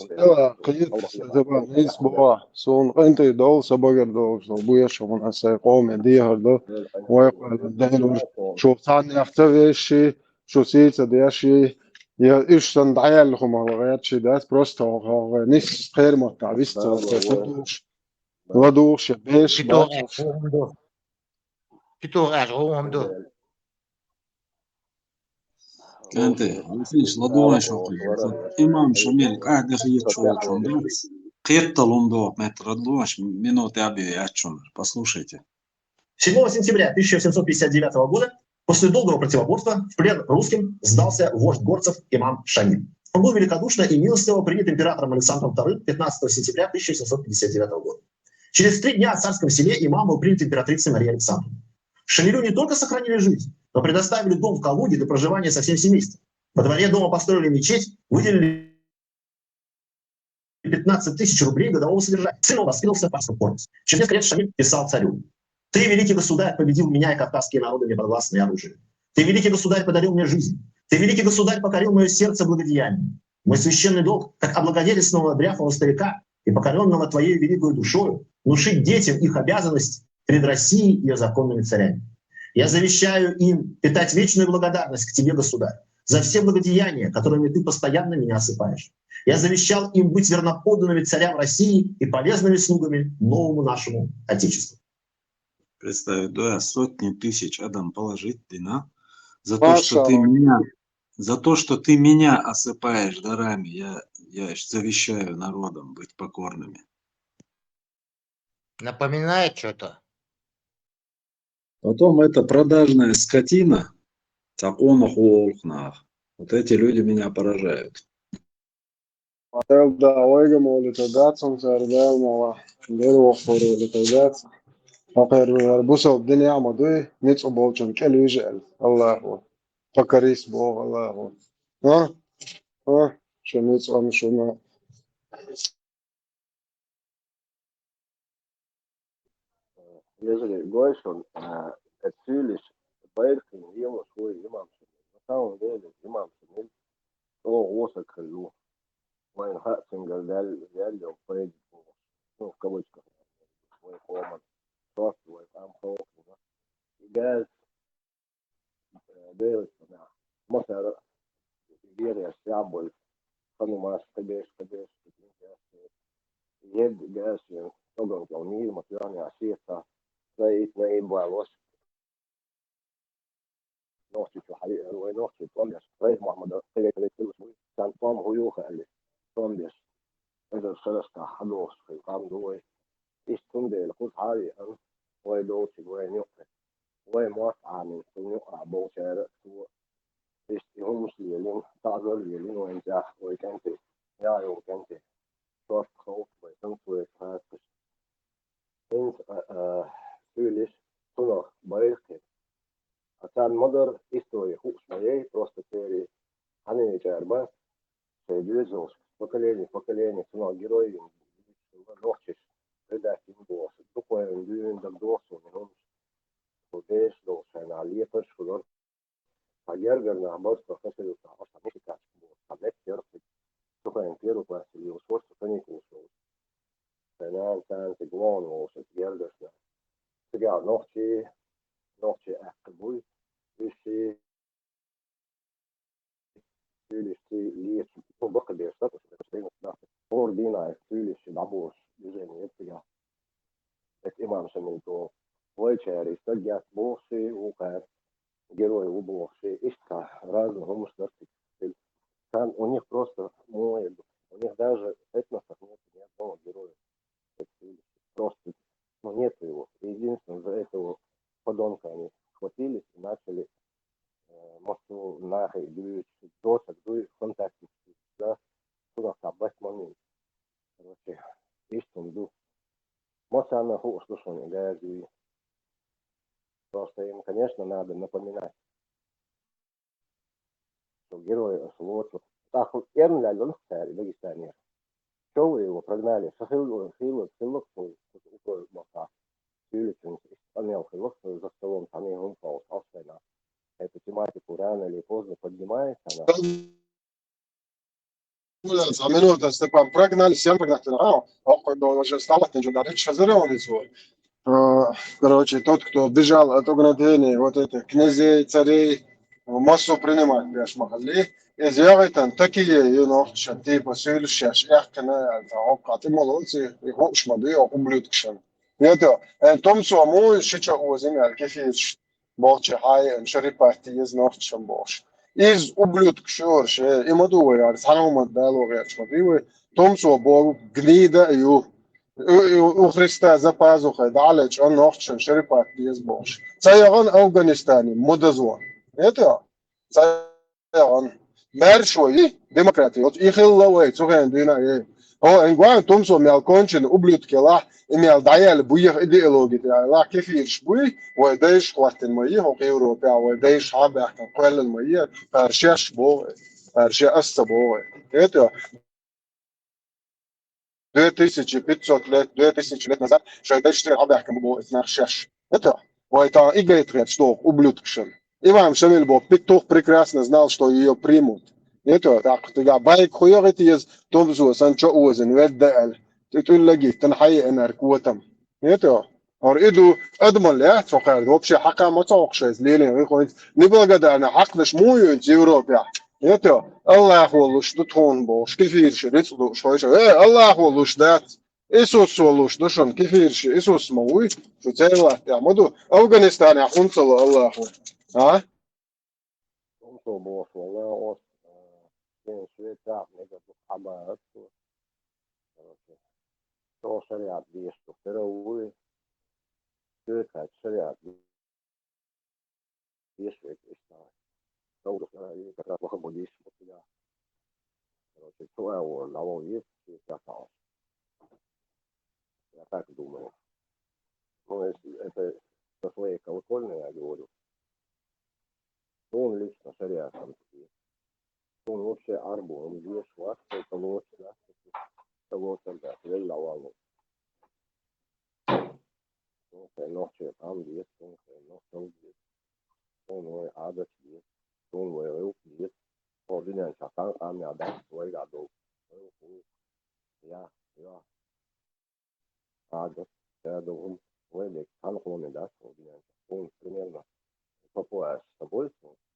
Ja, قيت زبان اسبوع سون انت دول سبق دول بويا شو من السيقوم ديها دو ويقول دين شو ثاني افترشي شو سيت دياشي يا ايش تندعي لهم غيات شي داس بروستو نيس خير ما تعبست ودوش بيش باش Pito أجرهم دو كانت عارفينش لدوان شوقي إمام شميل قاعد يخيط شوية шондат. Қитталом до метра длуаш минуты объячун. Послушайте. 7 сентября 1759 года, после долгого противоборства, в плен русским сдался вождь горцев имам Шамиль. Он был великодушно и милостиво принят императором Александром II 15 сентября 1759 года. Через 3 дня в царском селе имам был принят императрицей Марией Александровной. Шамилю не только сохранили жизнь, но предоставили дом в Калуге для проживания со всем семейством. Во дворе дома построили мечеть, выделили 15 тысяч рублей годового содержания. Сын воспитывался в папском корпусе. Через несколько лет Шамиль писал царю: «Ты, великий государь, победил меня и кавказские народы неподвластные оружием. Ты, великий государь, подарил мне жизнь. Ты, великий государь, покорил мое сердце благодеянием. Мой священный долг, как облагодетельственного дряхлого старика и покоренного твоей великой душою, внушить детям их обязанность перед Россией и ее законными царями. Я завещаю им питать вечную благодарность к тебе, государь, за все благодеяния, которыми ты постоянно меня осыпаешь. Я завещал им быть верноподданными царям России и полезными слугами новому нашему Отечеству». Представить, да, сотни тысяч адам положить дина за то, что ты меня, за то, что ты меня осыпаешь дарами, я завещаю народам быть покорными. Напоминает что-то. Потом эта продажная скотина, цаконах волхнах. Вот эти люди меня поражают. Da oiga molitodats un sardel mala dero foro litodats فقر بوسو الدنيا عمدوي نيتسو بولشن كالو يجعل الله هو فكريس بو الله هو ها شو نيتسو أم شو ما Jeżeli Gojšon Eciliš Bairkin imao svoj imamski, na samom delu imamski, to osakaju, mein Hatzinger Dell pred в кавычках, свой команд, свой там холкина. И газ делается на мотор Игерия Сяболь, Ханумаш, Кадеш, Ед газ, Тоган Калмир, Матвяне, Асета, Зайт, Наим, Балос, نوحي في حقيقة ونوحي طوليش رئيس محمد قلت كل شوي كان طام هيوخ قال لي طوليش إذا الخلص حلوش في القام دوي إيش تندي الخوص هاي أنا ويدوتي وينيوقف ويموقع من يوقع بوشارع إيش هم مش ليلين تعذر ليلين وينجح ويكنتي يا يوم كنتي صوت خوف ويكنت ويتفاتش إنت سوليش صنع بريقي Atsan modar истории хуже моей, просто теории. Они черба, что движется поколение, сынок героев, ночи, предать им голос. Такое движение до голоса, он удешь, должен на лето, что а Гергер на борт профессор стал, а не как был, а не терпит. Такое первый класс или усвоить, что не кушал. Финал, танцы, глон, волосы, Гергер, сега ночи أحكبوي إيشي ليش بقى بيشتغل في فور دينا ليش بعبوش بيجيني يبتجا إمام شميتو ويشاري استجات بوشي وقار جروي وبوشي إشتا разом هم مش درتي كان у них просто мой у них даже этносов нет ни одного героя просто нет его единственное за этого подонка они эмоционально слушание, гази. Просто им, конечно, надо напоминать, что герои лучше. Так вот, Эрнля Лунхтер, Дагестанер. Что вы его прогнали? Сахилу, Моса. Сюлицин исполнял хилок за столом, там и он пал, остальное. Эту тематику рано или поздно поднимается она. Минута, Степан, прогнали, всем прогнали. Уже стало, ничего, да, речь хазареон свой. Короче, тот, кто бежал от угнетения вот этих князей, царей, массу принимать, беш махалли. Изъявы там такие, что типа сюльшаш, эхкана, обкаты молодцы, и хопшмады, ублюдкшан. Это, том самому, шича озимя, кефиш, болче хай, шарипати, из норчам бош. Из ублюдкшорш, и мадуя, санумат дайлога, шмадивы, том самому гнида, у Христа за пазухой, далеч, он норчам, шарипати, из бош. Цайган Афганистане, мудазон. Это, цайган. Мэршой демократии. Вот их ловит, сухая дина. О, ингван томсо мял кончен ублюдки ла, имел даял буях идеологии. Ла кефирш буй, ой дэйш хватин мои, хок Европе, ой дэйш хабахтан квелен мои, паршаш бой, парша асса бой. Это 2500 лет, 2000 лет назад, что дэйш три хабахтан бой, снаршаш. Это, ой та играет ряд, что ублюдкшен. Иван Шамильбов Петух прекрасно знал, что ее примут. Это так, ты байк хуёрит из Томзу, Санчо Озен, Веддел. Ты لاقي تنحي أنا ركوتهم. Это. أريدو أضمن له فقط. вообще حقا ما توقعش ليلين يقول نبغى قد أنا حقنش مو ينتي أوروبا. Это. الله والوش تطون بوش كيفيرش ريتلو شويش. الله والوش ده. إيسوس والوش دشون كيفيرش إيسوس موي. شو تقول يا مدو أفغانستان يا خنصلو الله. ها؟ خنصلو بوش والله أوس. Швейцар, это хабар, что шариат есть, что второе, это шариат есть, что как раз плохо будет, да. Короче, что его лавол есть, я стал. Я так думаю. Ну, это со своей колокольной я говорю. Он лично шариат там есть. Он вообще арбу, он здесь вас, это лучше, да, того тогда, я лавал. Ночью там есть, он есть, он адас есть, он рук есть, один шатан там я дам свой году, я, адас, я думаю, вы там он даст, он примерно по пояс с тобой,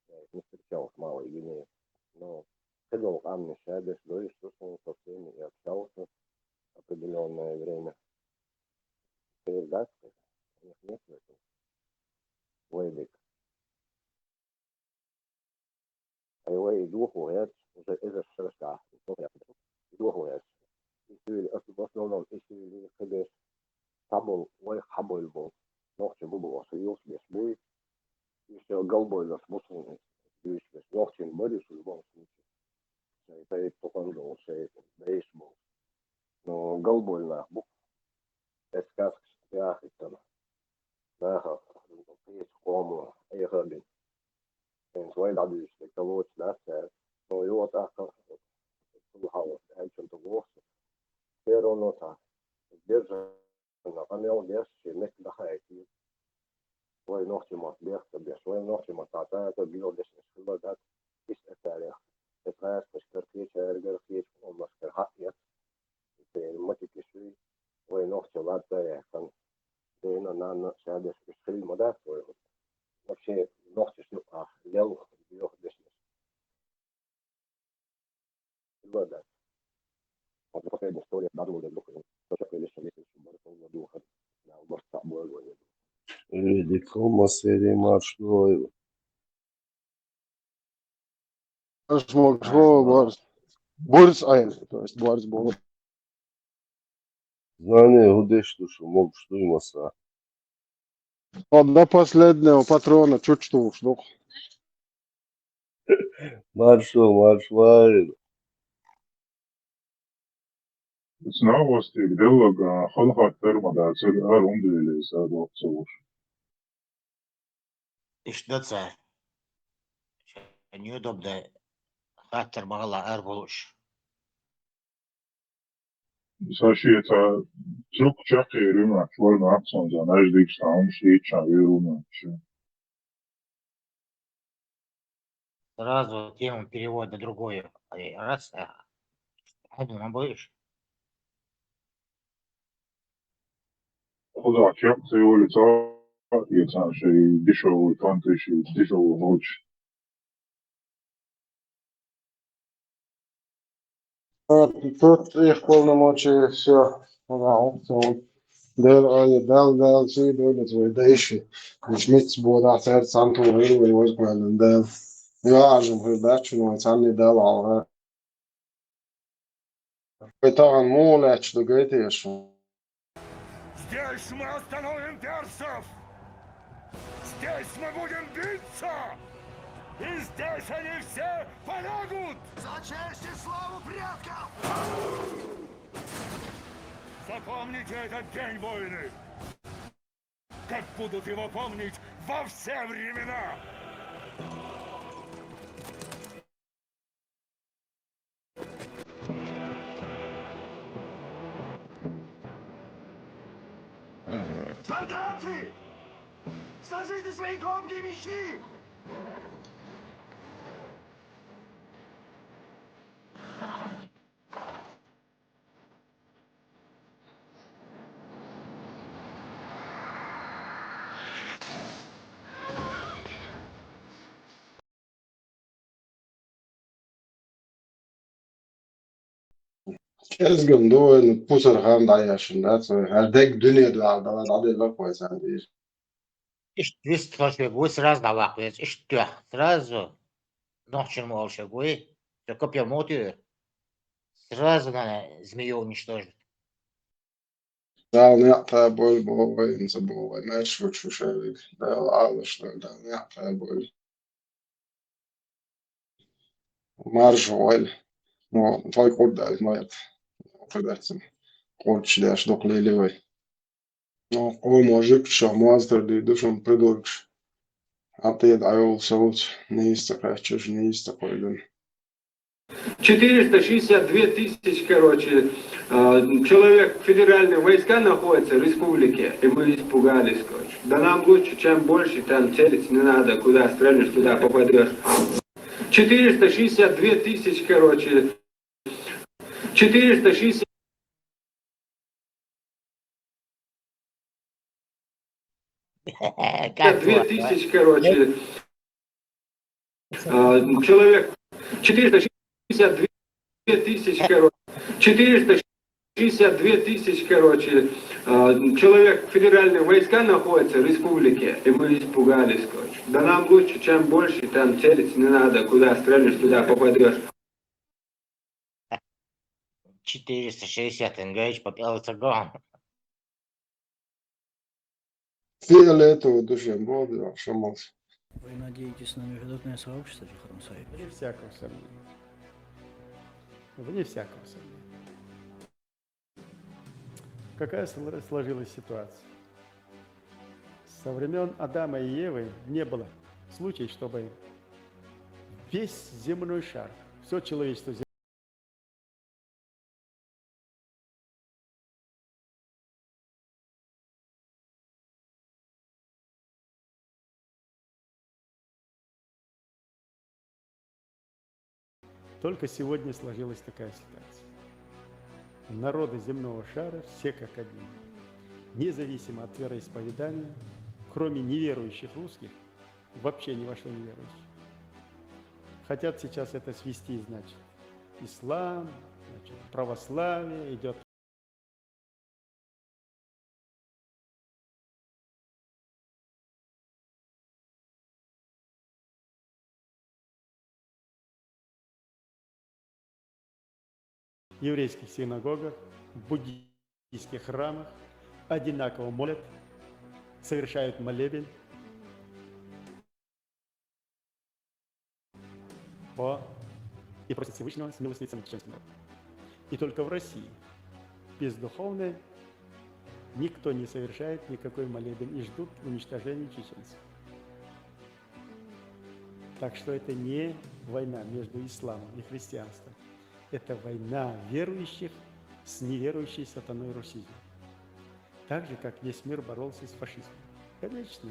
я их не встречал с малой Гвинеей. Но ходил к Анне Шабеш, и слушал со всеми и общался определенное время. Передача, у них нет этого. Вейдик. А его и духу, это уже шерста. Духу, это. В основном, если ходишь табул, ой, хабуль был. Ногти был, союз без будет. Еще голбой за смысл. Ногти борешь в любом случае. Это покандал, это бейсбол. Но голбой на бук. Это сказка, я хотел. Да, есть кому, я ходил. Свой дадусь, это лучше, да, но его так, слухал, это чем-то вовсе. Все равно так. Держи, напомнил, держи, не дахайте. Свой ногти мат, без свой ногти матата, это било десять, что да, из этого. Это раз, пошкарки, чаргерки, он маскархат, это матики шли, свой ногти ладая, там, на шабеш, шли мода, вообще ногти шли, лел, било десять. Да. Вот последняя история, да, было духа, то, что лишь месяц, баркового духа, да, борца благой. Великому среди маршрутов. Борис Айн, то есть Борис был. Знание гудеш, что мог, что и маса. До последнего патрона чуть-чуть ушло. Маршал, маршварин. Новости, где خلقت термода, цель рундели, садок, совуш. İşte неудобно хаттер мағала әр болуш. Saši, это truк čak ir runāt, švarnu akcents, un aizdīgs tā un šķīčā ir runāt. Сразу тему перевод на другую. Раз, одну будешь? Хуdā čakti улица, иецанши дешевую тантыши, дешевую ночь. Тут их полномочия, все. Del šī doļas vai deiši. Viņš mits būtu atcer santu vai uzgāļu del. Jāžam, vai beču no canni delā. Vai tā mūlēč du gaitiešu. Здесь мы остановим персов! Здесь мы будем биться! И здесь они все полягут! За честь и славу предков! Запомните этот день, воины! Как будут его помнить во все времена! Солдаты! Сложите свои громкие мечи! Es gan doju pusar handājāšanu, ar deg duniet vēl, dalēt lakojas andīši. İşte 200 сразу лакует. Что? Сразу ночью молча гуи. Все копья мотю. Сразу надо змею уничтожить. Dēl neaptēboļ būvēja un sabūvēja mēršuču šeit. Dēl ālašana, dēl neaptēboļ. Maržoļ. No, vai kurdēļ, noiet. Pridēcim. Kurčidēš dok līļivai. No, olmo žikšā mazdardi dušam pridurkš. Attied ajul sauc. Нīsta крачуш, нīsta койден. 462 тысячи, человек, федеральные войска находятся в республике, и мы испугались, Да нам лучше, чем больше, там целить не надо, куда стрельнешь, туда попадешь. 462 тысячи, 460... Как 2000, человек, 462 тысячи, 462 тысячи, человек, федеральные войска находятся в республике, и мы испугались, Да нам лучше, чем больше, там целить не надо, куда стрельнешь, туда попадешь. 460 Ингрич попялся гон. Фиолетовый душем был, шамался. Вы надеетесь на международное сообщество, Джихаром Саид? Вне всякого сомнения. Вне всякого сомнения. Какая сложилась ситуация? Со времен Адама и Евы не было случая, чтобы весь земной шар, все человечество Только сегодня сложилась такая ситуация. Народы земного шара все как один, независимо от вероисповедания, кроме неверующих русских, вообще ни во что не верующих. Хотят сейчас это свести, значит, ислам, значит, православие идет. В еврейских синагогах, в буддийских храмах одинаково молят, совершают молебен и просят Всевышнего смилостивиться над человеческим народом. И только в России бездуховные, никто не совершает никакой молебен и ждут уничтожения чеченцев. Так что это не война между исламом и христианством. Это война верующих с неверующей сатаной Руси. Так же, как весь мир боролся с фашизмом. Конечно,